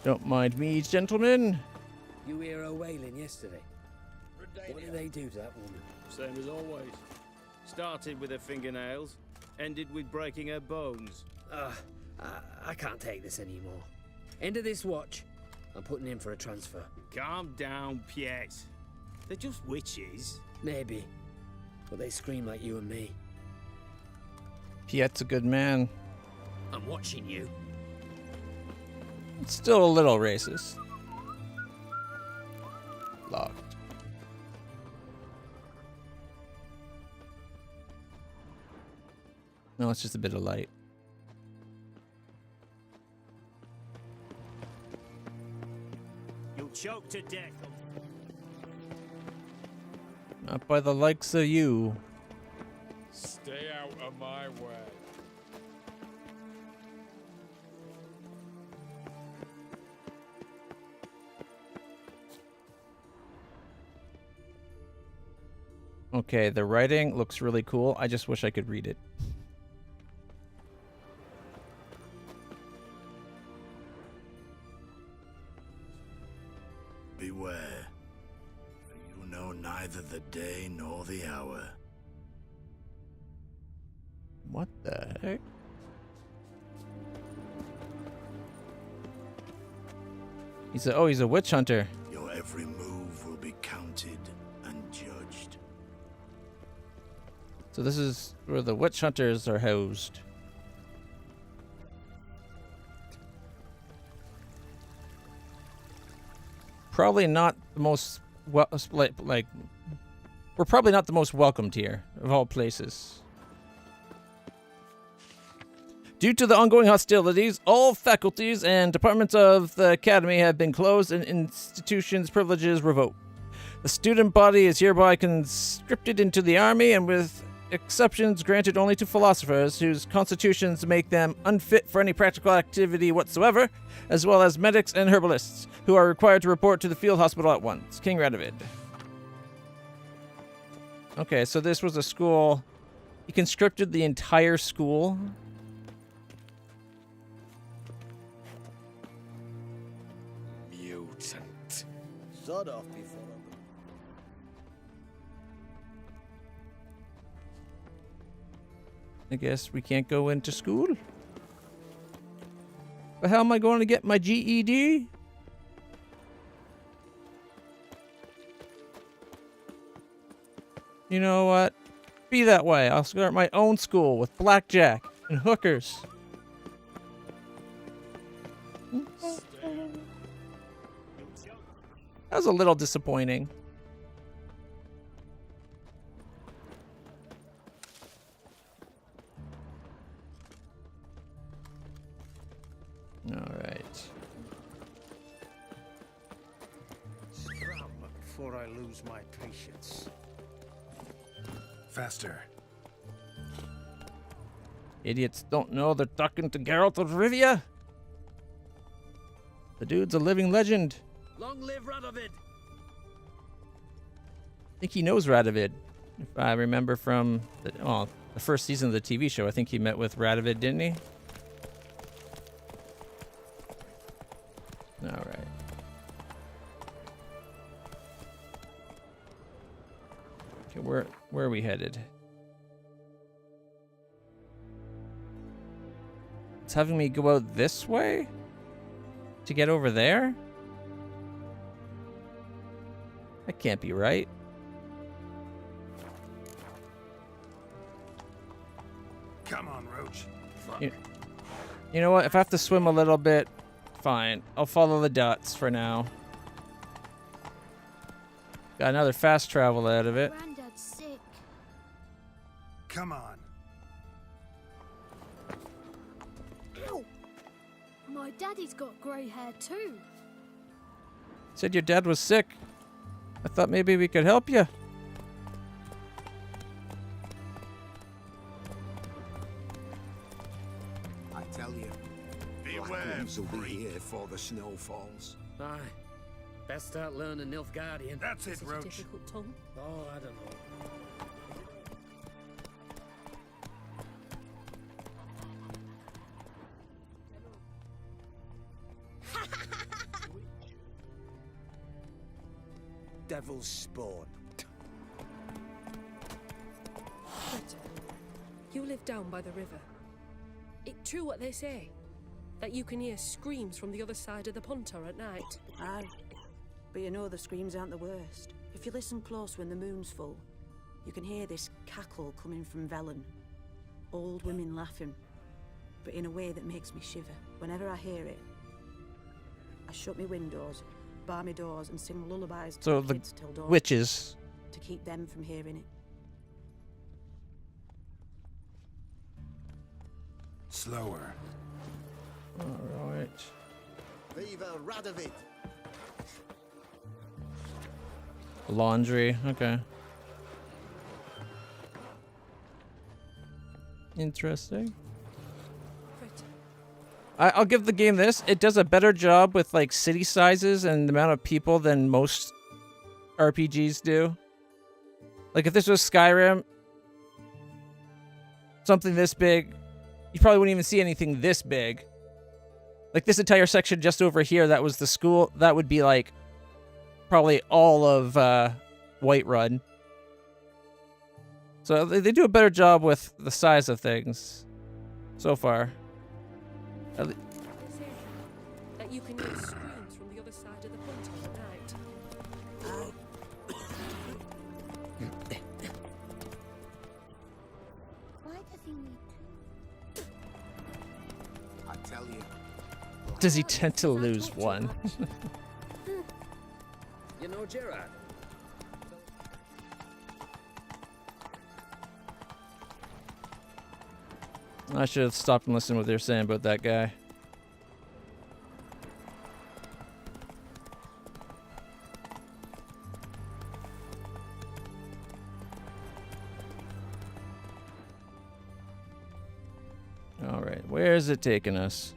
Don't mind me, gentlemen. You hear her wailing yesterday? What did they do to that woman? Same as always. Started with her fingernails, ended with breaking her bones. I can't take this anymore. End of this watch. I'm putting in for a transfer. Calm down, Piet. They're just witches. Maybe. But they scream like you and me. Piet's a good man. I'm watching you. It's still a little racist. Locked. No, it's just a bit of light. choke to death. Not by the likes of you. Stay out of my way. Okay, the writing looks really cool. I just wish I could read it. Beware, for you know neither the day nor the hour. What the heck? He's a witch hunter. Your every move will be counted and judged. So this is where the witch hunters are housed. Probably not the most like we're probably not the most welcomed here of all places. Due to the ongoing hostilities, all faculties and departments of the academy have been closed and institutions' privileges revoked. The student body is hereby conscripted into the army, and with exceptions granted only to philosophers whose constitutions make them unfit for any practical activity whatsoever, as well as medics and herbalists, who are required to report to the field hospital at once. King Radovid. Okay, so this was a school. He conscripted the entire school. Mutant. Sod off before I guess we can't go into school. But how am I going to get my GED? You know what? Be that way. I'll start my own school with blackjack and hookers. That was a little disappointing. All right. Scram before I lose my patience. Faster. Idiots don't know they're talking to Geralt of Rivia. The dude's a living legend. Long live Radovid! I think he knows Radovid. If I remember from the first season of the TV show, I think he met with Radovid, didn't he? All right. Okay, where are we headed? It's having me go out this way to get over there? That can't be right. Come on, Roach. Fuck. You know what? If I have to swim a little bit, fine. I'll follow the dots for now. Got another fast travel out of it. Granddad's sick. Come on. Ow! My daddy's got grey hair too. Said your dad was sick. I thought maybe we could help you. I tell you, beware. will be here before the snow falls. Aye. Best start learning Nilfgaardian. That's it, Roach. Difficult tongue. Oh, I don't know. Devil's spawn. You live down by the river. It true what they say? That you can hear screams from the other side of the Pontar at night? Aye. But you know the screams aren't the worst. If you listen close when the moon's full, you can hear this cackle coming from Velen. Old women laughing, but in a way that makes me shiver. Whenever I hear it, I shut my windows, bar my doors, and sing lullabies to So the the kids till dawn. witches. To keep them from hearing it. Slower. All right. Viva Radovid! Laundry. Okay. Interesting. I'll give the game this. It does a better job with like city sizes and the amount of people than most RPGs do. Like if this was Skyrim, something this big, you probably wouldn't even see anything this big. Like this entire section just over here, that was the school. That would be like probably all of Whiterun. So they do a better job with the size of things so far. That you can hear screams from the other side of the ponton at night. Why does he need to? I tell you. Does he tend to lose one? You know Gerard? I should have stopped and listened to what they were saying about that guy. All right, where is it taking us?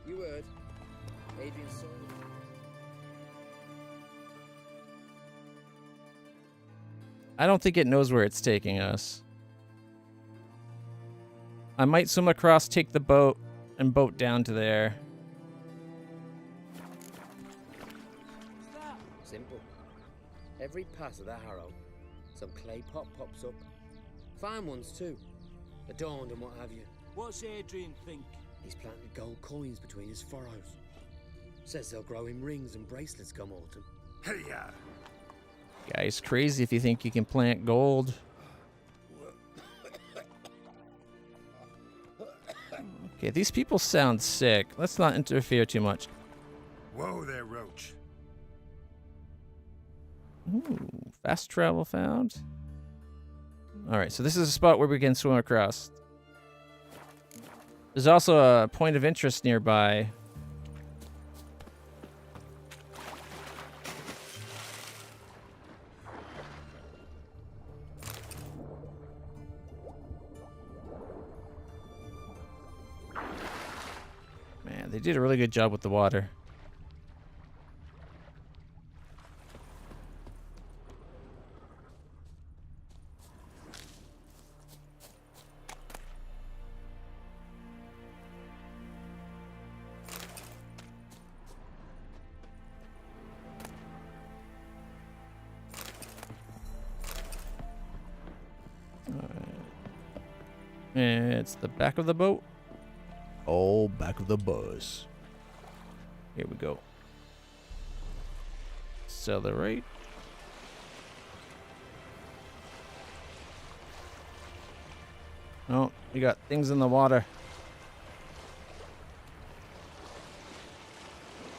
You heard. Adrian's son. I don't think it knows where it's taking us. I might swim across, take the boat, and boat down to there. Simple. Every pass of the harrow, some clay pot pops up. Fine ones too. Adorned and what have you. What's Adrian think? He's planted gold coins between his furrows. Says they'll grow in rings and bracelets come autumn. Hey-ya! Guy's crazy if you think you can plant gold. Okay, these people sound sick. Let's not interfere too much. Whoa there, Roach. Ooh, fast travel found. Alright, so this is a spot where we can swim across. There's also a point of interest nearby. Man, they did a really good job with the water. It's the back of the boat. Oh, back of the bus. Here we go. Accelerate. Oh, we got things in the water.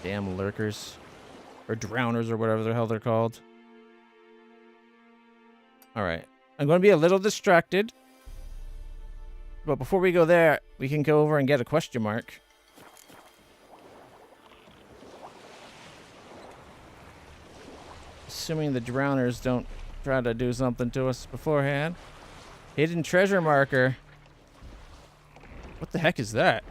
Damn lurkers. Or drowners or whatever the hell they're called. Alright. I'm going to be a little distracted. But before we go there, we can go over and get a question mark. Assuming the drowners don't try to do something to us beforehand. Hidden treasure marker. What the heck is that?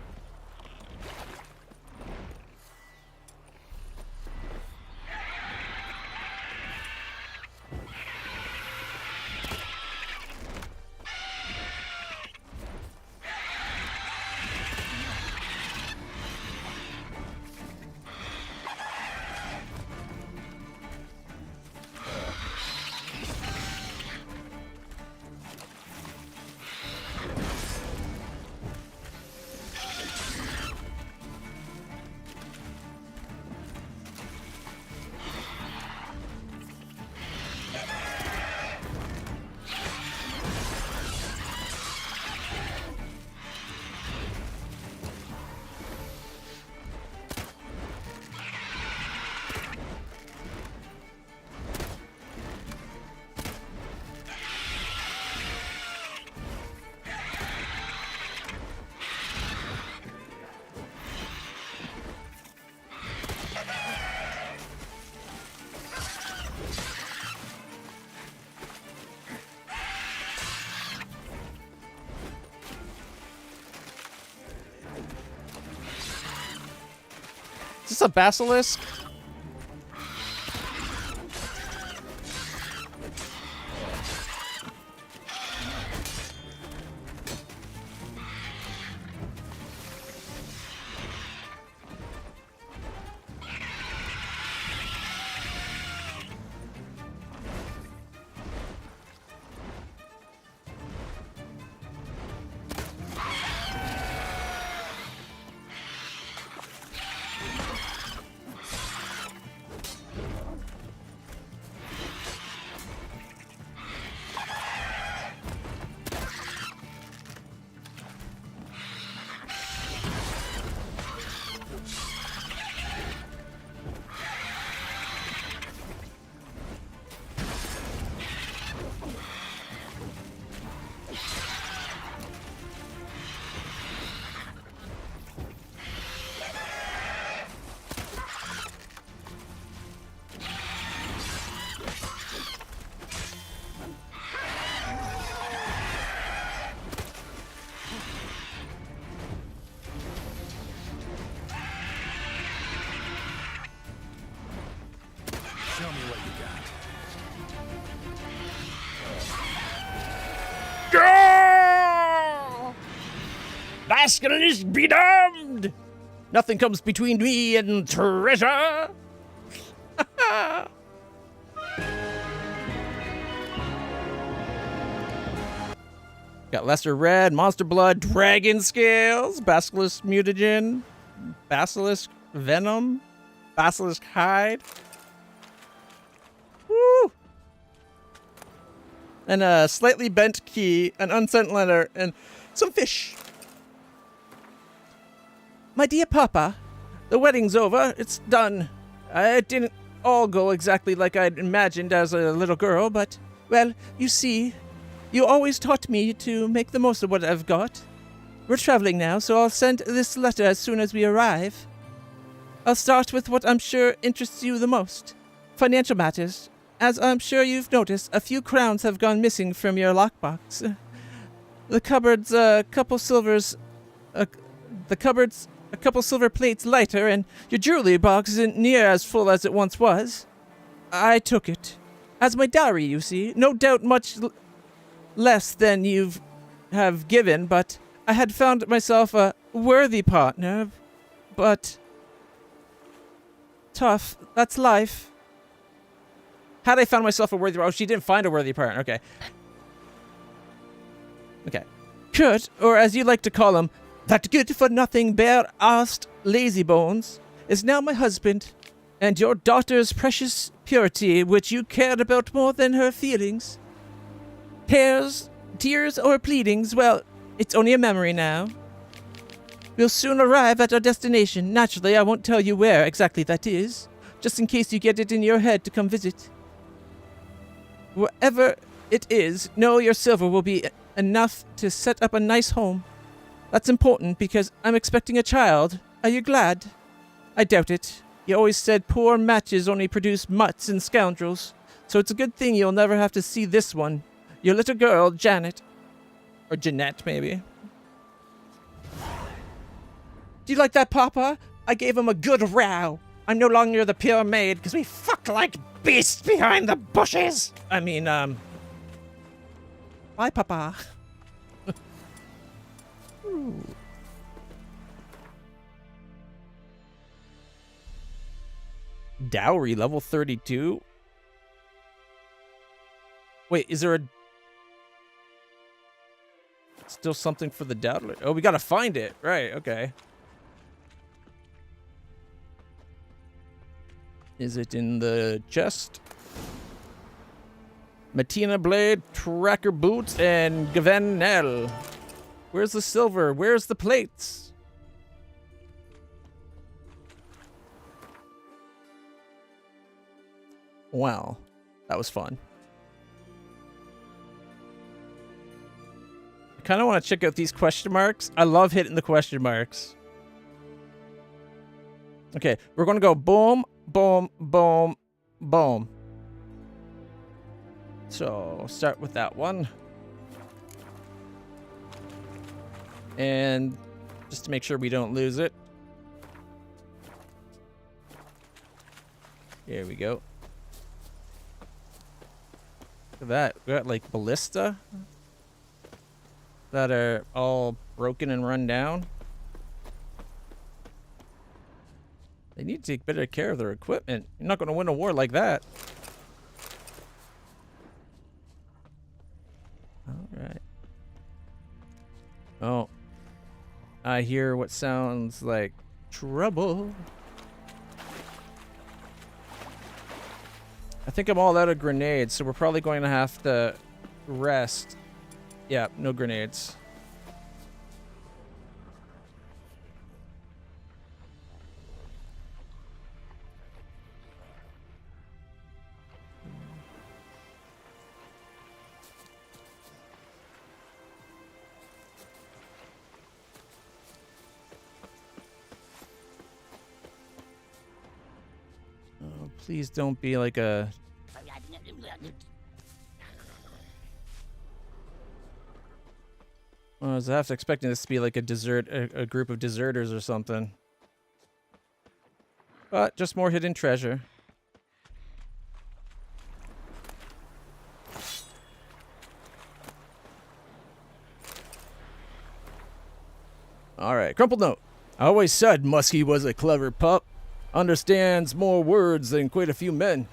this a basilisk? Show me what you got. Basilisk be damned! Nothing comes between me and treasure! Got Lesser Red, Monster Blood, Dragon Scales, Basilisk Mutagen, Basilisk Venom, Basilisk Hide. Woo! And a slightly bent key, an unsent letter, and some fish. My dear Papa, the wedding's over. It's done. It didn't all go exactly like I'd imagined as a little girl, but, well, you see, you always taught me to make the most of what I've got. We're traveling now, so I'll send this letter as soon as we arrive. I'll start with what I'm sure interests you the most. Financial matters. As I'm sure you've noticed, a few crowns have gone missing from your lockbox. The cupboard's a couple silver plates lighter, and your jewelry box isn't near as full as it once was. I took it. As my dowry, you see. No doubt much less than you have given, but I had found myself a worthy partner. But tough. That's life. Had I found myself a worthy... Oh, she didn't find a worthy partner. Okay. Okay. Kurt, or as you like to call him, that good-for-nothing, bare-arsed lazybones, is now my husband, and your daughter's precious purity, which you cared about more than her feelings. Tears, or pleadings, well, it's only a memory now. We'll soon arrive at our destination. Naturally, I won't tell you where exactly that is, just in case you get it in your head to come visit. Wherever it is, know your silver will be enough to set up a nice home. That's important because I'm expecting a child. Are you glad? I doubt it. You always said poor matches only produce mutts and scoundrels, so it's a good thing you'll never have to see this one. Your little girl, Janet. Or Jeanette, maybe. Do you like that, Papa? I gave him a good row. I'm no longer the pure maid because we fucked like beasts behind the bushes. I mean, bye, Papa. Dowry level 32. Wait, is there still something for the dowry? Oh, we gotta find it. Right, okay. Is it in the chest? Matina Blade, Tracker Boots, and Gavenel. Where's the silver? Where's the plates? Wow, that was fun. I kind of want to check out these question marks. I love hitting the question marks. Okay, we're going to go boom, boom, boom, boom. So, start with that one. And just to make sure we don't lose it. Here we go. Look at that. We got like ballista that are all broken and run down. They need to take better care of their equipment. You're not going to win a war like that. Alright. Oh. I hear what sounds like trouble. I think I'm all out of grenades, so we're probably going to have to rest. Yeah, no grenades. Oh, please don't be like a... I was half expecting this to be like a group of deserters or something. But just more hidden treasure. Alright, crumpled note. I always said Muskie was a clever pup. Understands more words than quite a few men.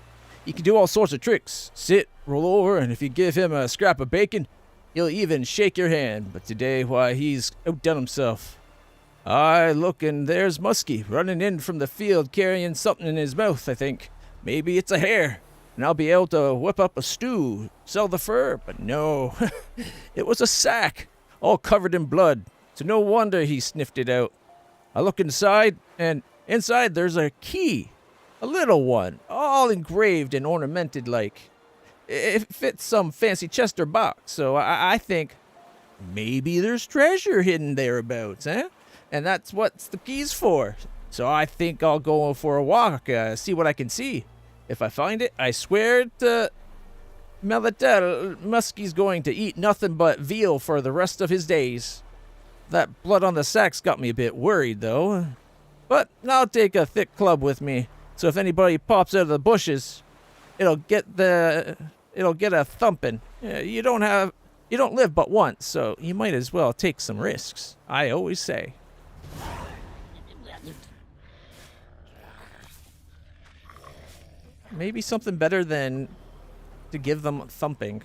He can do all sorts of tricks. Sit, roll over, and if you give him a scrap of bacon, he'll even shake your hand. But today, why, he's outdone himself. Aye, look, and there's Muskie running in from the field carrying something in his mouth, I think. Maybe it's a hare, and I'll be able to whip up a stew, sell the fur. But no, it was a sack, all covered in blood. So no wonder he sniffed it out. I look inside, and inside there's a key. A little one, all engraved and ornamented like. It fits some fancy chest or box, so I think maybe there's treasure hidden thereabouts, eh? And that's what the key's for. So I think I'll go for a walk, see what I can see. If I find it, I swear to Melitel, Muskie's going to eat nothing but veal for the rest of his days. That blood on the sack's got me a bit worried, though. But I'll take a thick club with me, so if anybody pops out of the bushes, it'll get a thumping. You don't live but once, so you might as well take some risks. I always say. Maybe something better than to give them thumping.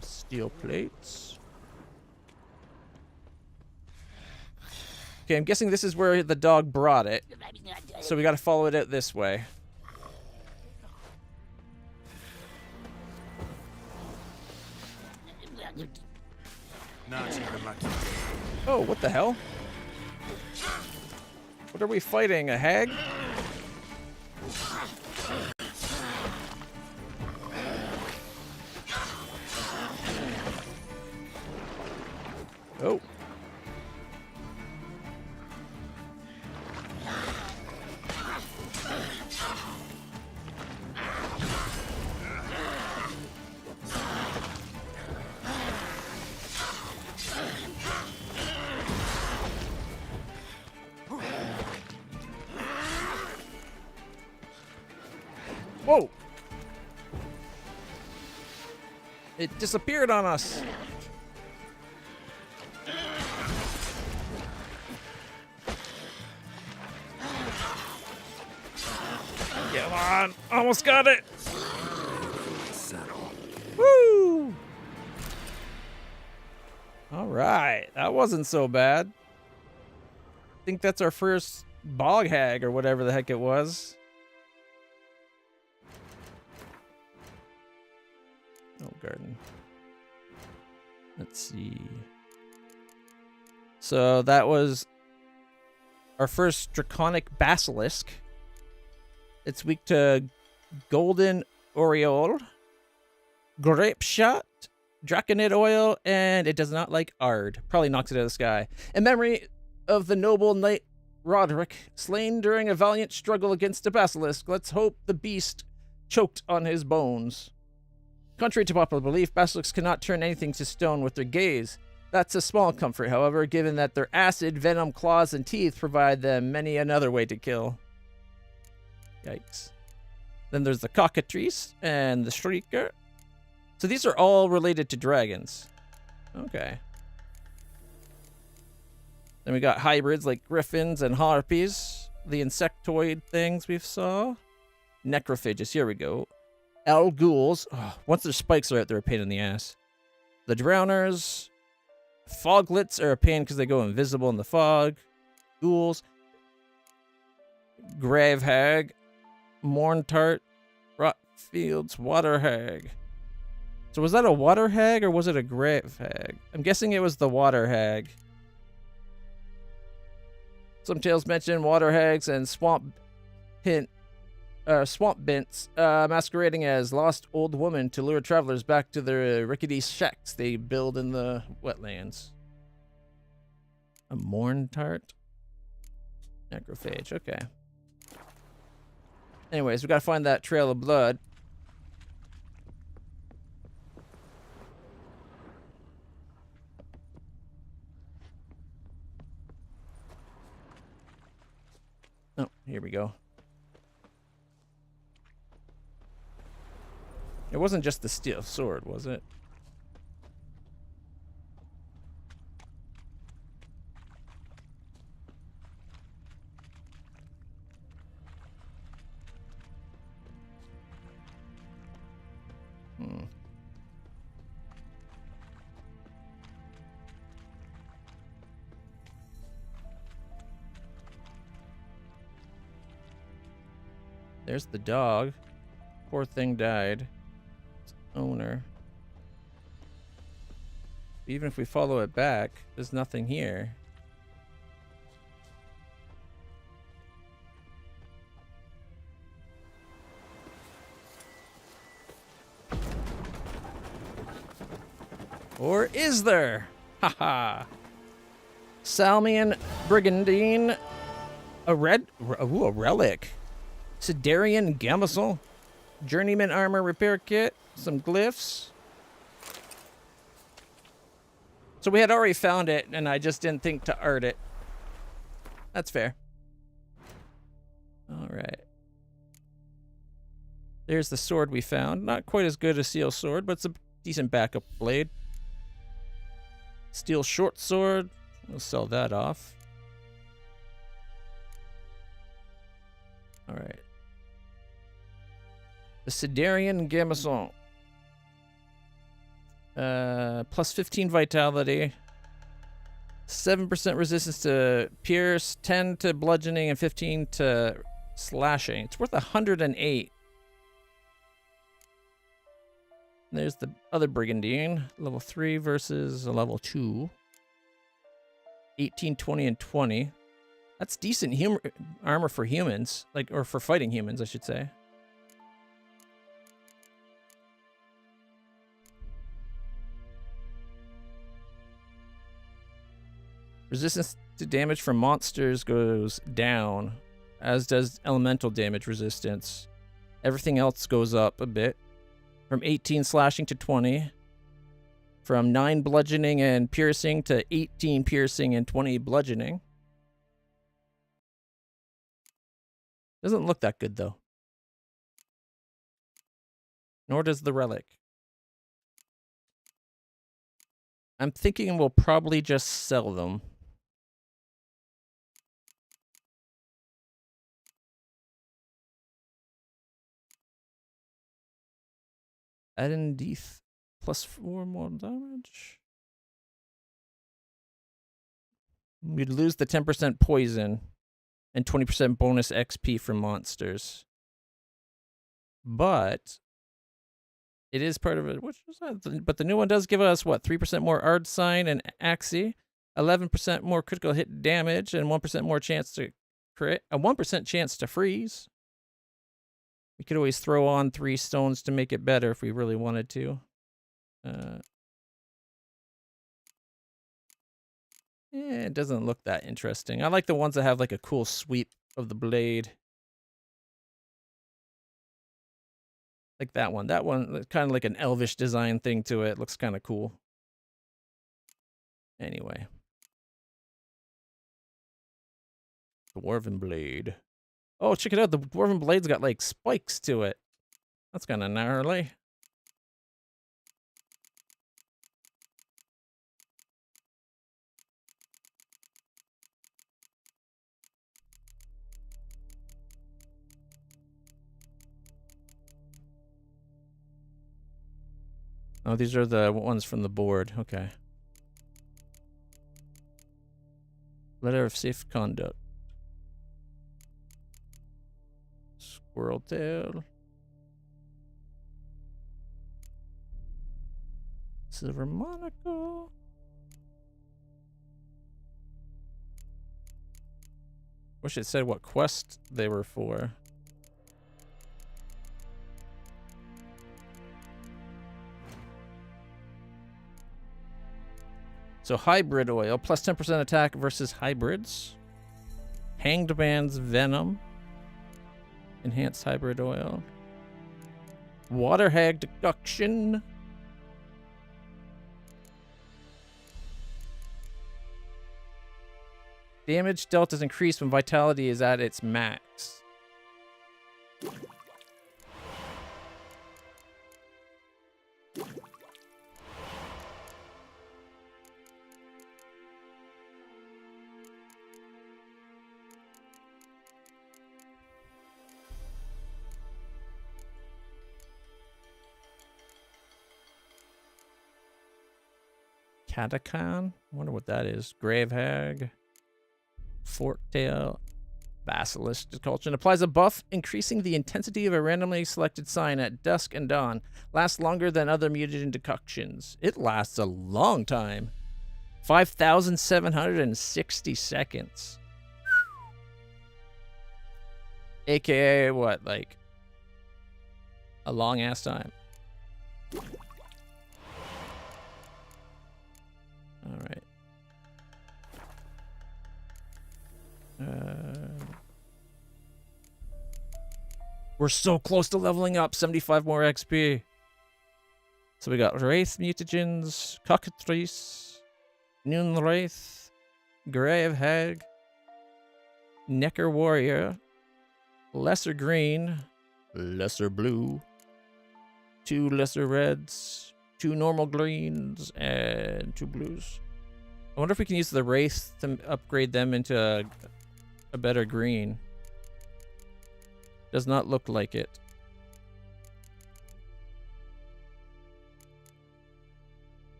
Steel plates. Okay, I'm guessing this is where the dog brought it. So we gotta follow it out this way. Oh, what the hell? What are we fighting? A hag? Oh. Whoa! It disappeared on us. Come on, almost got it. Woo! All right, that wasn't so bad. I think that's our first bog hag or whatever the heck it was. Oh, garden. Let's see. So that was our first draconic basilisk. It's weak to golden aureole, grape shot, draconid oil, and it does not like ard. Probably knocks it out of the sky. In memory of the noble knight Roderick, slain during a valiant struggle against a basilisk, let's hope the beast choked on his bones. Contrary to popular belief, basilisks cannot turn anything to stone with their gaze. That's a small comfort, however, given that their acid, venom, claws, and teeth provide them many another way to kill. Yikes. Then there's the cockatrice and the shrieker. So these are all related to dragons. Okay. Then we got hybrids like griffins and harpies. The insectoid things we saw. Necrophages, here we go. El ghouls. Oh, once their spikes are out, they're a pain in the ass. The drowners. Foglets are a pain because they go invisible in the fog. Ghouls. Grave hag. Morntart. Rotfields. Water hag. So was that a water hag or was it a grave hag? I'm guessing it was the water hag. Some tales mention water hags and swamp bents masquerading as lost old women to lure travelers back to their rickety shacks they build in the wetlands. A Morntart? Necrophage, okay. Anyways, we gotta find that trail of blood. Oh, here we go. It wasn't just the steel sword, was it? There's the dog. Poor thing died. Its owner. Even if we follow it back, there's nothing here. Or is there? Haha. Salmian Brigandine. A relic. Sidarian Gamazon. Journeyman armor repair kit. Some glyphs. So we had already found it, and I just didn't think to art it. That's fair. Alright. There's the sword we found. Not quite as good as steel sword, but it's a decent backup blade. Steel short sword. We'll sell that off. Alright. The Sidarian Gamazon. Plus 15 vitality. 7% resistance to pierce, 10 to bludgeoning, and 15 to slashing. It's worth 108. There's the other Brigandine. Level 3 versus a level 2. 18, 20, and 20. That's decent armor for humans. Or for fighting humans, I should say. Resistance to damage from monsters goes down, as does elemental damage resistance. Everything else goes up a bit. From 18 slashing to 20. From 9 bludgeoning and piercing to 18 piercing and 20 bludgeoning. Doesn't look that good, though. Nor does the relic. I'm thinking we'll probably just sell them. Adendeeth. Plus 4 more damage. We'd lose the 10% poison and 20% bonus XP from monsters. But it is part of it. Which is that? But the new one does give us, what, 3% more Ard Sign and Axie, 11% more critical hit damage, and 1% more chance to crit, a 1% chance to freeze. We could always throw on 3 stones to make it better if we really wanted to. It doesn't look that interesting. I like the ones that have like a cool sweep of the blade. Like that one. That one, kind of like an elvish design thing to it. Looks kind of cool. Anyway. Dwarven blade. Oh, check it out. The dwarven blade's got like spikes to it. That's kind of gnarly. Oh, these are the ones from the board. Okay. Letter of safe conduct. Squirrel tail. Silver monocle. Wish it said what quest they were for. So hybrid oil, plus 10% attack versus hybrids. Hanged Man's Venom. Enhanced hybrid oil. Water hag deduction. Damage dealt is increased when vitality is at its max. Catacon? I wonder what that is. Grave Hag. Forktail. Basilisk Deculsion. Applies a buff, increasing the intensity of a randomly selected sign at dusk and dawn. Lasts longer than other mutagen decoctions. It lasts a long time. 5,760 seconds. AKA what? Like a long ass time. All right. We're so close to leveling up. 75 more XP. So we got Wraith Mutagens, Cockatrice, Noon Wraith, Grave Hag, Necker Warrior, Lesser Green, Lesser Blue, 2 Lesser Reds, 2 normal greens, and 2 blues. I wonder if we can use the Wraith to upgrade them into a better green. Does not look like it.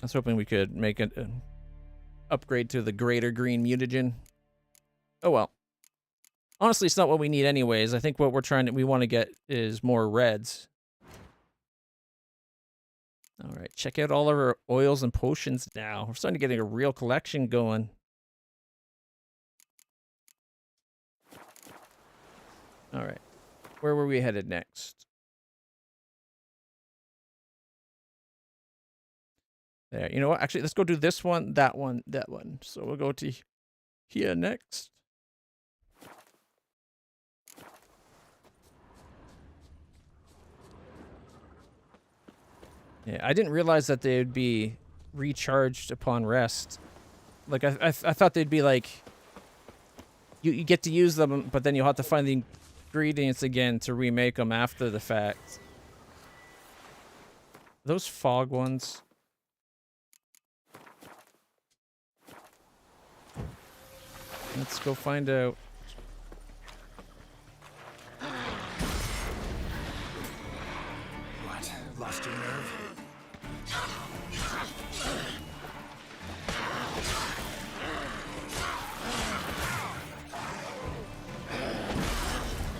I was hoping we could make an upgrade to the greater green mutagen. Oh well. Honestly, it's not what we need anyways. I think what we want to get is more reds. All right, check out all of our oils and potions now. We're starting to get a real collection going. All right, where were we headed next? There, you know what? Actually, let's go do this one, that one, that one. So we'll go to here next. Yeah, I didn't realize that they would be recharged upon rest. Like, I thought they'd be like, you get to use them, but then you'll have to find the ingredients again to remake them after the fact. Those fog ones. Let's go find out. What? Lost your nerve?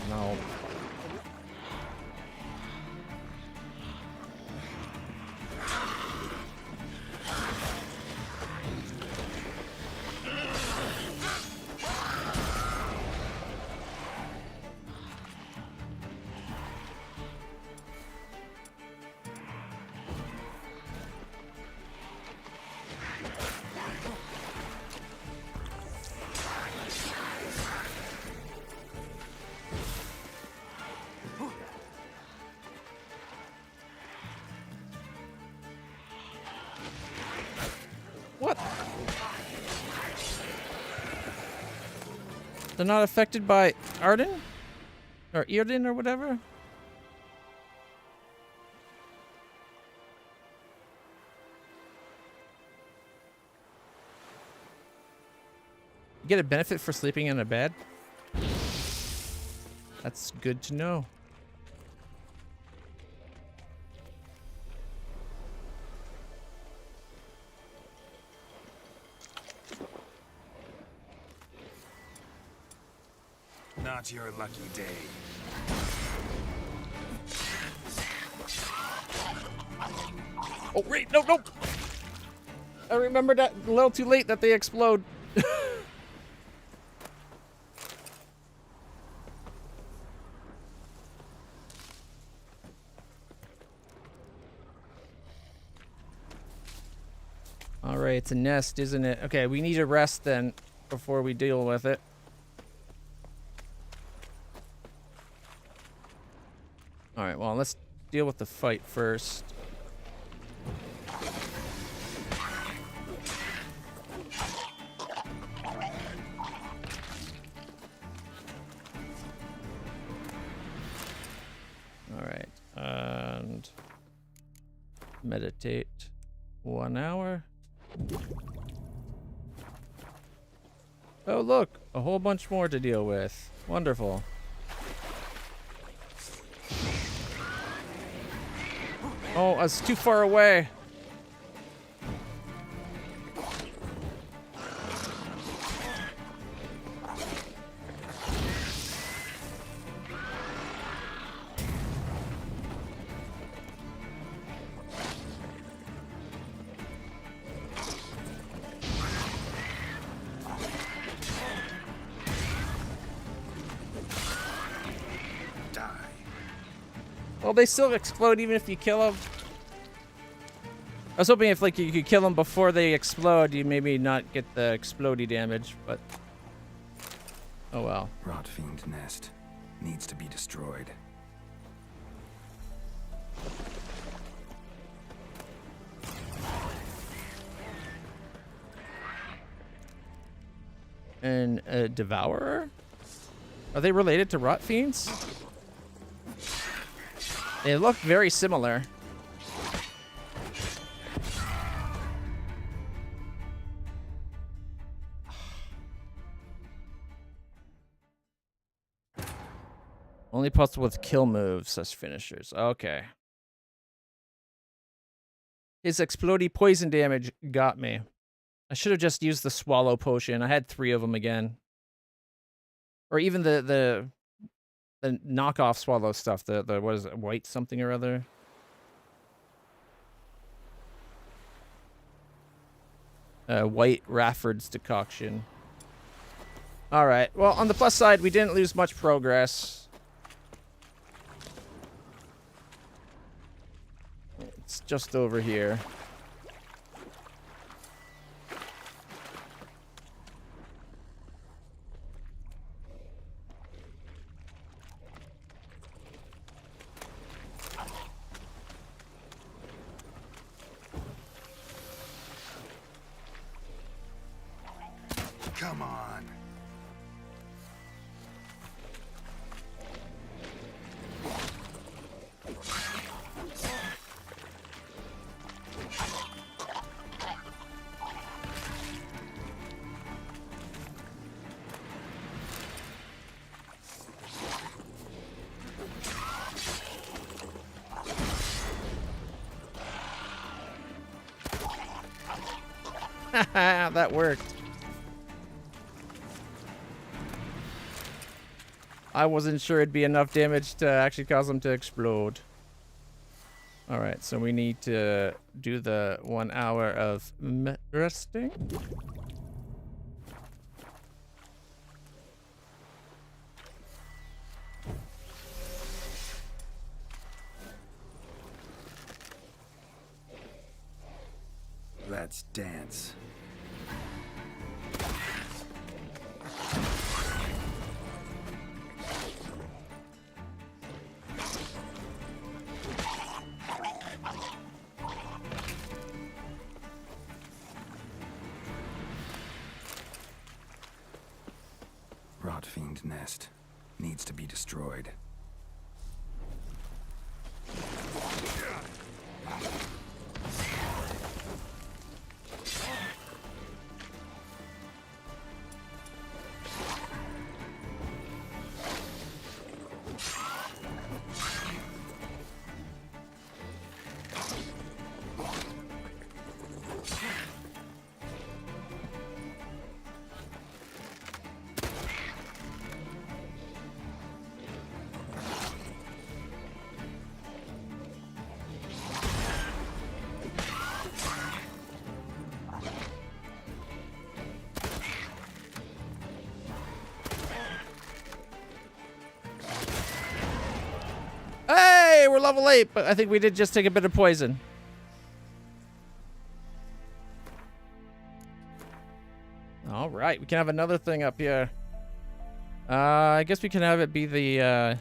No. They're not affected by Arden? Or Earden or whatever? You get a benefit for sleeping in a bed? That's good to know. Not your lucky day. Oh, wait, no, no! I remembered that a little too late that they explode. Alright, it's a nest, isn't it? Okay, we need to rest then before we deal with it. Alright, well, let's deal with the fight first. Alright, and meditate 1 hour. Oh, look, a whole bunch more to deal with. Wonderful. Oh, I was too far away. Well, they still explode even if you kill them. I was hoping if like you could kill them before they explode, you maybe not get the explodey damage, but oh well. Rot Fiend nest needs to be destroyed. And a devourer? Are they related to rot fiends? They look very similar. Only possible with kill moves as finishers. Okay. His explodey poison damage got me. I should have just used the swallow potion. I had 3 of them again. Or even the knockoff swallow stuff. The what is it, white something or other? White Rafford's decoction. All right. Well, on the plus side, we didn't lose much progress. It's just over here. Come on. That worked. I wasn't sure it'd be enough damage to actually cause them to explode. Alright, so we need to do the 1 hour of resting. Let's dance. Rotfiend nest needs to be destroyed. Hey, we're level 8, but I think we did just take a bit of poison. All right, we can have another thing up here. I guess we can have it be the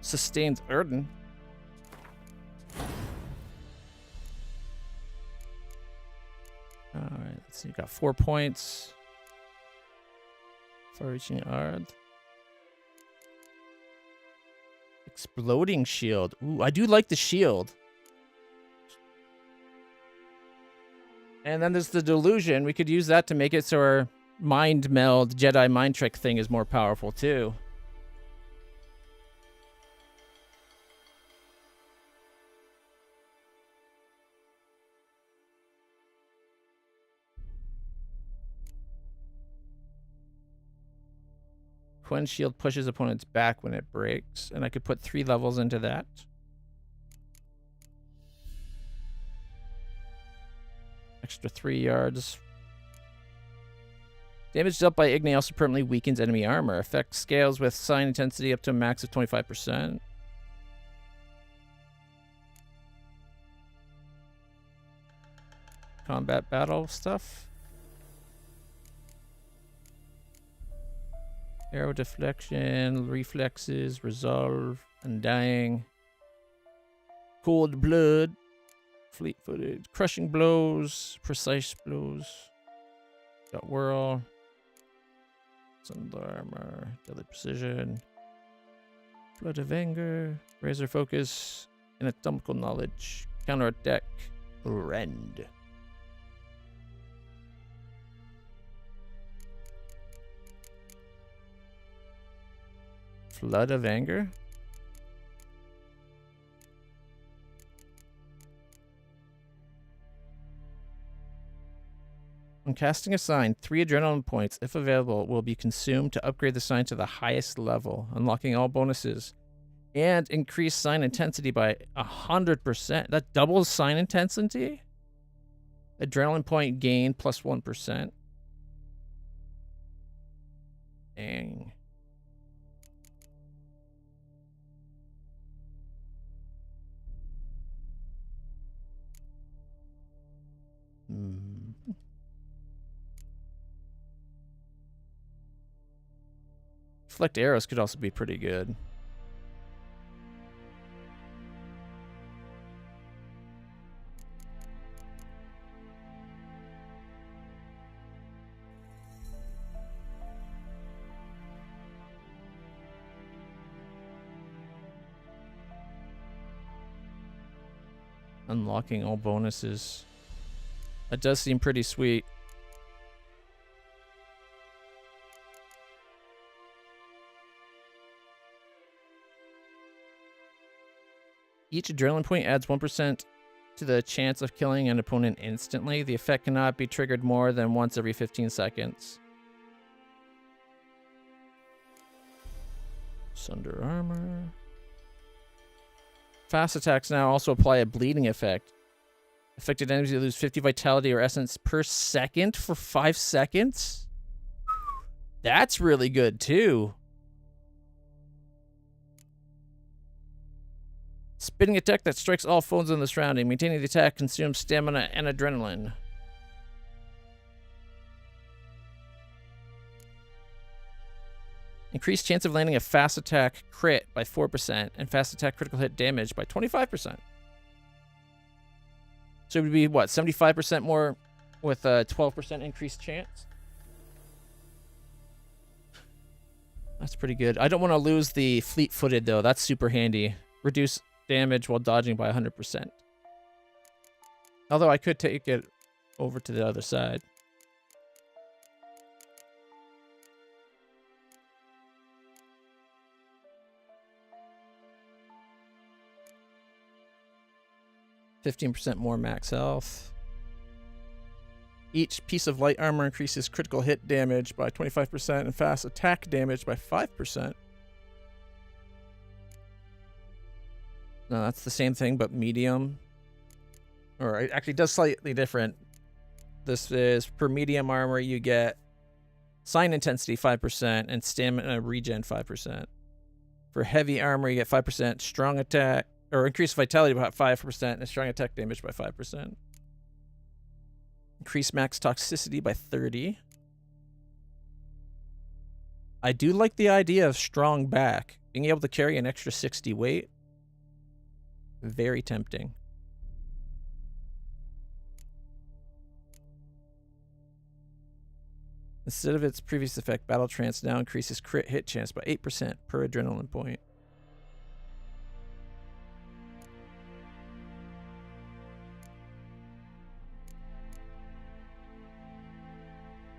sustained Erden. All right, let's see. You got 4 points for reaching Ard. Exploding shield. Ooh, I do like the shield. And then there's the delusion. We could use that to make it so our mind meld Jedi mind trick thing is more powerful too. Quench shield pushes opponents back when it breaks, and I could put 3 levels into that. Extra 3 yards. Damage dealt by Igni also permanently weakens enemy armor. Effect scales with sign intensity up to a max of 25%. Combat battle stuff. Arrow deflection, reflexes, resolve, undying. Cold blood, fleet-footed, crushing blows, precise blows. Got whirl, thunder armor, deadly precision, flood of anger, razor focus, anatomical knowledge, counterattack, rend. Flood of anger. When casting a sign, 3 adrenaline points, if available, will be consumed to upgrade the sign to the highest level, unlocking all bonuses, and increase sign intensity by 100%. That doubles sign intensity? Adrenaline point gain plus 1%. Dang. Reflect arrows could also be pretty good. Unlocking all bonuses. That does seem pretty sweet. Each adrenaline point adds 1% to the chance of killing an opponent instantly. The effect cannot be triggered more than once every 15 seconds. Sunder armor. Fast attacks now also apply a bleeding effect. Affected enemies lose 50 vitality or essence per second for 5 seconds. That's really good too. Spinning attack that strikes all foes in the surrounding. Maintaining the attack consumes stamina and adrenaline. Increased chance of landing a fast attack crit by 4% and fast attack critical hit damage by 25%. So it would be, what, 75% more with a 12% increased chance? That's pretty good. I don't want to lose the fleet-footed, though. That's super handy. Reduce damage while dodging by 100%. Although I could take it over to the other side. %15 more max health. Each piece of light armor increases critical hit damage by 25% and fast attack damage by 5%. No, that's the same thing, but medium. Or it actually does slightly different. This is per medium armor, you get sign intensity 5% and stamina regen 5%. For heavy armor, you get 5% strong attack, or increased vitality by 5% and strong attack damage by 5%. Increase max toxicity by 30. I do like the idea of strong back. Being able to carry an extra 60 weight. Very tempting. Instead of its previous effect, Battle Trance now increases crit hit chance by 8% per adrenaline point.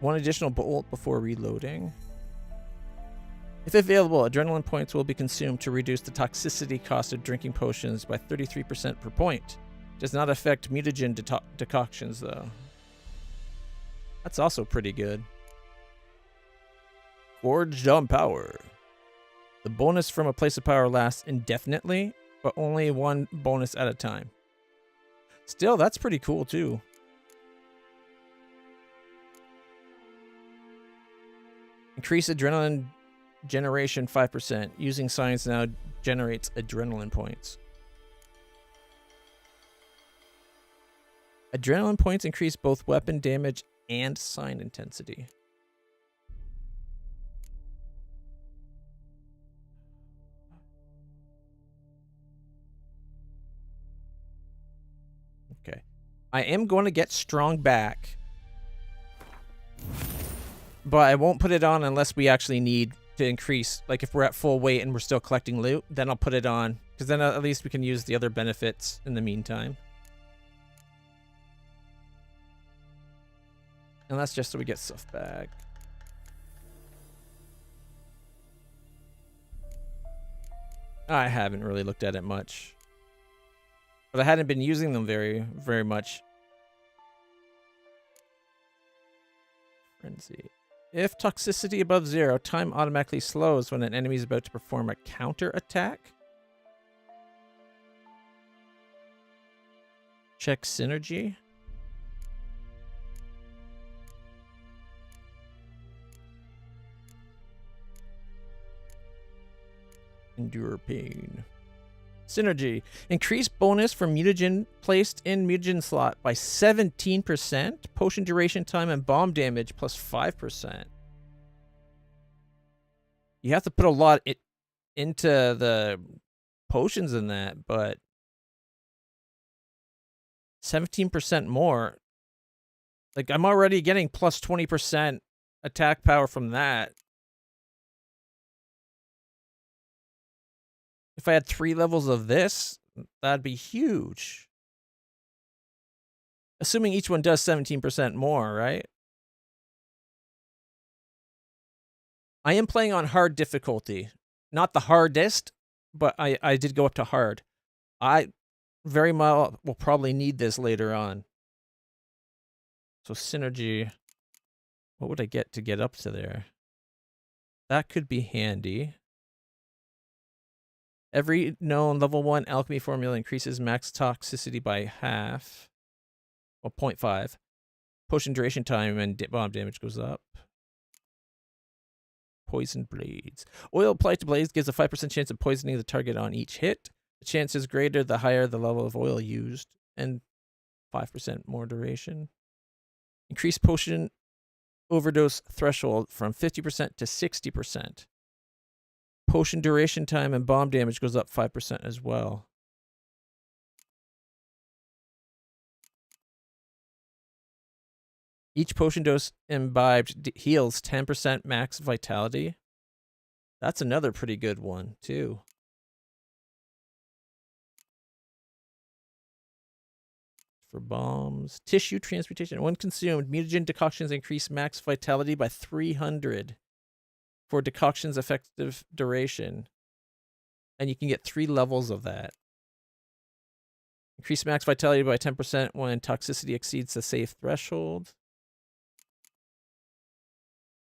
One additional bolt before reloading. If available, adrenaline points will be consumed to reduce the toxicity cost of drinking potions by 33% per point. Does not affect mutagen decoctions, though. That's also pretty good. Forged on power. The bonus from a place of power lasts indefinitely, but only one bonus at a time. Still, that's pretty cool, too. Increase adrenaline generation 5%. Using science now generates adrenaline points. Adrenaline points increase both weapon damage and sign intensity. Okay. I am going to get strong back. But I won't put it on unless we actually need to increase. Like if we're at full weight and we're still collecting loot, then I'll put it on. Because then at least we can use the other benefits in the meantime. And that's just so we get stuff back. I haven't really looked at it much. But I hadn't been using them very much. Frenzy. If toxicity above 0, time automatically slows when an enemy is about to perform a counter attack. Check synergy. Endure pain. Synergy. Increase bonus for mutagen placed in mutagen slot by 17%. Potion duration time and bomb damage plus 5%. You have to put a lot into the potions in that, but 17% more. Like, I'm already getting plus 20% attack power from that. If I had 3 levels of this, that'd be huge. Assuming each one does 17% more, right? I am playing on hard difficulty. Not the hardest, but I did go up to hard. I very well will probably need this later on. So synergy. What would I get to get up to there? That could be handy. Every known level 1 alchemy formula increases max toxicity by half. Well, 0.5. Potion duration time and bomb damage goes up. Poison blades. Oil applied to blades gives a 5% chance of poisoning the target on each hit. The chance is greater the higher the level of oil used. And 5% more duration. Increase potion overdose threshold from 50% to 60%. Potion duration time and bomb damage goes up 5% as well. Each potion dose imbibed heals 10% max vitality. That's another pretty good one, too. For bombs. Tissue transportation. When consumed, mutagen decoctions increase max vitality by 300 for decoction's effective duration. And you can get 3 levels of that. Increase max vitality by 10% when toxicity exceeds the safe threshold.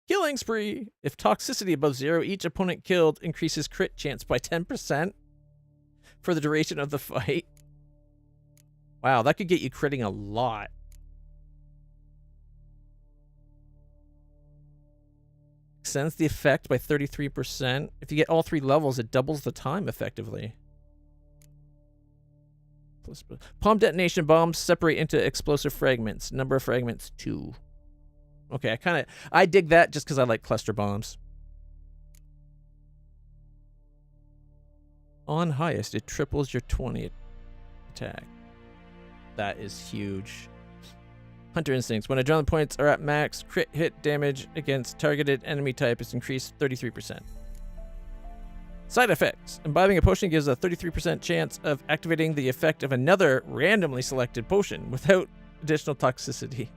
Killing spree. If toxicity above 0, each opponent killed increases crit chance by 10% for the duration of the fight. Wow, that could get you critting a lot. Extends the effect by 33%. If you get all 3 levels, it doubles the time effectively. Palm detonation bombs separate into explosive fragments. Number of fragments, 2. Okay, I dig that just because I like cluster bombs. On highest, it triples your 20 attack. That is huge. Hunter instincts. When adrenaline points are at max, crit hit damage against targeted enemy type is increased 33%. Side effects. Imbibing a potion gives a 33% chance of activating the effect of another randomly selected potion without additional toxicity.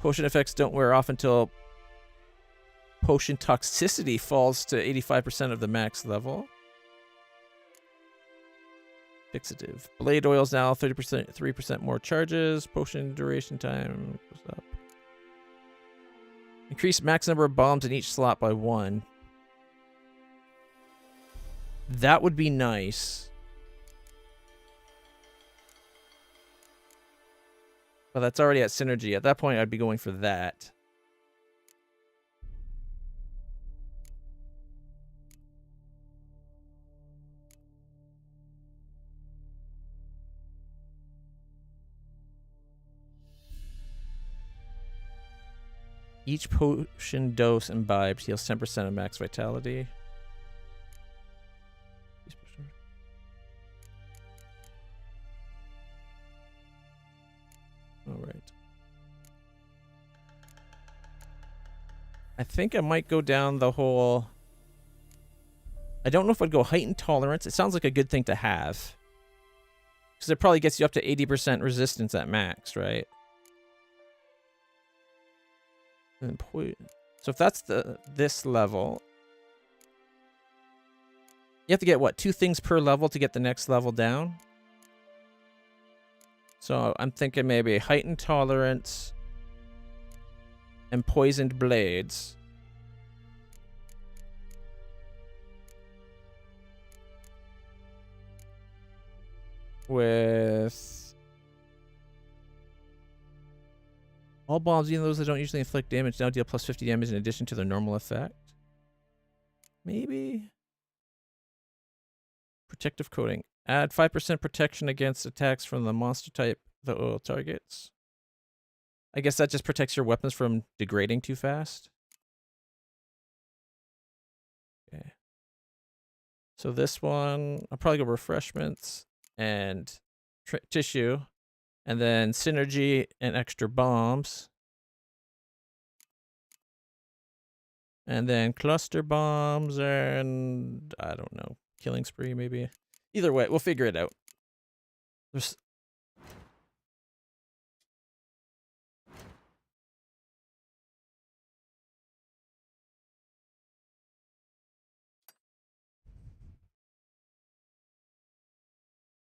Potion effects don't wear off until potion toxicity falls to 85% of the max level. Fixative. Blade oils now 3% more charges. Potion duration time goes up. Increase max number of bombs in each slot by 1. That would be nice. But that's already at synergy. At that point, I'd be going for that. Each potion dose imbibed heals 10% of max vitality. All right. I think I might go down the whole... I don't know if I'd go heightened tolerance. It sounds like a good thing to have. Because it probably gets you up to 80% resistance at max, right? And so if that's this level, you have to get what, 2 things per level to get the next level down? So I'm thinking maybe heightened tolerance and poisoned blades. With all bombs, even those that don't usually inflict damage, now deal plus 50 damage in addition to their normal effect. Maybe. Protective coating. Add 5% protection against attacks from the monster type the oil targets. I guess that just protects your weapons from degrading too fast. Okay. So this one, I'll probably go refreshments and tissue. And then synergy and extra bombs. And then cluster bombs and, I don't know, killing spree maybe. Either way, we'll figure it out. There's...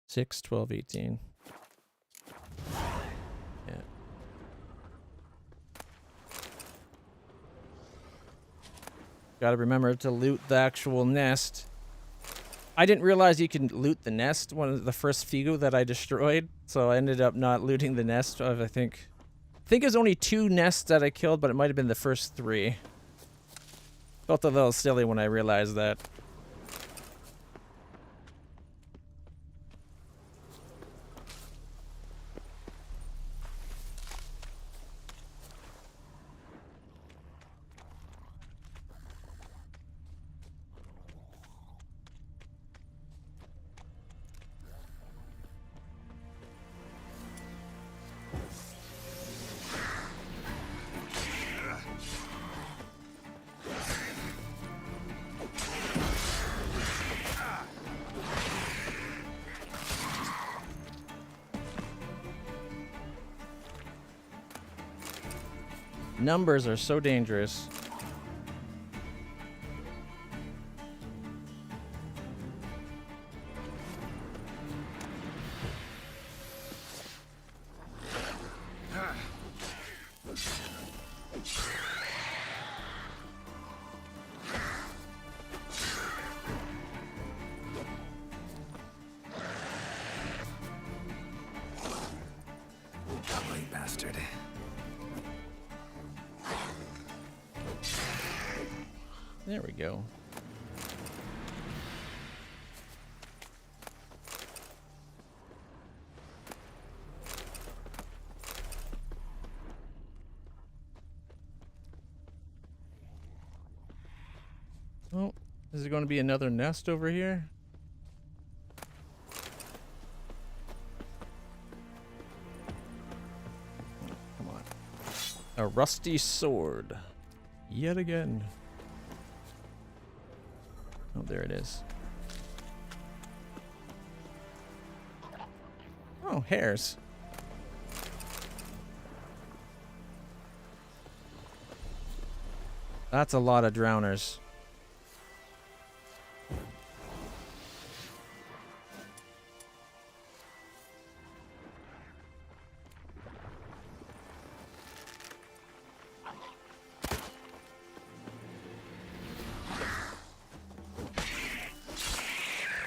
Six, 12, 18. Yeah. Gotta remember to loot the actual nest. I didn't realize you can loot the nest, one of the first Figu that I destroyed, so I ended up not looting the nest of, I think it was only 2 nests that I killed, but it might have been the first 3. Felt a little silly when I realized that. Numbers are so dangerous. Ugly bastard. There we go. Oh, is there going to be another nest over here? Come on. A rusty sword. Yet again. Oh, there it is. Oh, hares. That's a lot of drowners.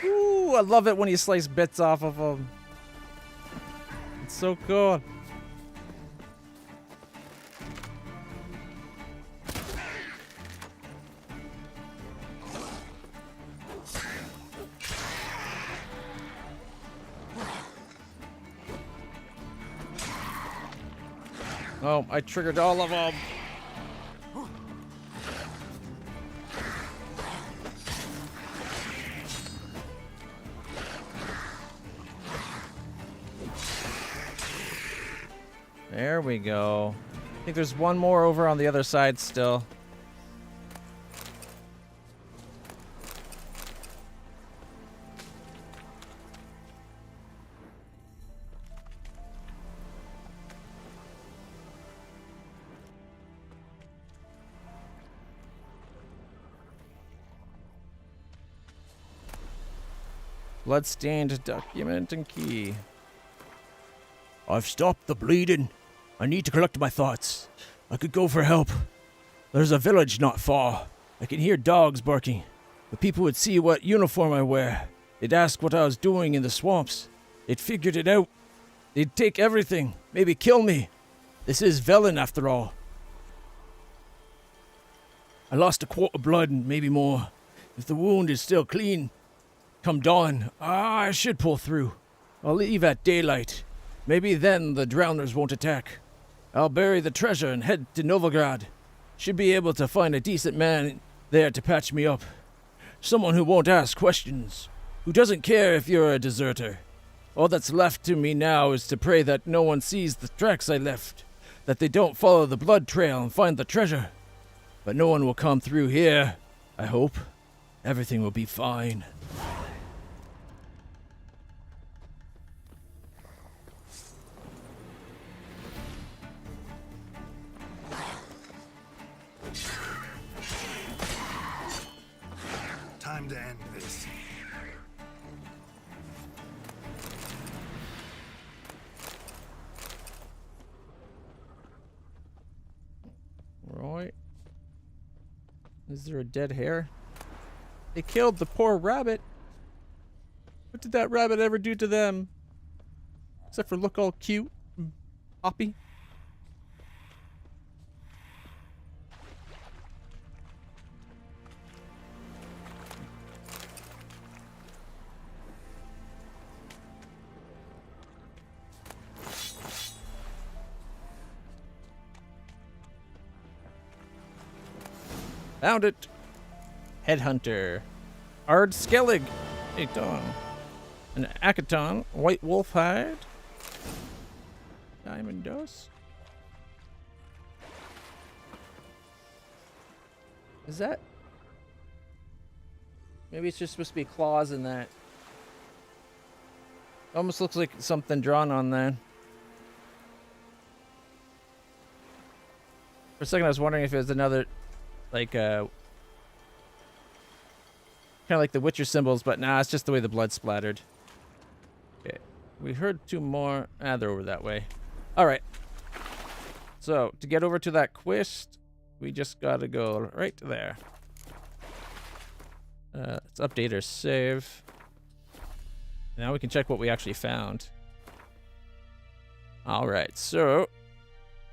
Ooh, I love it when you slice bits off of them. It's so cool. Oh, I triggered all of them. There we go. I think there's one more over on the other side still. Bloodstained document and key. I've stopped the bleeding. I need to collect my thoughts. I could go for help. There's a village not far. I can hear dogs barking. The people would see what uniform I wear. They'd ask what I was doing in the swamps. They'd figured it out. They'd take everything, maybe kill me. This is Velen after all. I lost a quart of blood and maybe more. If the wound is still clean, come dawn, I should pull through. I'll leave at daylight. Maybe then the drowners won't attack. I'll bury the treasure and head to Novigrad. Should be able to find a decent man there to patch me up. Someone who won't ask questions. Who doesn't care if you're a deserter. All that's left to me now is to pray that no one sees the tracks I left. That they don't follow the blood trail and find the treasure. But no one will come through here, I hope. Everything will be fine. Time to end this. Right. Is there a dead hare? They killed the poor rabbit. What did that rabbit ever do to them? Except for look all cute and hoppy. Found it. Headhunter. Ard Skellig. Aton. An Akaton. White wolf hide. Diamond dust. Is that? Maybe it's just supposed to be claws in that. Almost looks like something drawn on that. For a second, I was wondering if it was another, like, kind of like the Witcher symbols, but nah, it's just the way the blood splattered. Okay, we heard 2 more. Ah, they're over that way. All right. So, to get over to that quest, we just gotta go right there. Let's update our save. Now we can check what we actually found. All right, so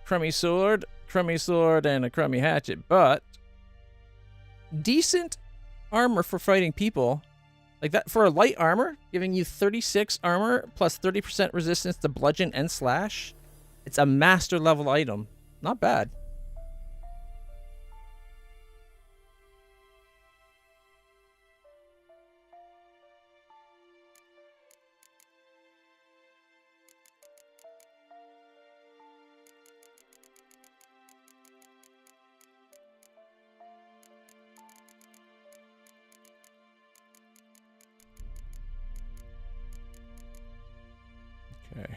crummy sword, and a crummy hatchet, but decent armor for fighting people. Like that for a light armor, giving you 36 armor plus 30% resistance to bludgeon and slash. It's a master level item. Not bad. Okay.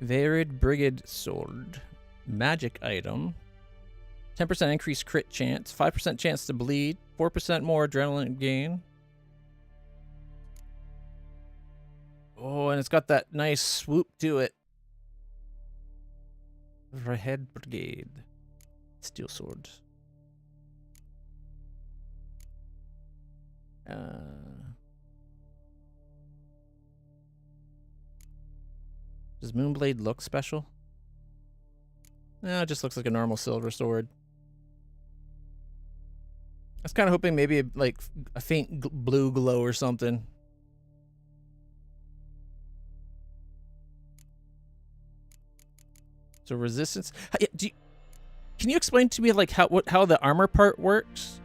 Varied Brigade Sword. Magic item. 10% increased crit chance. 5% chance to bleed. 4% more adrenaline gain. Oh, and it's got that nice swoop to it. Red Brigade. Steel sword. Does Moonblade look special? No, it just looks like a normal silver sword. I was kind of hoping maybe like a faint blue glow or something. So resistance. Can you explain to me like how the armor part works?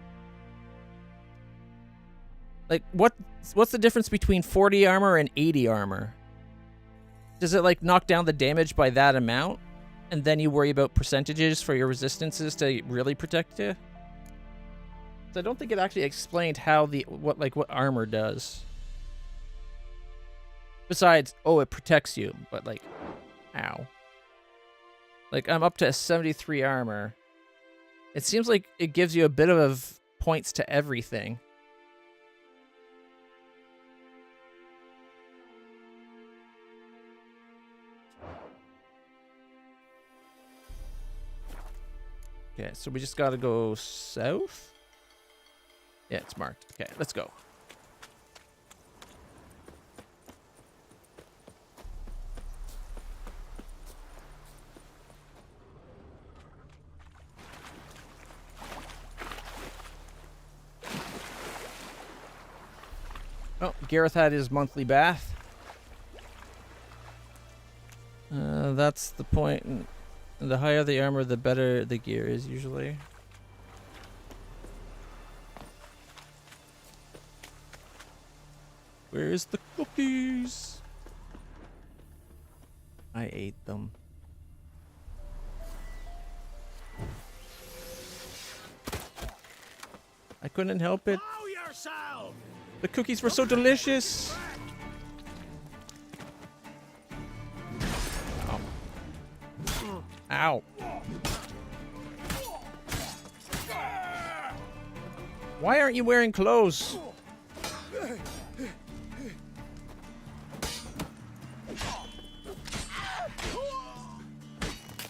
Like what's the difference between 40 armor and 80 armor? Does it like knock down the damage by that amount, and then you worry about percentages for your resistances to really protect you? So I don't think it actually explained how what armor does. Besides, oh, it protects you, but like, ow. Like I'm up to 73 armor. It seems like it gives you a bit of points to everything. Okay, so we just gotta go south? Yeah, it's marked. Okay, let's go. Oh, Gareth had his monthly bath. That's the point. And the higher the armor, the better the gear is usually. Where's the cookies? I ate them. I couldn't help it. The cookies were so delicious. Ow. Why aren't you wearing clothes?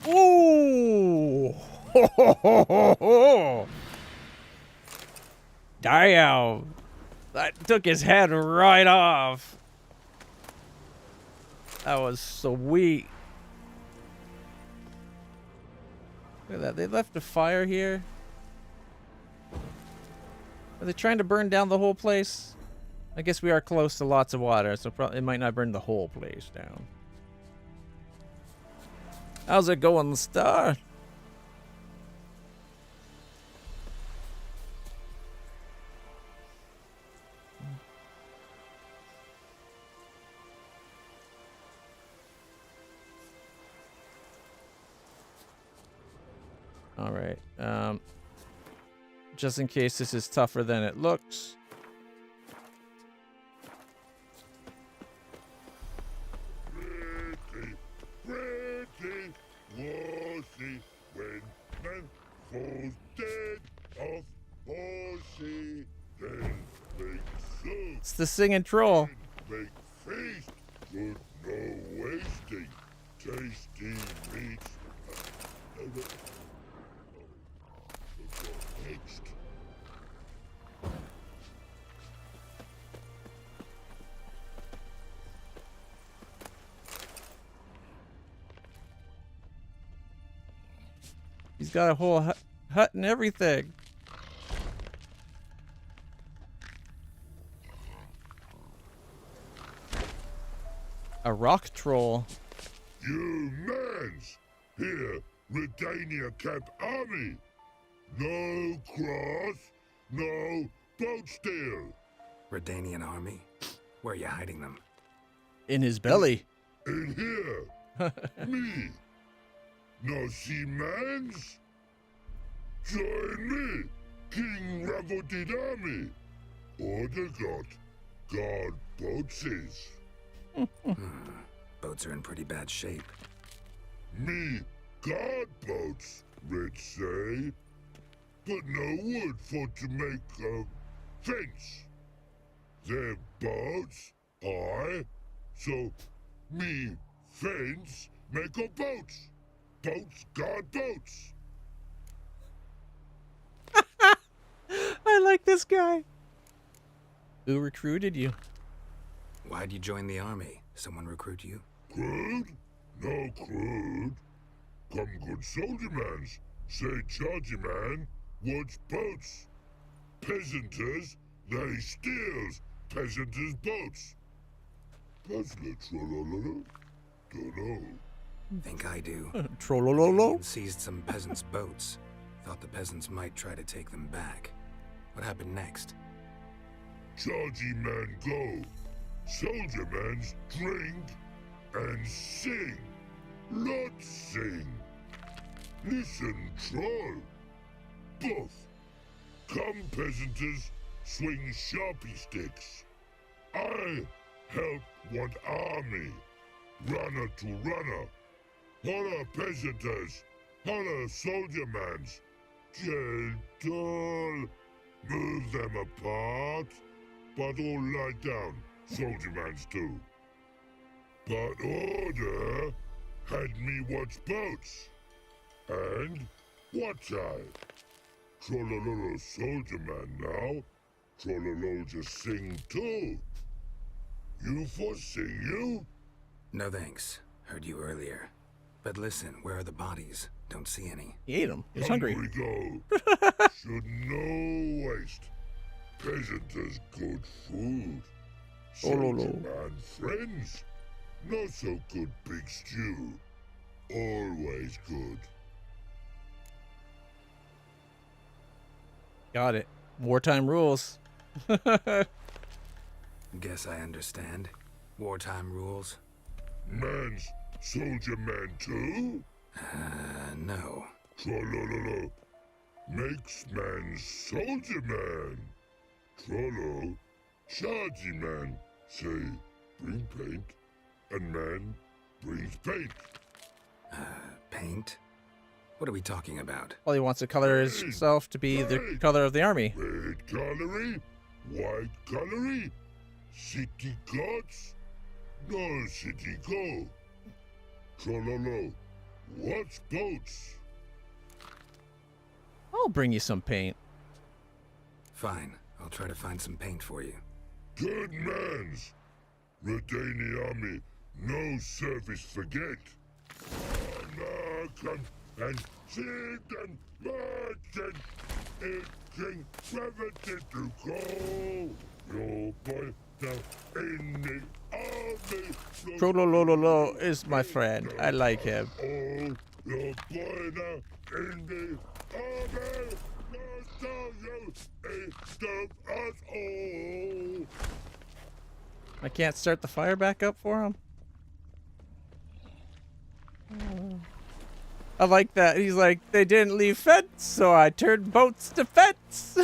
Ooh! Ho, ho, ho, ho, ho. Damn! That took his head right off. That was sweet. Look at that. They left a fire here. Are they trying to burn down the whole place? I guess we are close to lots of water, so it might not burn the whole place down. How's it going, Star? All right. Just in case this is tougher than it looks. Ready, ready. falls dead off horsey, then make soup. It's the singing troll. Make feast, good no wasting. Tasty meats. Next. He's got a whole hut and everything. A rock troll. You mans! Here, Redania Camp Army! No cross, no boat steal! Redanian army? Where are you hiding them? In his belly. In here! Me! No see mans? Join me, King Ravodid Army! Order God boatses. Boats are in pretty bad shape. Me guard boats, Red say. But no wood for to make a fence. Their boats, so me fence make a boats. Boats guard boats. I like this guy. Who recruited you? Why'd you join the army? Someone recruit you? Crude? No crude. Come good soldier mans. Say chargy man, what's boats? Peasanters, they steals peasanters' boats. Puzzler trollololo? Dunno. Think I do. Trollololo? Seized some peasants' boats. Thought the peasants might try to take them back. What happened next? Chargy man go. Soldier mans drink and sing. Lot sing. Listen, troll. Both. Come, peasanters, swing sharpie sticks. I help want army. Runner to runner. Holla, peasanters. Holla, soldier mans. Gentle. Move them apart. But all lie down. Soldier mans too. But order had me watch boats. And what I? Trollololo soldier man now. Trollolo just sing too. You for sing you? No thanks. Heard you earlier. But listen, where are the bodies? Don't see any. He ate them. He's hungry. Go. Should no waste. Peasanters good food. Soldier man friends. Not so good big stew. Always good. Got it. Wartime rules. Guess I understand. Wartime rules? Man's soldier man too? No. Trollololo. Makes man soldier man. Trollo. Chargy man. Say, bring paint. And man brings paint. Paint? What are we talking about? Well, he wants to color himself to be the color of the army. Red colory, white colory, city gods, no city go. Trollolo, what's boats? I'll bring you some paint. Fine, I'll try to find some paint for you. Good mans. Redani army, no service forget. Come and sit and merchant. It King Gravity to call. Your boy now in the army. Trollololo is my friend. I like him. Oh, your boy now in the army. No, so you stop us all. I can't start the fire back up for him. I like that. He's like, they didn't leave fence, so I turned boats to fence.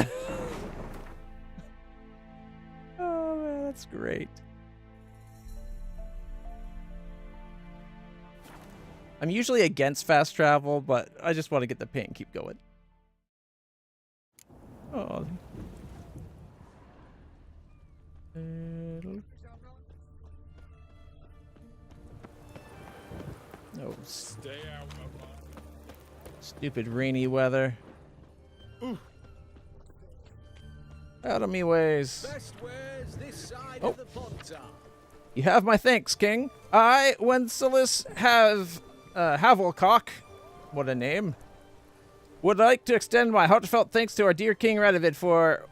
Oh, man, that's great. I'm usually against fast travel, but I just want to get the paint and keep going. Oh. Oh, Stay out of my... stupid rainy weather. Out of me ways. Best ways this side Oh. of the Pontar. You have my thanks, King. I, Wenceslas Havelcock, what a name, would like to extend my heartfelt thanks to our dear King Radovid for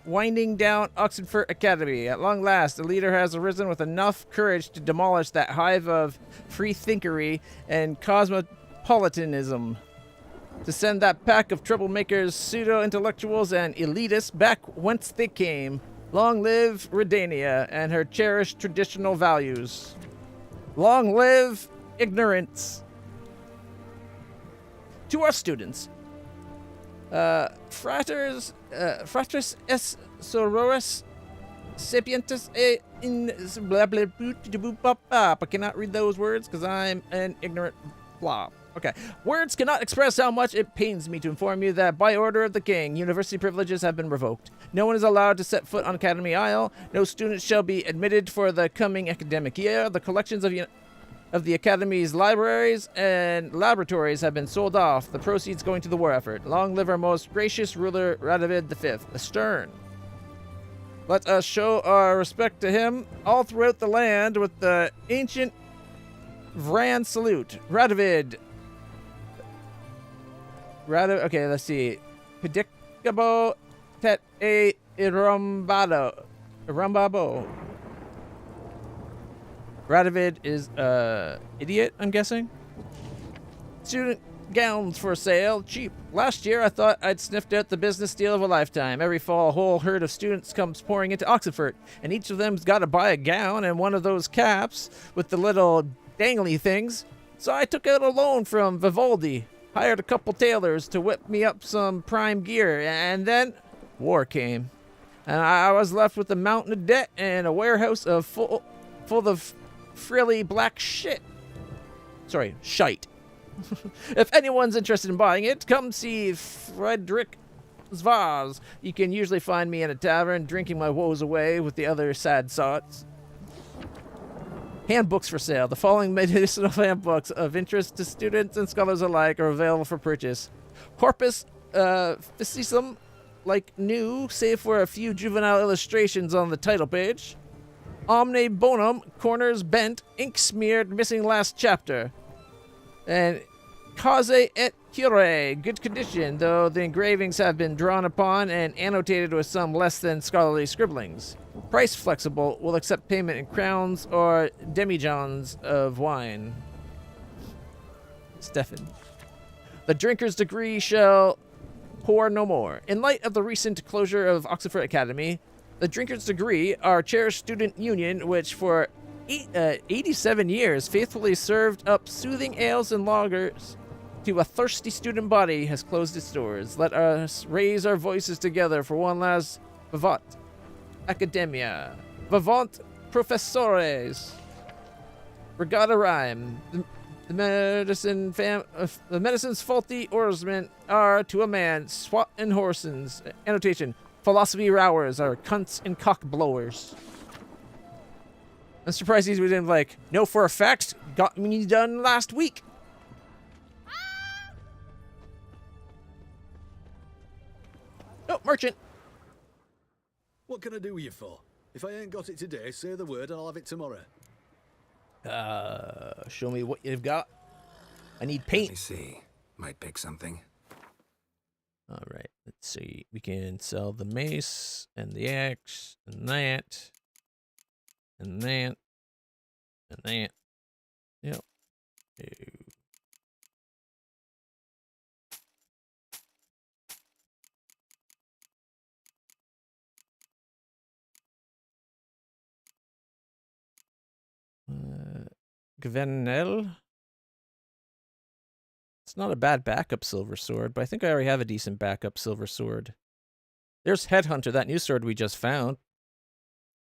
winding down Oxenfurt Academy. At long last, the leader has arisen with enough courage to demolish that hive of free-thinkery and cosmopolitanism, to send that pack of troublemakers, pseudo-intellectuals, and elitists back whence they came. Long live Redania and her cherished traditional values. Long live ignorance. To our students, Fraters es sororis sapientis in blah blah blah. I cannot read those words because I'm an ignorant blob. Okay. Words cannot express how much it pains me to inform you that by order of the king, university privileges have been revoked. No one is allowed to set foot on Academy Isle. No students shall be admitted for the coming academic year. The collections of the Academy's libraries and laboratories have been sold off, the proceeds going to the war effort. Long live our most gracious ruler, Radovid V, the Stern. Let us show our respect to him all throughout the land with the ancient Vran salute. Radovid. Okay, let's see. Pedicabo tet e irumbado. Irumbabo. Radovid is idiot, I'm guessing. Student gowns for sale, cheap. Last year, I thought I'd sniffed out the business deal of a lifetime. Every fall, a whole herd of students comes pouring into Oxenfurt, and each of them's got to buy a gown and one of those caps with the little dangly things. So I took out a loan from Vivaldi, hired a couple tailors to whip me up some prime gear, and then war came. And I was left with a mountain of debt and a warehouse of full of frilly black shit. Sorry, shite. If anyone's interested in buying it, come see Frederick Zvaz. You can usually find me in a tavern drinking my woes away with the other sad sots. Handbooks for sale. The following medicinal handbooks of interest to students and scholars alike are available for purchase. Corpus Physicum, like new, save for a few juvenile illustrations on the title page. Omne Bonum, corners bent, ink smeared, missing last chapter. And Cause et Cure, good condition, though the engravings have been drawn upon and annotated with some less than scholarly scribblings. Price flexible, will accept payment in crowns or demijohns of wine. Stefan. The drinker's degree shall pour no more. In light of the recent closure of Oxenfurt Academy, the drinker's degree, our cherished student union, which for 87 years faithfully served up soothing ales and lagers to a thirsty student body, has closed its doors. Let us raise our voices together for one last Vivat Academia. Vivant Professores. Regatta rhyme. The medicine's faulty oarsmen are, to a man, swat and horsens. Annotation. Philosophy rowers are cunts and cock blowers. I'm surprised he was in like, no, for a fact, got me done last week. Oh, merchant. What can I do with you for? If I ain't got it today, say the word and I'll have it tomorrow. Show me what you've got. I need paint. Let me see. Might pick something. All right, let's see. We can sell the mace and the axe and that and that and that. Yep. Gvenel. It's not a bad backup silver sword, but I think I already have a decent backup silver sword. There's Headhunter, that new sword we just found.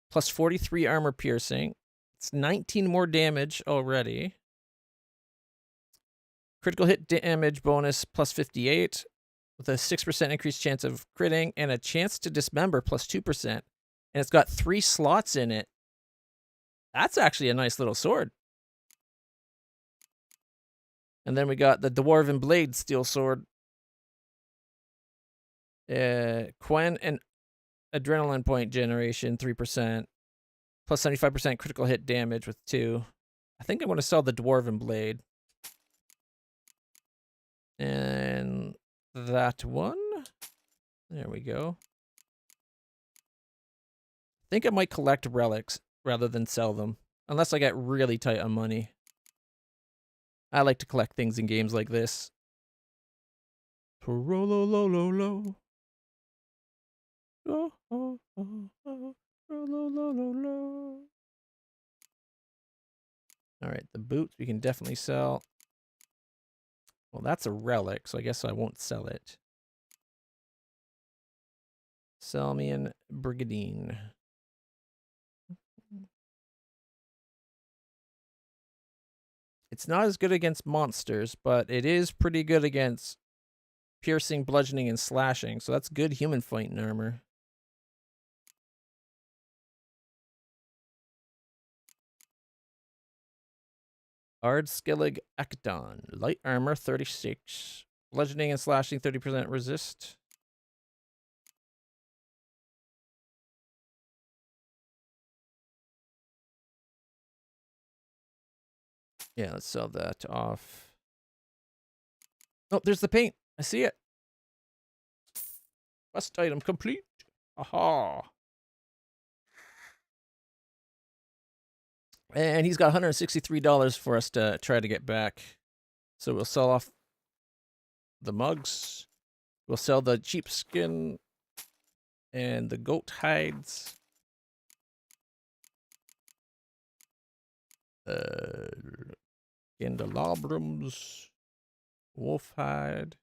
Plus 43 armor piercing. It's 19 more damage already. Critical hit damage bonus plus 58. with a 6% increased chance of critting and a chance to dismember plus 2%. And it's got 3 slots in it. That's actually a nice little sword. And then we got the Dwarven Blade Steel Sword. Quen and Adrenaline Point Generation, 3%. Plus 75% critical hit damage with 2. I think I want to sell the Dwarven Blade. And that one. There we go. I think I might collect relics rather than sell them. Unless I get really tight on money. I like to collect things in games like this. Alright, the boots we can definitely sell. Well, that's a relic, so I guess I won't sell it. Selmian Brigadine. It's not as good against monsters, but it is pretty good against piercing, bludgeoning, and slashing. So that's good human fighting armor. Ardskillig Ekdon. Light armor, 36. Bludgeoning and slashing, 30% resist. Yeah, let's sell that off. Oh, there's the paint. I see it. Quest item complete. Aha. And he's got $163 for us to try to get back. So we'll sell off the mugs. We'll sell the cheap skin and the goat hides. Candelabrums. Wolf hide.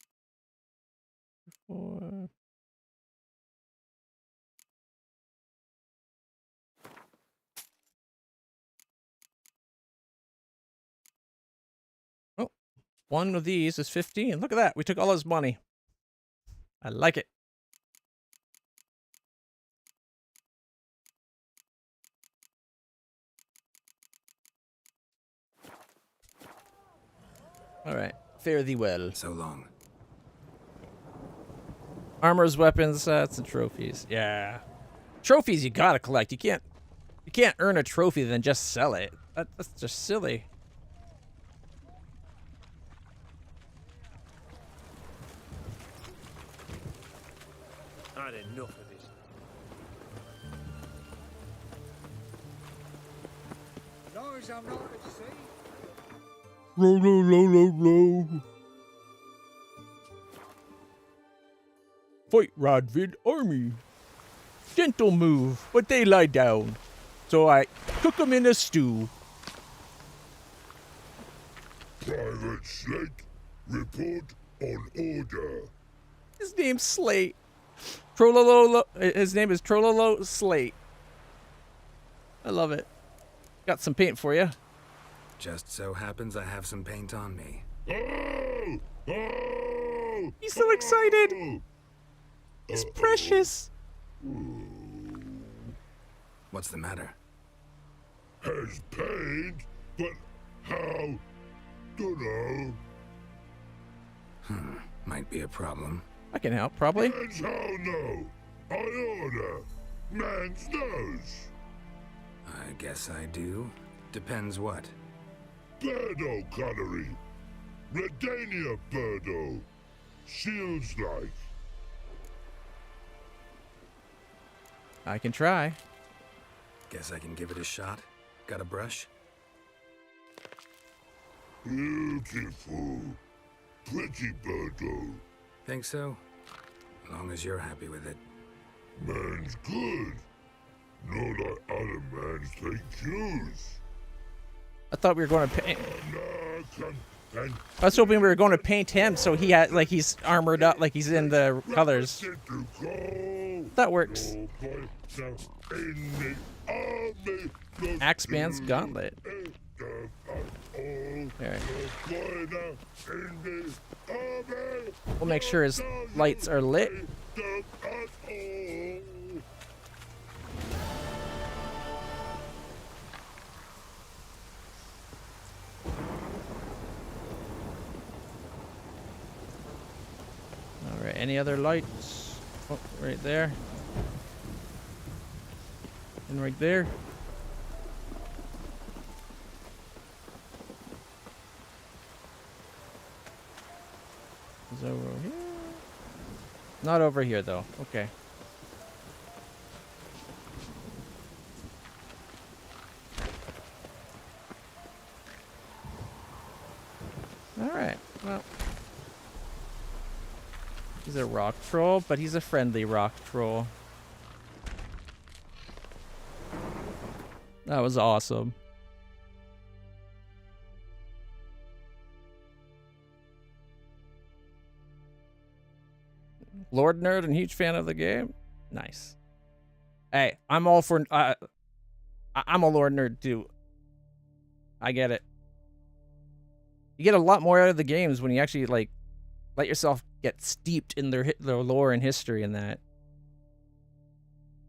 Oh, one of these is 15. Look at that. We took all his money. I like it. All right. Fare thee well. So long. Armors, weapons, sets, and trophies. Yeah. Trophies you gotta collect. You can't earn a trophy then just sell it. That's just silly. I had enough of this. As long as I'm not at sea. Row. Fight Radvid army. Gentle move, but they lie down. So I cook 'em in a stew. Private Slate, report on order. His name's Slate. Trollolo. His name is Trollolo Slate. I love it. Got some paint for you. Just so happens I have some paint on me. Oh! Oh! He's so excited. He's precious. What's the matter? Has paint, but how? Dunno. Might be a problem. I can help, probably. Man's how no. I order. Man's knows. I guess I do. Depends what. Birdo cutlery. Redania Birdo. Shields like. I can try. Guess I can give it a shot. Got a brush? Beautiful. Pretty Birdo. Think so? As long as you're happy with it. Man's good. Not like other mans take use. I thought we were going to paint. I was hoping we were going to paint him so he had, like, he's armored up, like he's in the colors. That works. Axeman's Gauntlet. Alright. We'll make sure his lights are lit. Alright, any other lights? Oh, right there. And right there. Is over here? Not over here though. Okay. Alright, well. He's a rock troll, but he's a friendly rock troll. That was awesome. Lord Nerd and huge fan of the game. Nice. Hey, I'm all for... I'm a Lord Nerd too. I get it. You get a lot more out of the games when you actually, like, let yourself get steeped in their lore and history and that.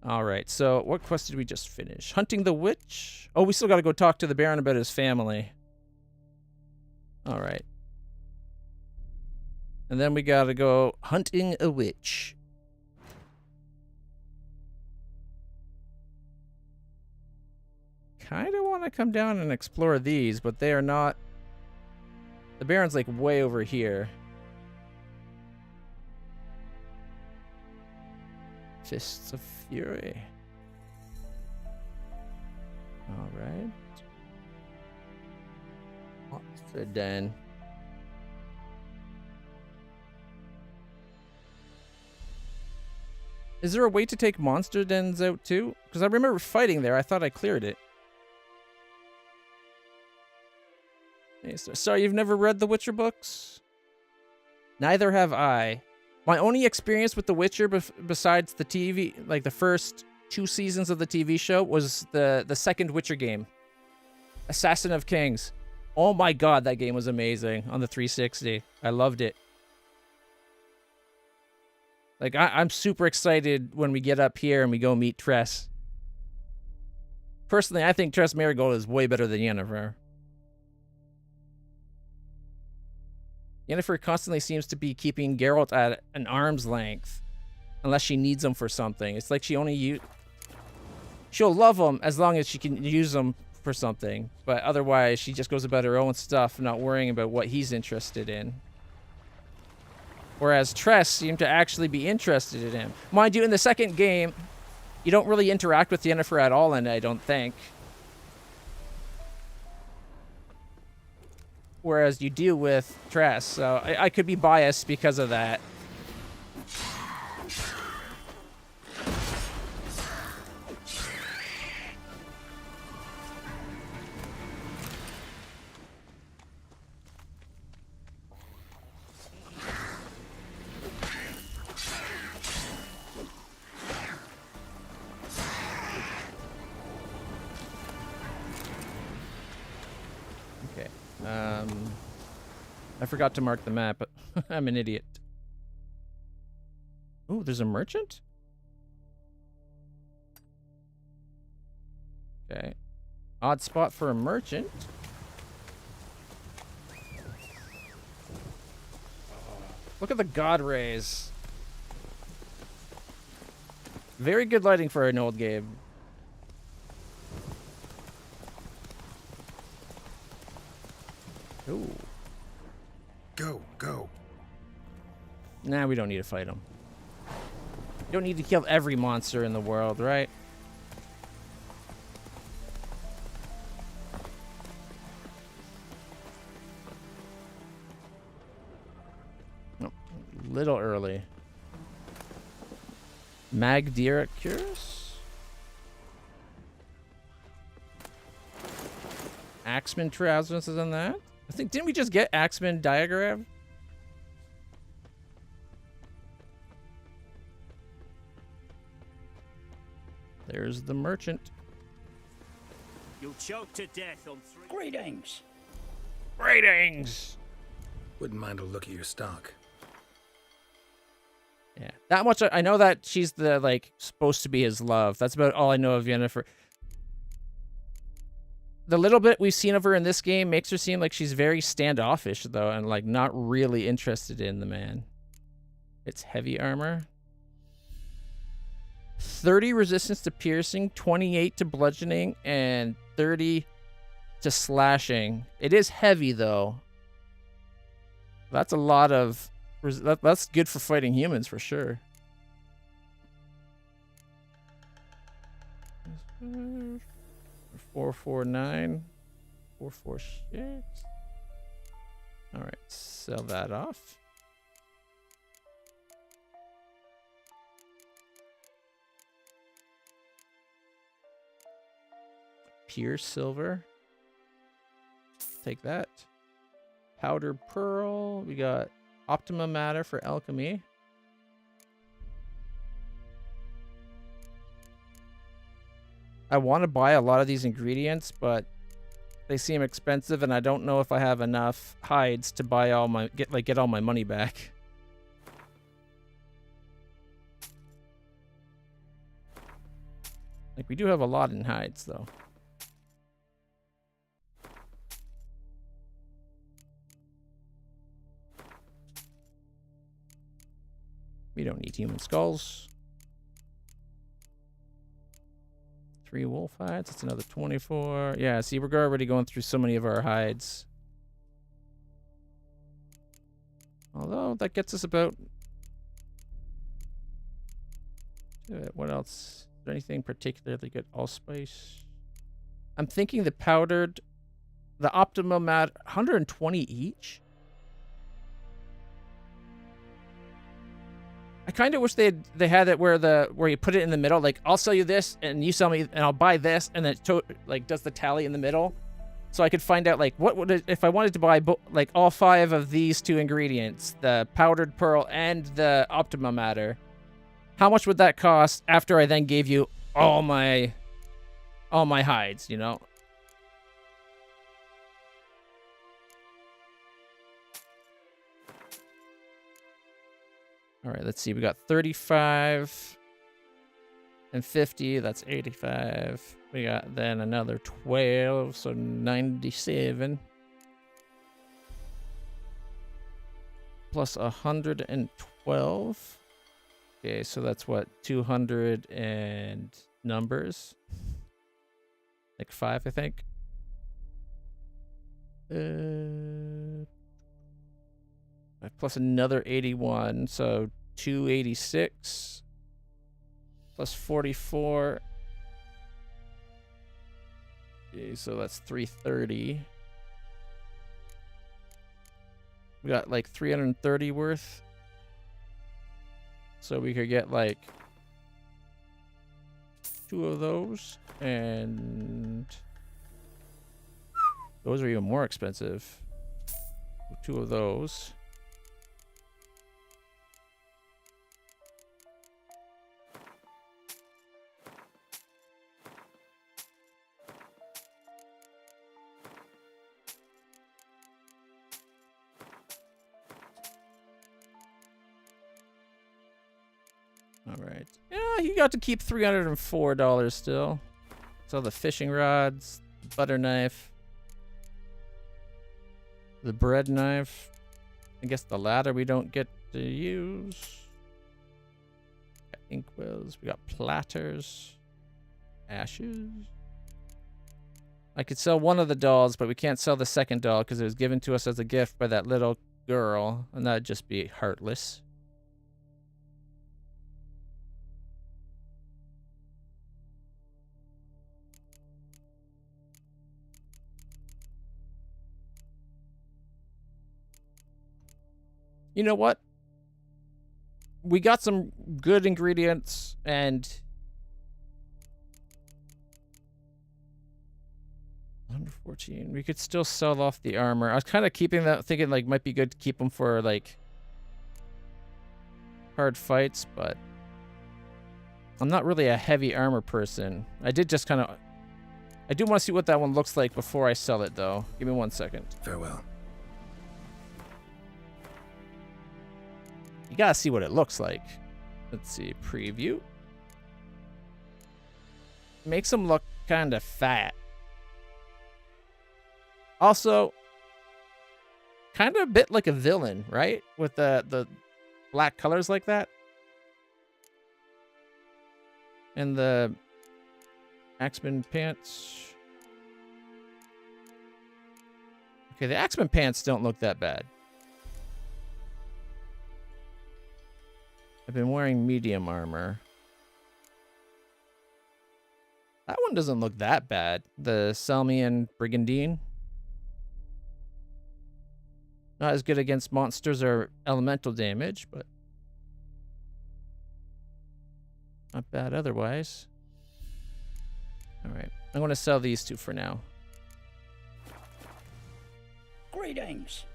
Alright, so what quest did we just finish? Hunting the witch? Oh, we still gotta go talk to the Baron about his family. Alright. And then we gotta go hunting a witch. Kinda wanna come down and explore these, but they are not... The Baron's like way over here. Fists of Fury. Alright. Monster Den. Is there a way to take monster dens out too? Because I remember fighting there. I thought I cleared it. Hey, sorry, you've never read the Witcher books? Neither have I. My only experience with The Witcher, besides the TV, like the first 2 seasons of the TV show, was the second Witcher game, Assassin of Kings. Oh my god, that game was amazing on the 360. I loved it. Like, I'm super excited when we get up here and we go meet Triss. Personally, I think Triss Marigold is way better than Yennefer. Yennefer constantly seems to be keeping Geralt at an arm's length. Unless she needs him for something. It's like she only she'll love him as long as she can use him for something. But otherwise, she just goes about her own stuff, not worrying about what he's interested in. Whereas Triss seemed to actually be interested in him. Mind you, in the second game, you don't really interact with Yennefer at all in it, I don't think. Whereas you do with Triss, so I could be biased because of that. I forgot to mark the map, but I'm an idiot. Ooh, there's a merchant? Okay. Odd spot for a merchant. Look at the god rays. Very good lighting for an old game. Ooh. Go. Nah, we don't need to fight him. You don't need to kill every monster in the world, right? Oh, a little early. Magdira Cures? Axeman trousers is in that? I think, didn't we just get Axeman diagram? There's the merchant. You'll choke to death on 3. Greetings. Greetings. Wouldn't mind a look at your stock. Yeah, that much I know, that she's the like supposed to be his love. That's about all I know of Yennefer. The little bit we've seen of her in this game makes her seem like she's very standoffish though, and like not really interested in the man. It's heavy armor. 30 resistance to piercing, 28 to bludgeoning, and 30 to slashing. It is heavy though. That's a lot of... That's good for fighting humans for sure. 449. 446. Alright, sell that off. Pure silver. Take that. Powdered pearl. We got optima matter for alchemy. I want to buy a lot of these ingredients, but they seem expensive, and I don't know if I have enough hides to buy all my get all my money back. Like, we do have a lot in hides though. We don't need human skulls. 3 wolf hides. That's another 24. Yeah, see, we're already going through so many of our hides. Although, that gets us about... What else? Is there anything particularly good? Allspice. I'm thinking the powdered... The optimum at 120 each? I kind of wish they had it where you put it in the middle. Like, I'll sell you this, and you sell me, and I'll buy this, and then it like does the tally in the middle, so I could find out like what would it, if I wanted to buy like all 5 of these 2 ingredients, the powdered pearl and the optima matter. How much would that cost after I then gave you all my hides? You know. All right, let's see. We got 35 and 50. That's 85. We got then another 12, so 97. Plus 112. Okay, so that's what, 200 and numbers. Like 5, I think. Plus another 81, so 286 plus 44. Okay, so that's 330. We got like 330 worth. So we could get like 2 of those, and those are even more expensive. 2 of those. Alright. Yeah, you got to keep $304 still. So the fishing rods, the butter knife, the bread knife. I guess the ladder we don't get to use. Got inkwells. We got platters. Ashes. I could sell one of the dolls, but we can't sell the second doll because it was given to us as a gift by that little girl, and that'd just be heartless. You know what? We got some good ingredients, and 114. We could still sell off the armor. I was kind of keeping that, thinking like might be good to keep them for like hard fights, but I'm not really a heavy armor person. I did just kind of... I do want to see what that one looks like before I sell it, though. Give me 1 second. Farewell. You gotta see what it looks like. Let's see, preview. Makes him look kind of fat. Also, kind of a bit like a villain, right? With the black colors like that. And the Axeman pants. Okay, the Axeman pants don't look that bad. I've been wearing medium armor. That one doesn't look that bad. The Selmian Brigandine. Not as good against monsters or elemental damage, but not bad otherwise. Alright, I'm going to sell these two for now. Greetings.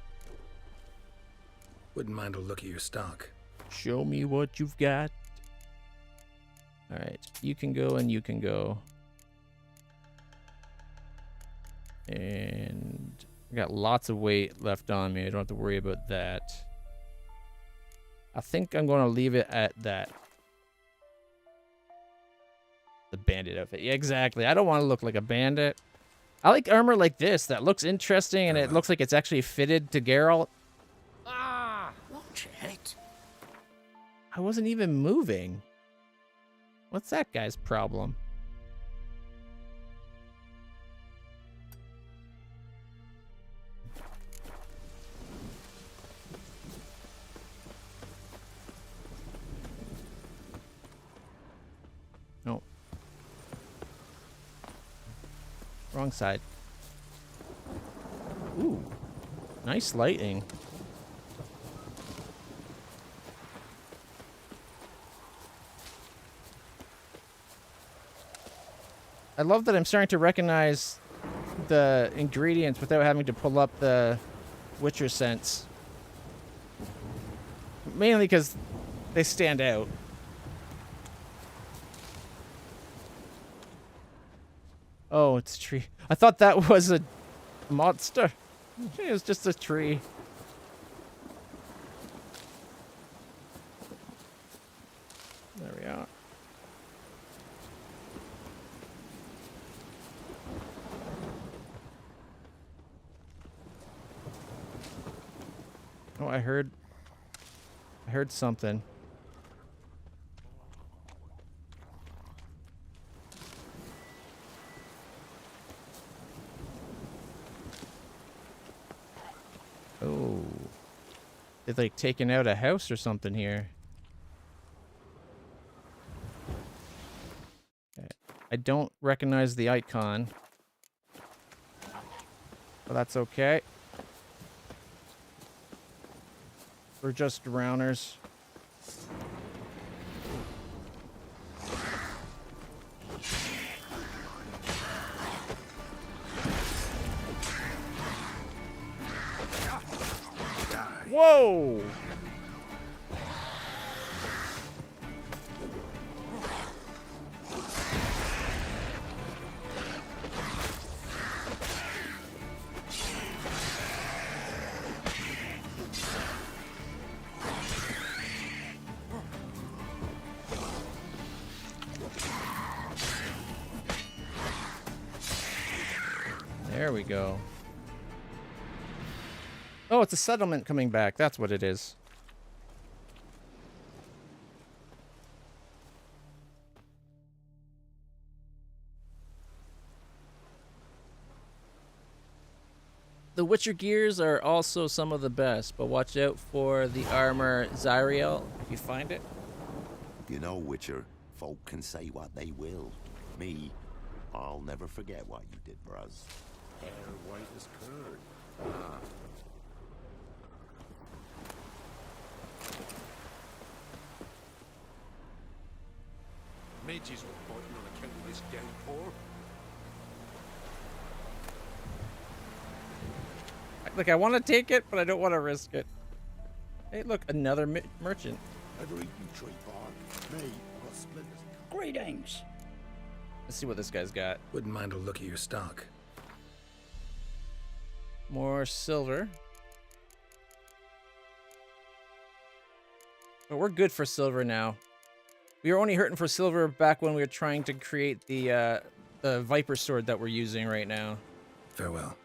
Wouldn't mind a look at your stock. Show me what you've got. Alright, you can go and you can go. And I got lots of weight left on me. I don't have to worry about that. I think I'm going to leave it at that. The bandit outfit. Yeah, exactly. I don't want to look like a bandit. I like armor like this that looks interesting and it looks like it's actually fitted to Geralt. Ah, watch it. I wasn't even moving. What's that guy's problem? No. Wrong side. Ooh. Nice lighting. I love that I'm starting to recognize the ingredients without having to pull up the Witcher scents. Mainly because they stand out. Oh, it's a tree. I thought that was a monster. It was just a tree. There we are. Oh, I heard something. Oh. They've like taken out a house or something here. Okay. I don't recognize the icon. But that's okay. We're just drowners. Whoa! There we go. Oh, it's a settlement coming back. That's what it is. The Witcher gears are also some of the best, but watch out for the armor Zyriel if you find it. You know, Witcher, folk can say what they will. Me, I'll never forget what you did for us. Hair white as curd. Ah. Mages were biting on account of this downpour. Like, I want to take it, but I don't want to risk it. Hey, look, another merchant. Ever eaten tree bark? Me, I've got splinters. Greetings. Let's see what this guy's got. Wouldn't mind a look at your stock. More silver. But we're good for silver now. We were only hurting for silver back when we were trying to create the Viper sword that we're using right now. Farewell.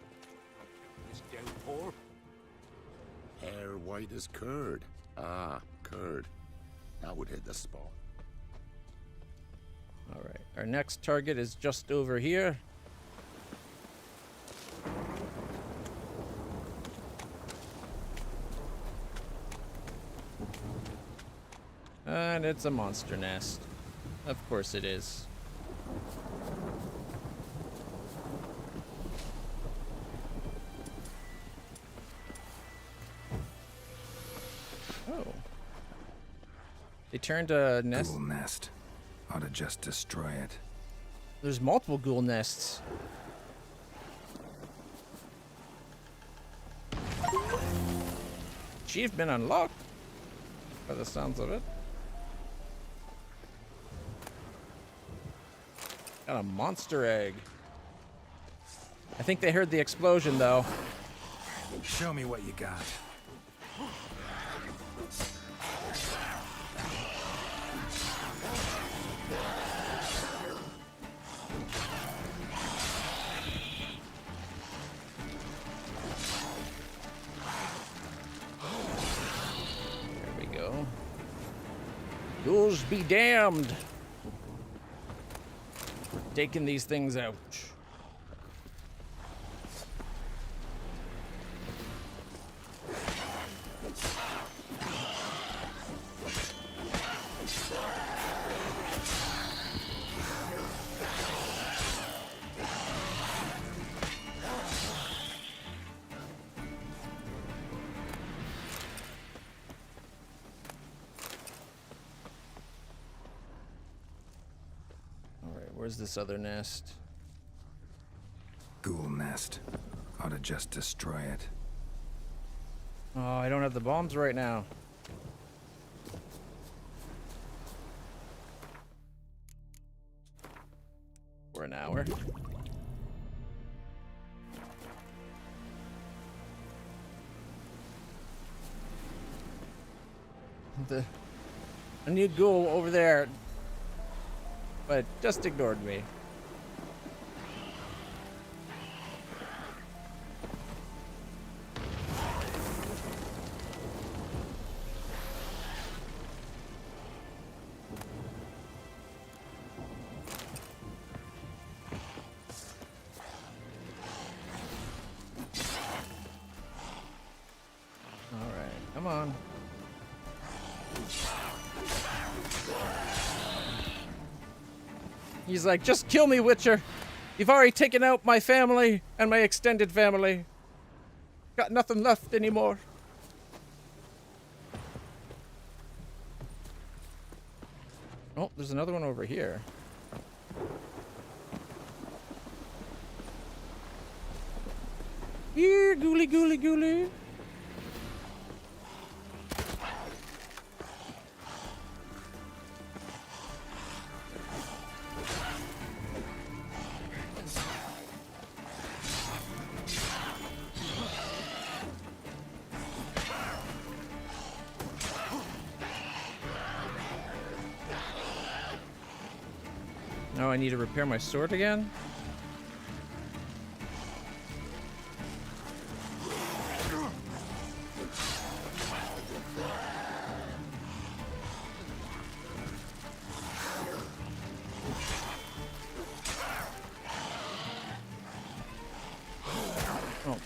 This downpour? Hair white as curd. Ah, curd. That would hit the spot. Alright, our next target is just over here. And it's a monster nest. Of course it is. Oh. They turned a nest. Ghoul nest. Ought to just destroy it. There's multiple ghoul nests. Achievement unlocked. By the sounds of it. Got a monster egg. I think they heard the explosion though. Show me what you got. There we go. Ghouls be damned. Taking these things out. Where's this other nest? Ghoul nest. Ought to just destroy it. Oh, I don't have the bombs right now. For an hour. A new ghoul over there. But just ignored me. All right, come on. He's like, just kill me, Witcher. You've already taken out my family and my extended family. Got nothing left anymore. Oh, there's another one over here. Here, ghouly, ghouly, ghouly. Now I need to repair my sword again. Oh.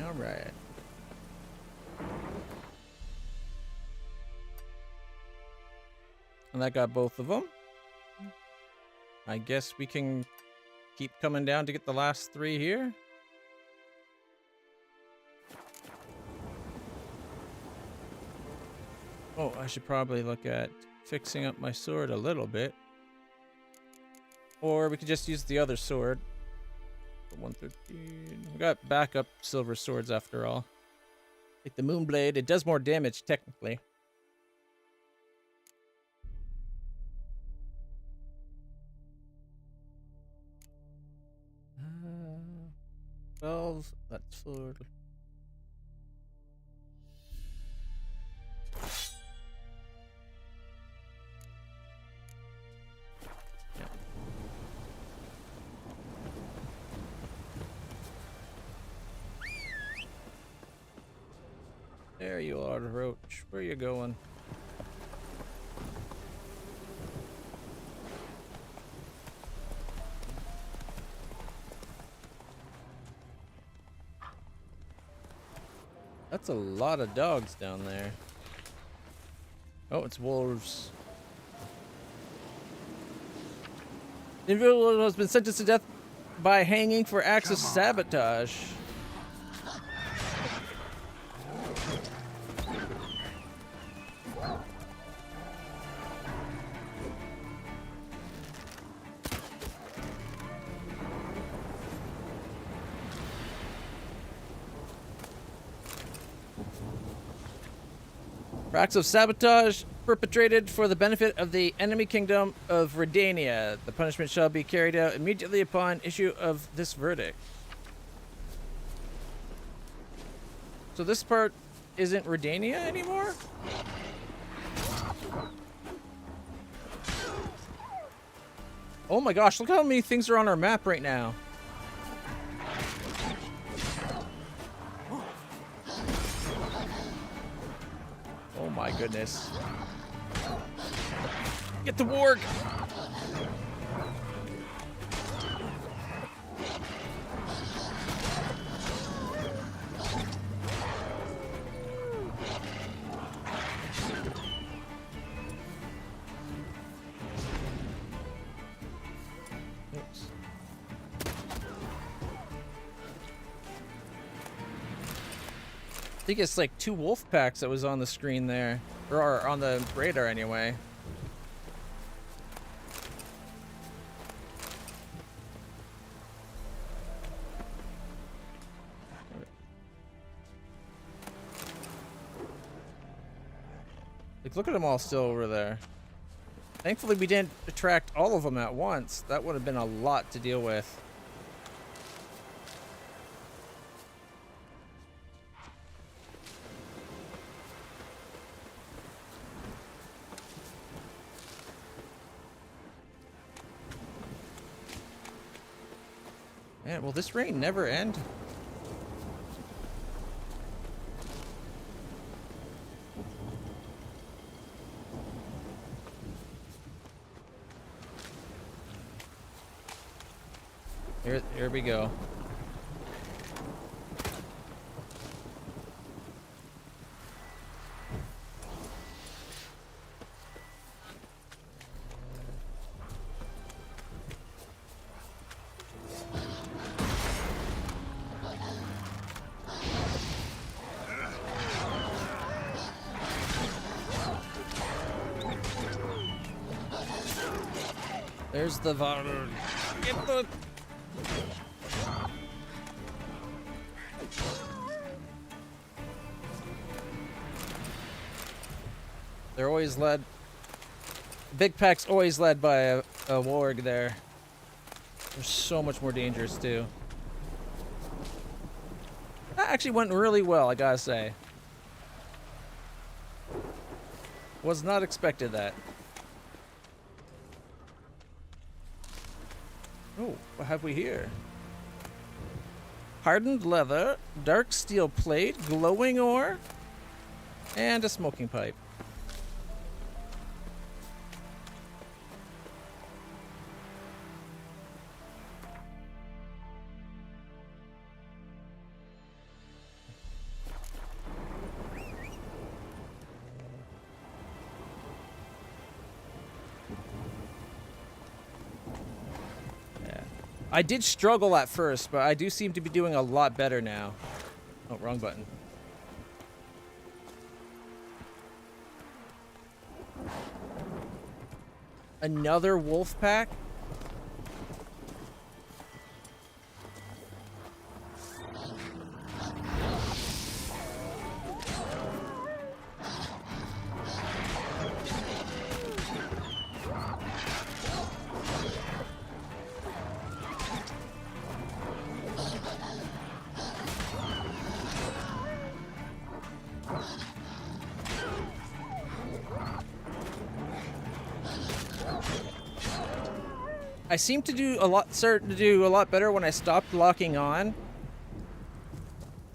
All right. And that got both of them. I guess we can keep coming down to get the last three here. Oh, I should probably look at fixing up my sword a little bit. Or we could just use the other sword. 113. We got backup silver swords after all. Like the Moonblade, it does more damage technically. tools. That's sword. There you are, Roach. Where you going? That's a lot of dogs down there. Oh, it's wolves. The individual has been sentenced to death by hanging for acts of sabotage. For acts of sabotage perpetrated for the benefit of the enemy kingdom of Redania. The punishment shall be carried out immediately upon issue of this verdict. So this part isn't Redania anymore? Oh my gosh, look how many things are on our map right now. Oh my goodness. Get the warg! Oops. I think it's like 2 wolf packs that was on the screen there, or on the radar anyway. Like, look at them all still over there. Thankfully, we didn't attract all of them at once. That would have been a lot to deal with. Man, will this rain never end? Here we go. There's the Velen. Get the... They're always led... Big pack's always led by a warg there. They're so much more dangerous too. That actually went really well, I gotta say. Was not expected that. Oh, what have we here? Hardened leather, dark steel plate, glowing ore, and a smoking pipe. I did struggle at first, but I do seem to be doing a lot better now. Oh, wrong button. Another wolf pack? I seem to do a lot, start to do a lot better when I stopped locking on.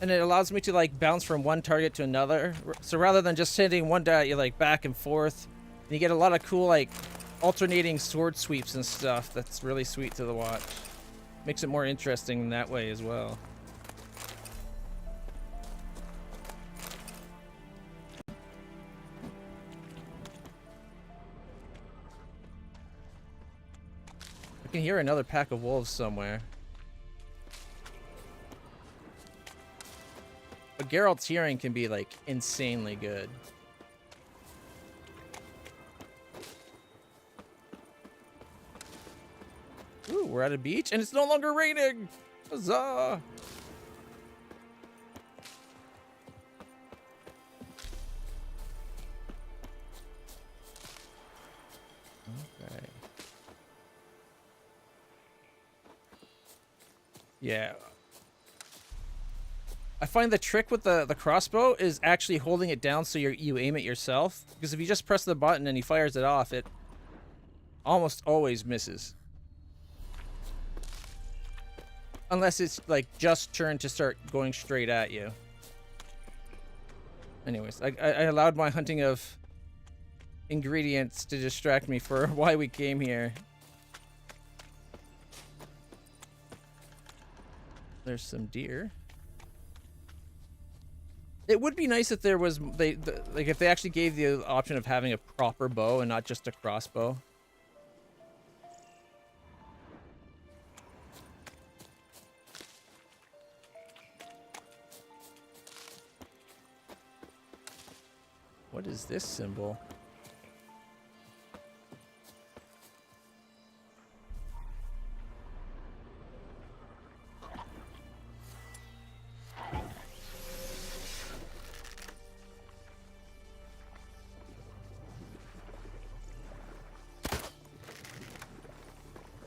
And it allows me to like bounce from one target to another. So rather than just hitting one dot, you like back and forth. And you get a lot of cool like alternating sword sweeps and stuff. That's really sweet to the watch. Makes it more interesting in that way as well. I can hear another pack of wolves somewhere. But Geralt's hearing can be like insanely good. Ooh, we're at a beach and it's no longer raining! Huzzah! Okay. Yeah. I find the trick with the crossbow is actually holding it down so you aim it yourself. Because if you just press the button and he fires it off, it almost always misses. Unless it's like just turned to start going straight at you. Anyways, I allowed my hunting of ingredients to distract me for why we came here. There's some deer. It would be nice if there was like if they actually gave the option of having a proper bow and not just a crossbow. What is this symbol?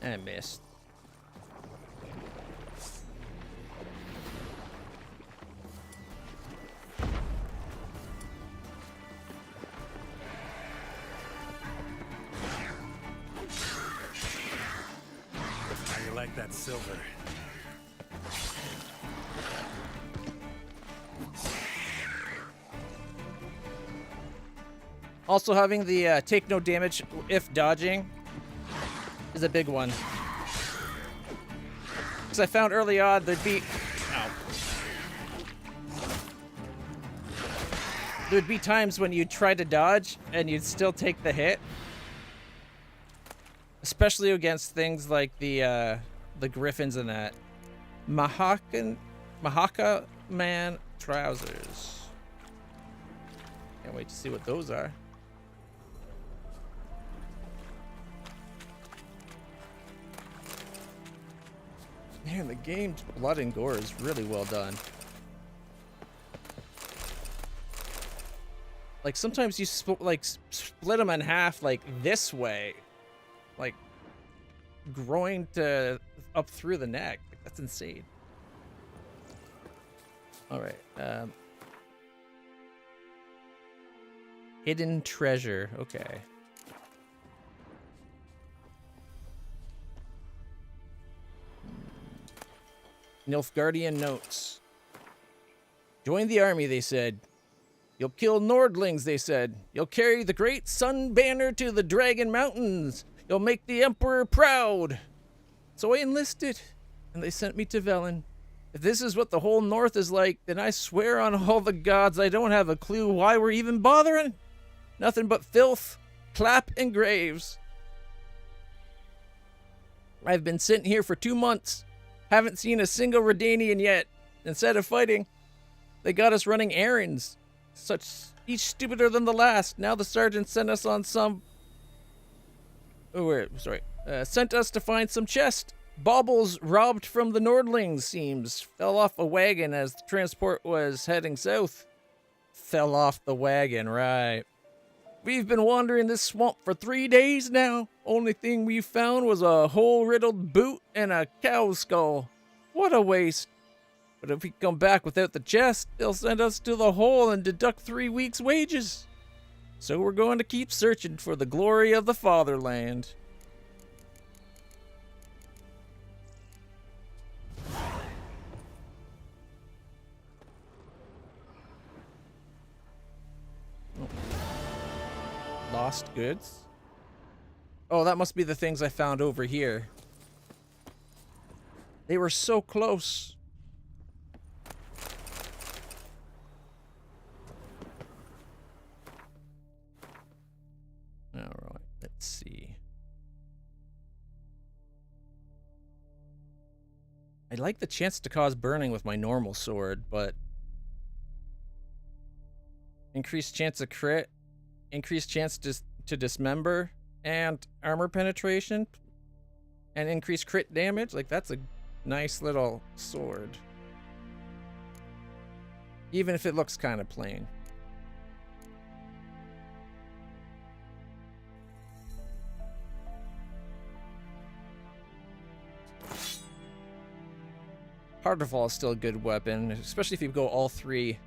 I missed. How you like that silver? Also having the take no damage if dodging is a big one. Because I found early on there'd be times when you'd try to dodge and you'd still take the hit. Especially against things like the griffins and that. Mahaka Man trousers. Can't wait to see what those are. Man, the game's blood and gore is really well done. Like sometimes you split them in half like this way, like groin to up through the neck. That's insane. All right. Hidden treasure. Okay. Nilfgaardian notes. Join the army, they said. You'll kill Nordlings, they said. You'll carry the great sun banner to the Dragon Mountains. You'll make the Emperor proud. So I enlisted, and they sent me to Velen. If this is what the whole North is like, then I swear on all the gods I don't have a clue why we're even bothering. Nothing but filth, clap, and graves. I've been sitting here for 2 months. Haven't seen a single Redanian yet. Instead of fighting, they got us running errands. Each stupider than the last. Now the sergeant sent us on some... sent us to find some chest. Baubles robbed from the Nordlings, seems. Fell off a wagon as the transport was heading south. Fell off the wagon, right. We've been wandering this swamp for 3 days now. Only thing we found was a hole-riddled boot and a cow skull. What a waste. But if we come back without the chest, they'll send us to the hole and deduct 3 weeks' wages. So we're going to keep searching for the glory of the fatherland. Lost goods? Oh, that must be the things I found over here. They were so close. Alright, let's see. I like the chance to cause burning with my normal sword, but increased chance of crit, increased chance to dismember, and armor penetration, and increased crit damage. Like, that's a nice little sword. Even if it looks kind of plain. Hard to Fall is still a good weapon, especially if you go all three,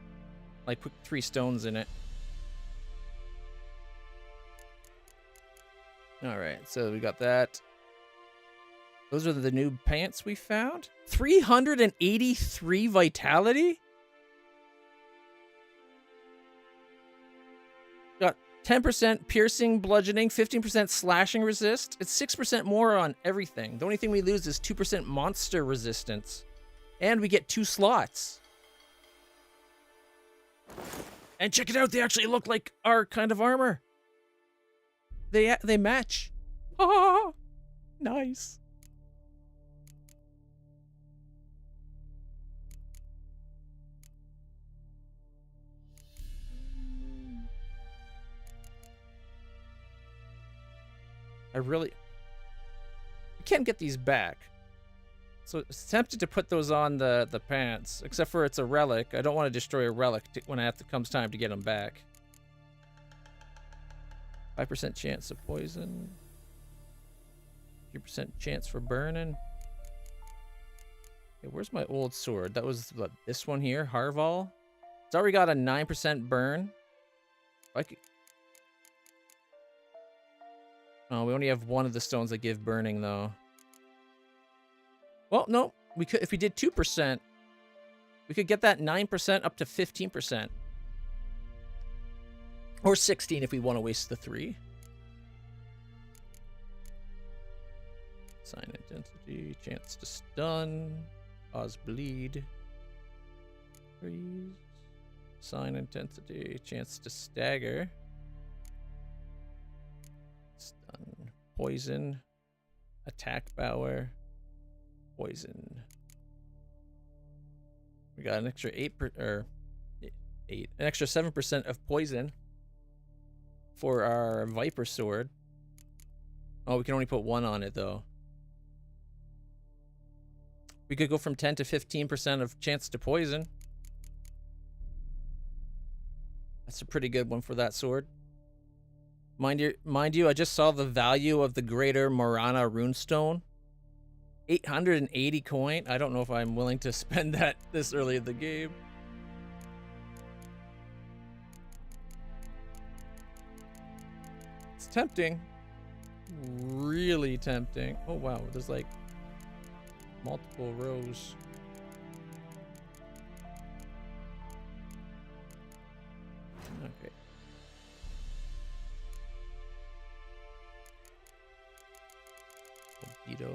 like put 3 stones in it. Alright, so we got that. Those are the new pants we found. 383 vitality? Got 10% piercing, bludgeoning, 15% slashing resist. It's 6% more on everything. The only thing we lose is 2% monster resistance. And we get 2 slots. And check it out, they actually look like our kind of armor. They match. Ah, nice. We can't get these back. So it's tempted to put those on the pants, except for it's a relic. I don't want to destroy a relic when comes time to get them back. 5% chance of poison. 3% chance for burning. Okay, where's my old sword? That was what, this one here, Harval. It's already got a 9% burn. Oh, we only have one of the stones that give burning though. Well, no, we could if we did 2%, we could get that 9% up to 15%. Or 16 if we want to waste the 3. Sign intensity, chance to stun, cause bleed. Freeze. Sign intensity, chance to stagger. Stun, poison, attack power, poison. We got an extra 8 an extra 7% of poison for our Viper sword. Oh, we can only put 1 on it though. We could go from 10 to 15% of chance to poison. That's a pretty good one for that sword. Mind you, I just saw the value of the Greater Morana runestone. 880 coin. I don't know if I'm willing to spend that this early in the game. It's tempting. Really tempting. Oh wow, there's like multiple rows. Okay. Libido.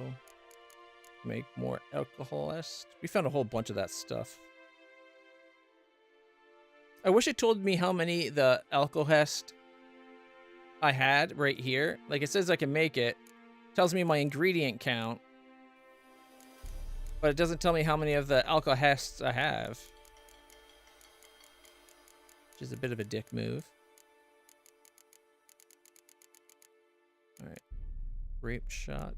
Make more alcoholist. We found a whole bunch of that stuff. I wish it told me how many the alcoholist I had right here. Like it says I can make it. Tells me my ingredient count. But it doesn't tell me how many of the alcoholists I have. Which is a bit of a dick move. Alright. Grape shot.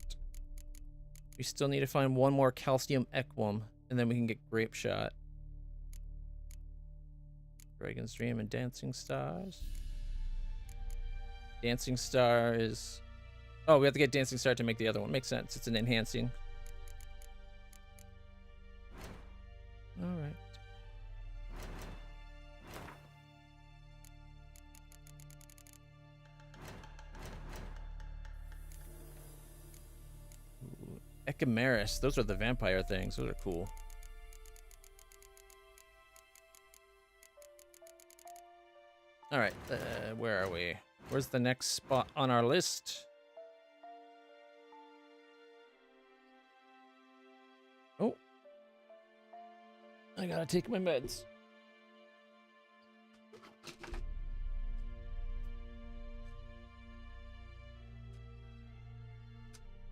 We still need to find one more calcium equum, and then we can get grape shot. Dragon's Dream and Dancing Stars. Dancing Star is... Oh, we have to get Dancing Star to make the other one. Makes sense. It's an enhancing. Alright. Echimeris. Those are the vampire things. Those are cool. Alright, where are we? Where's the next spot on our list? Oh. I gotta take my meds.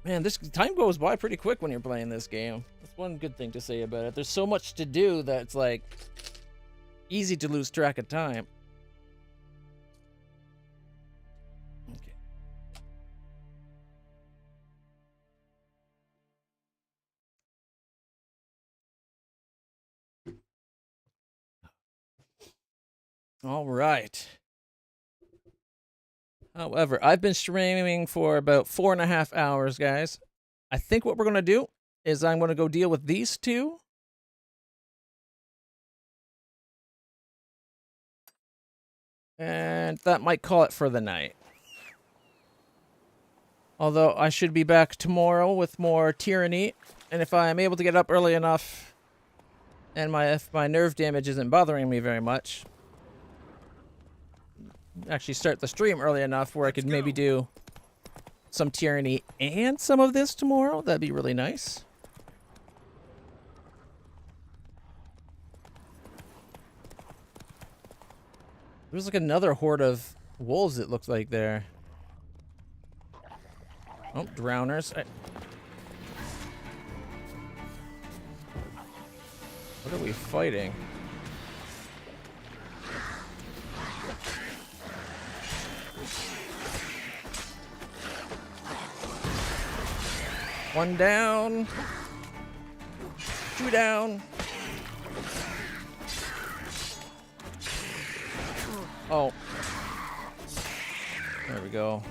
Man, this time goes by pretty quick when you're playing this game. That's one good thing to say about it. There's so much to do that it's like easy to lose track of time. Okay. All right. However, I've been streaming for about 4.5 hours, guys. I think what we're going to do is I'm going to go deal with these two. And that might call it for the night. Although I should be back tomorrow with more tyranny. And if I'm able to get up early enough and if my nerve damage isn't bothering me very much, actually start the stream early enough where I could maybe do some tyranny and some of this tomorrow. That'd be really nice. There's like another horde of wolves, it looks like there. Oh, drowners. What are we fighting? One down. Two down. Oh. There we go.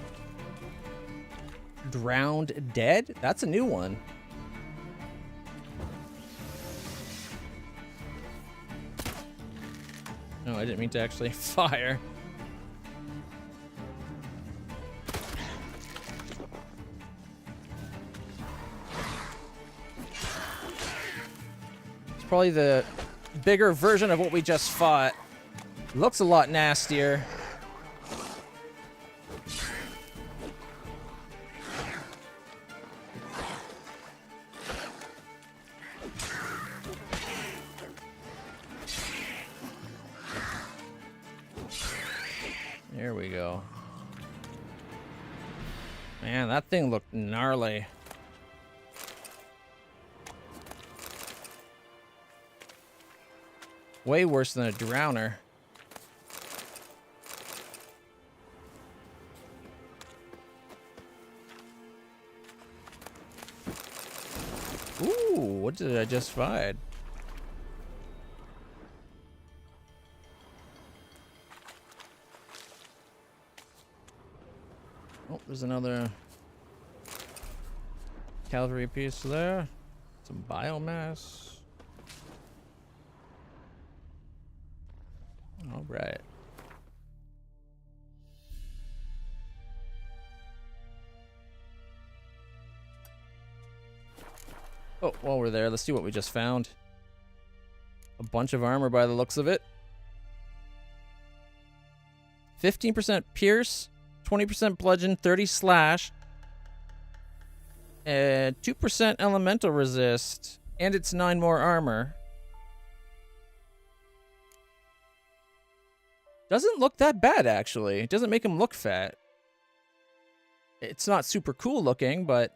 Drowned dead? That's a new one. No, I didn't mean to actually fire. It's probably the bigger version of what we just fought. Looks a lot nastier. There we go. Man, that thing looked gnarly. Way worse than a drowner. Ooh, what did I just find? Oh, there's another cavalry piece there. Some biomass. All right. Oh, while we're there, let's see what we just found. A bunch of armor by the looks of it. 15% pierce, 20% bludgeon, 30 slash, and 2% elemental resist, and it's 9 more armor. Doesn't look that bad, actually. It doesn't make him look fat. It's not super cool looking, but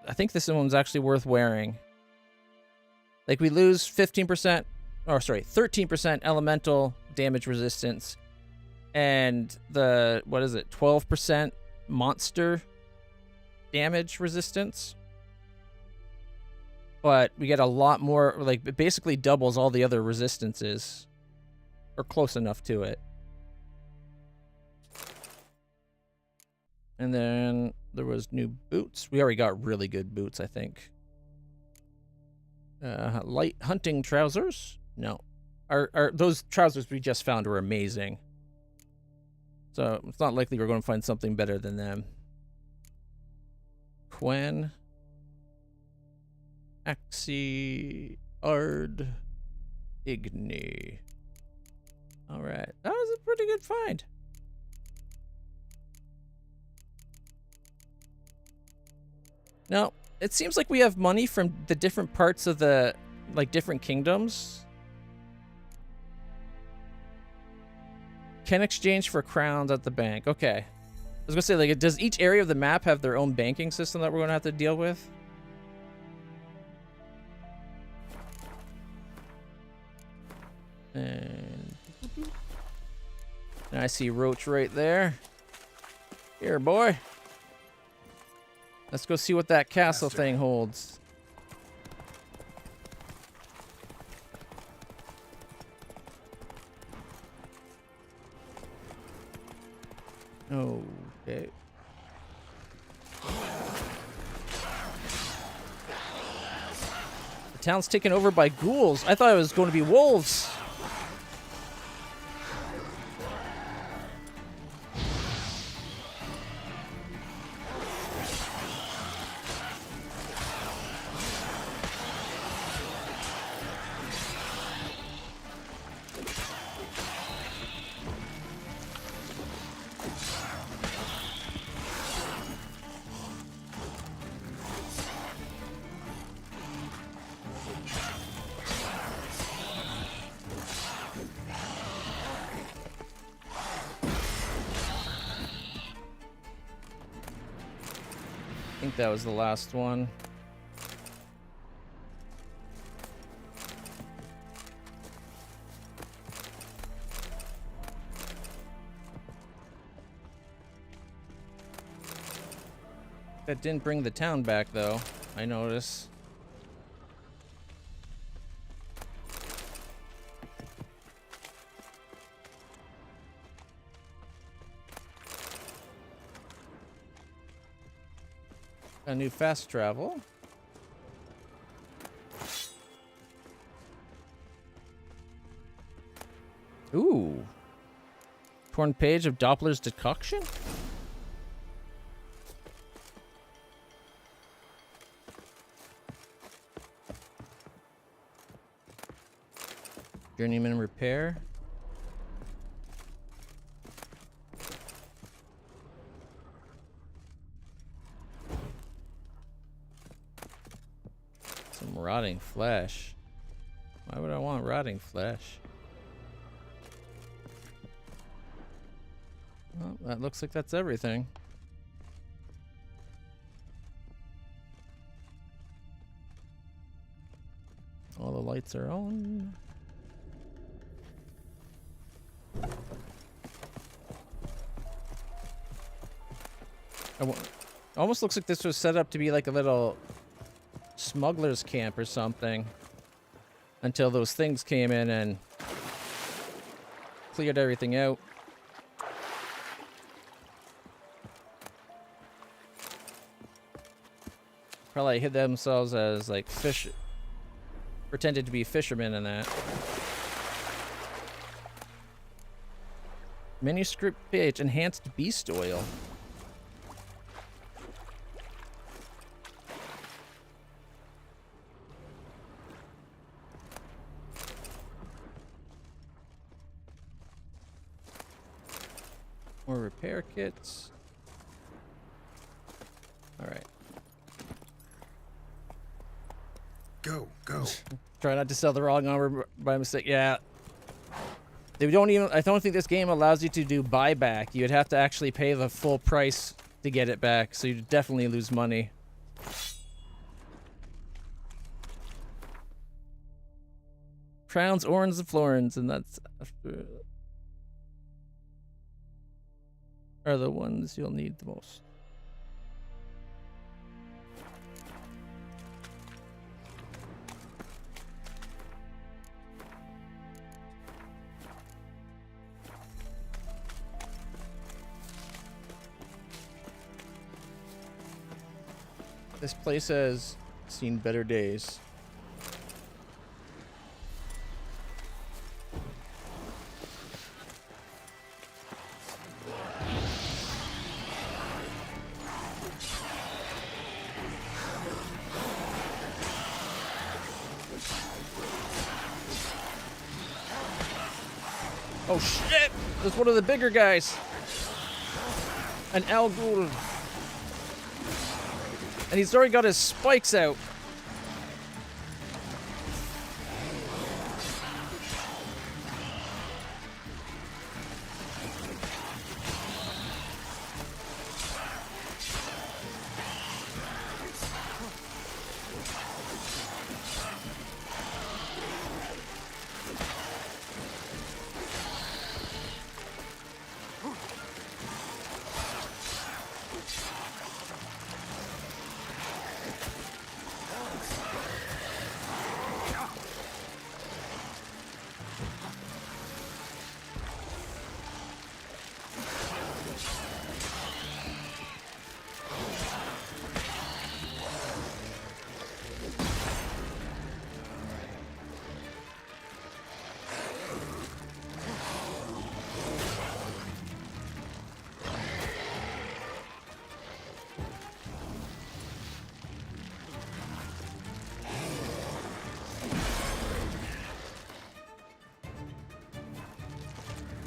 I think this one's actually worth wearing. Like, we lose 15%, or sorry, 13% elemental damage resistance, and the, what is it, 12% monster damage resistance. But we get a lot more, like, it basically doubles all the other resistances, or close enough to it. And then there was new boots. We already got really good boots, I think. Light hunting trousers? No. Those trousers we just found were amazing. So it's not likely we're going to find something better than them. Quen. Axie. Ard. Igni. Alright. That was a pretty good find. Now, it seems like we have money from the different parts of the, like, different kingdoms. Can exchange for crowns at the bank. Okay. I was gonna say, like, does each area of the map have their own banking system that we're gonna have to deal with? And I see Roach right there. Here, boy. Let's go see what that castle thing holds. Okay. The town's taken over by ghouls. I thought it was going to be wolves. I think that was the last one. That didn't bring the town back, though, I notice. A new fast travel. Ooh. Torn page of Doppler's decoction? Journeyman repair. Some rotting flesh. Why would I want rotting flesh? Well, that looks like that's everything. All the lights are on. Almost looks like this was set up to be like a little smuggler's camp or something until those things came in and cleared everything out. Probably hid themselves as like fish, pretended to be fishermen and that. Manuscript page, enhanced beast oil. More repair kits. All right. Go. Try not to sell the wrong armor by mistake. Yeah. They don't even. I don't think this game allows you to do buyback. You'd have to actually pay the full price to get it back, so you'd definitely lose money. Crowns, orns, and florins, and that's after. Are the ones you'll need the most. This place has seen better days. Oh shit! That's one of the bigger guys. An Al Ghul. And he's already got his spikes out.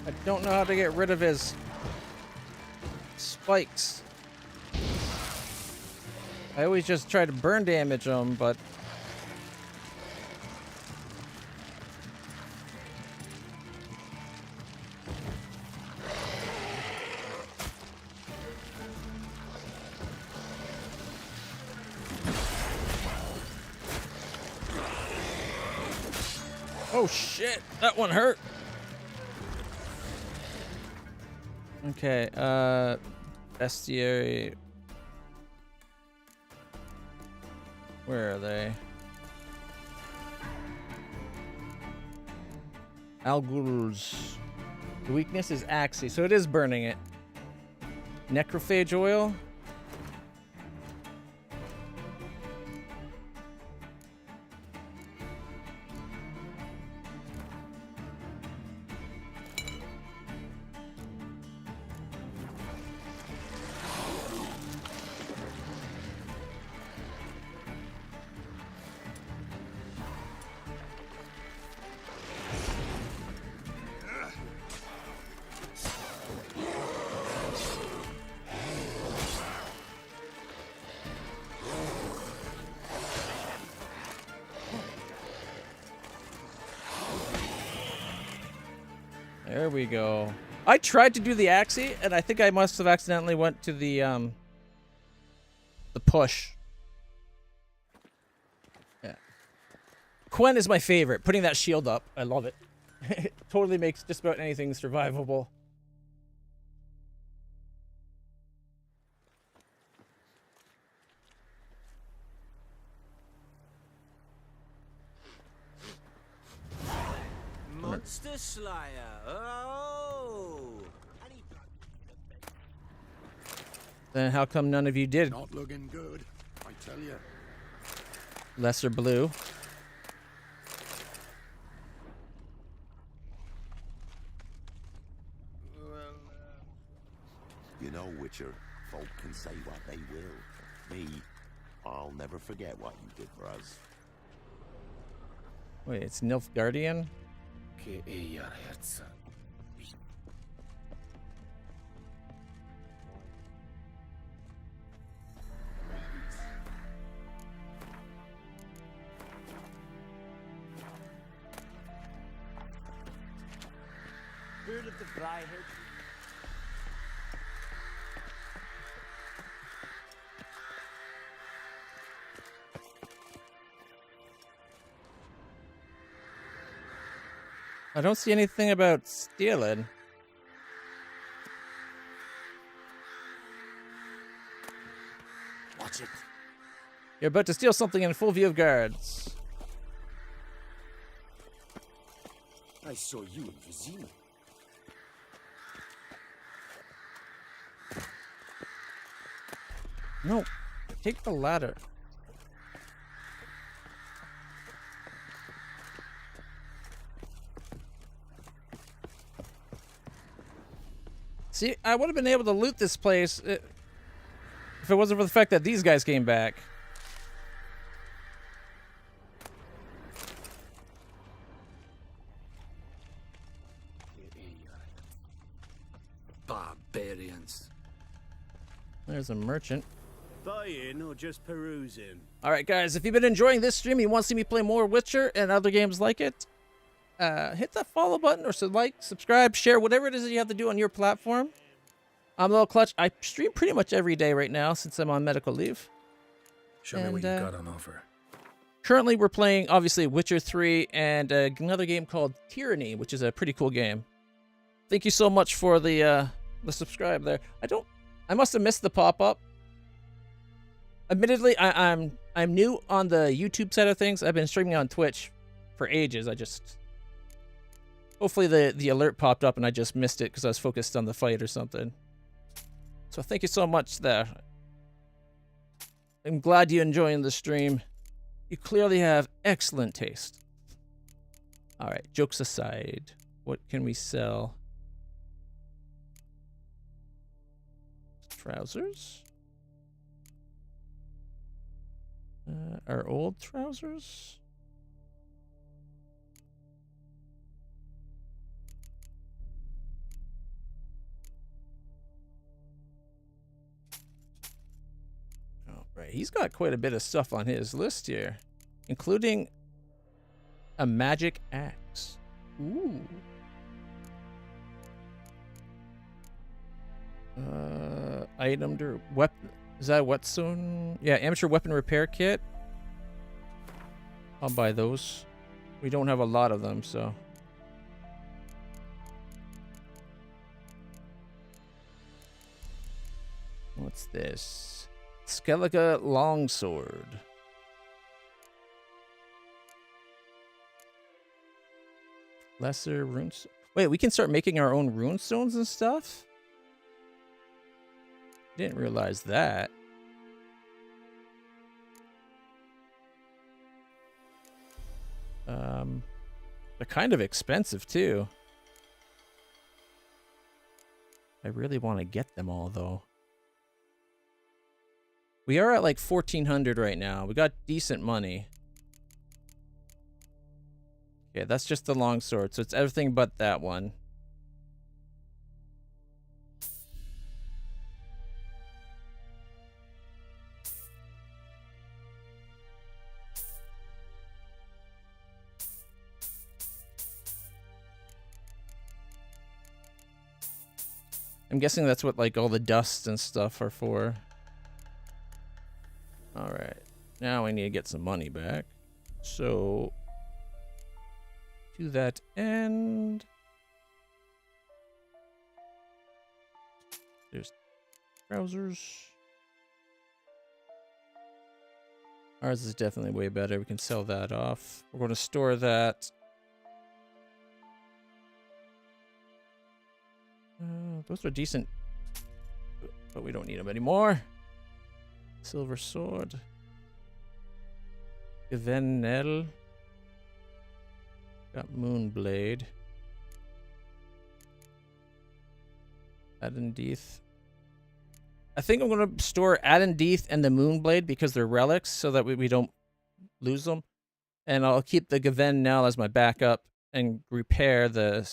I don't know how to get rid of his spikes. I always just try to burn damage him, but oh shit, that one hurt. Okay, bestiary. Where are they? Al Ghul's. The weakness is Axie, so it is burning it. Necrophage oil. There we go. I tried to do the Axie, and I think I must have accidentally went to the push. Yeah. Quen is my favorite. Putting that shield up, I love it. It totally makes just about anything survivable. Monster Slayer. Oh. Then how come none of you did? Not looking good, I tell you. Lesser blue. You know, Witcher, folk can say what they will. Me, I'll never forget what you did for us. Wait, it's Nilfgaardian? Bird of the Briarhead. I don't see anything about stealing. Watch it. You're about to steal something in full view of guards. I saw you in Vizima. No, take the ladder. See, I would have been able to loot this place if it wasn't for the fact that these guys came back. experience. There's a merchant. Buying or just perusing? Alright guys, if you've been enjoying this stream, you want to see me play more Witcher and other games like it, hit that follow button or subscribe, share, whatever it is that you have to do on your platform. I'm LitlClutch. I stream pretty much every day right now since I'm on medical leave. Show me what you got on offer. Currently we're playing, obviously, Witcher 3 and another game called Tyranny, which is a pretty cool game. Thank you so much for the subscribe there. I must have missed the pop-up. Admittedly, I'm new on the YouTube side of things. I've been streaming on Twitch for ages. Hopefully the alert popped up and I just missed it because I was focused on the fight or something. So thank you so much there. I'm glad you're enjoying the stream. You clearly have excellent taste. Alright, jokes aside. What can we sell? Trousers? Our old trousers? Oh, right. He's got quite a bit of stuff on his list here, including a magic axe. Ooh. Item to weapon. Is that whetstone? Yeah, amateur weapon repair kit. I'll buy those. We don't have a lot of them, so. What's this? Skellige longsword. Lesser runes. Wait, we can start making our own rune stones and stuff? Didn't realize that. They're kind of expensive too. I really want to get them all though. We are at like 1,400 right now. We got decent money. Okay, that's just the longsword, so it's everything but that one. I'm guessing that's what like all the dust and stuff are for. Alright. Now we need to get some money back. So to that end, there's trousers. Ours is definitely way better. We can sell that off. We're going to store that. Those are decent, but we don't need them anymore. Silver sword. Venel. Got Moonblade. Adendeeth. I think I'm going to store Adendeeth and the Moonblade because they're relics so that we don't lose them. And I'll keep the Venel as my backup and repair the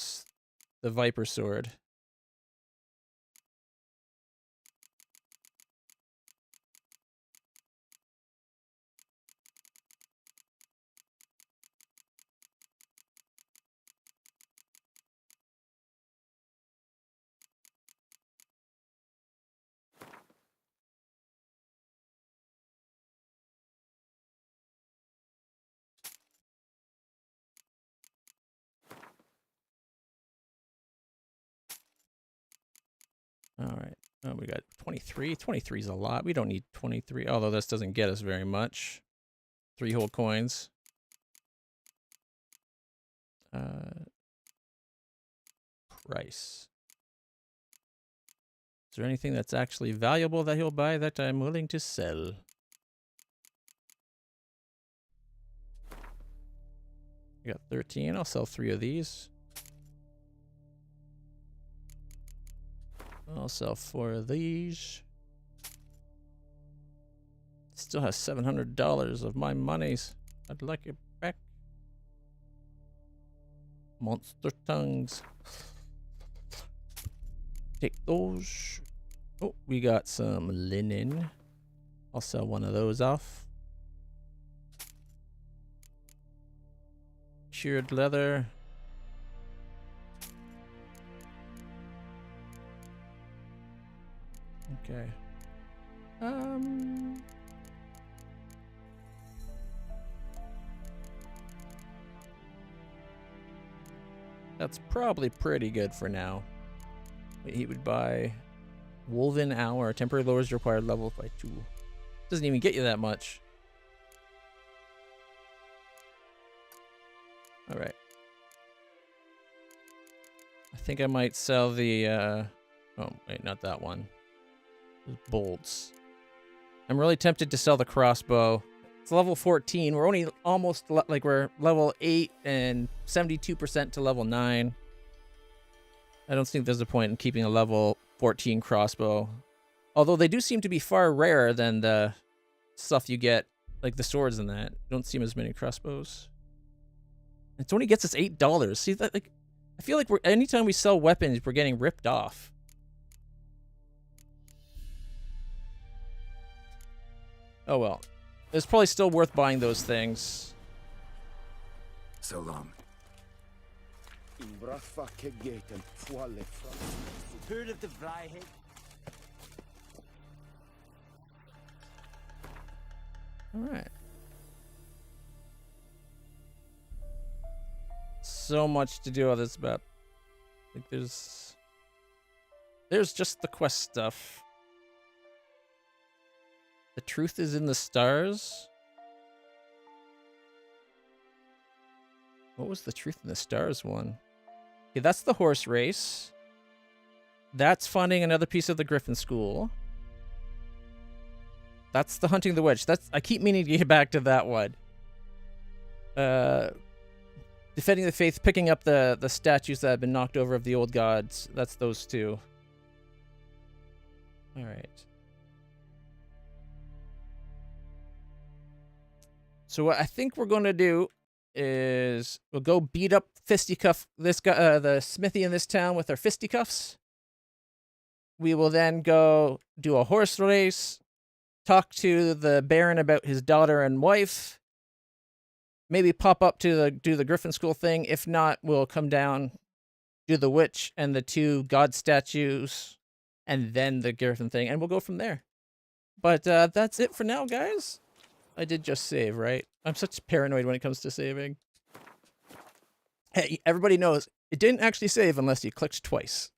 Viper sword. All right. Oh, we got 23. 23 is a lot. We don't need 23, although this doesn't get us very much. 3 whole coins. Price. Is there anything that's actually valuable that he'll buy that I'm willing to sell? We got 13. I'll sell 3 of these. I'll sell 4 of these. Still has $700 of my monies. I'd like it back. Monster tongues. take those. Oh, we got some linen. I'll sell one of those off. Cured leather. Okay. That's probably pretty good for now. He would buy Woven Hour. Temporary lowers your required level by 2. Doesn't even get you that much. Alright. I think I might sell the, oh, wait, not that one. Bolts. I'm really tempted to sell the crossbow. It's level 14. We're only almost, like, we're level 8 and 72% to level 9. I don't think there's a point in keeping a level 14 crossbow. Although they do seem to be far rarer than the stuff you get, like the swords and that. You don't see as many crossbows. It only gets us $8. See that? Like, I feel like anytime we sell weapons, we're getting ripped off. Oh well. It's probably still worth buying those things. So long. Heard of the Vryhead? Alright. So much to do with this map. Like there's just the quest stuff. The truth is in the stars. What was the truth in the stars one? Okay, that's the horse race. That's funding another piece of the Griffin School. That's the hunting the witch. I keep meaning to get back to that one. Defending the faith, picking up the statues that have been knocked over of the old gods. That's those two. All right. So what I think we're going to do is we'll go beat up fisticuff this guy, the smithy in this town with our fisticuffs. We will then go do a horse race, talk to the Baron about his daughter and wife. Maybe pop up to do the Griffin School thing. If not, we'll come down, do the witch and the 2 god statues, and then the Griffin thing, and we'll go from there. But that's it for now, guys. I did just save, right? I'm such paranoid when it comes to saving. Hey, everybody knows it didn't actually save unless you clicked twice.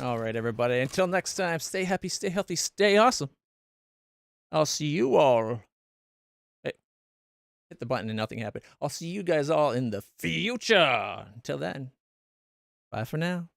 All right, everybody. Until next time, stay happy, stay healthy, stay awesome. I'll see you all. Hey, hit the button and nothing happened. I'll see you guys all in the future. Until then, bye for now.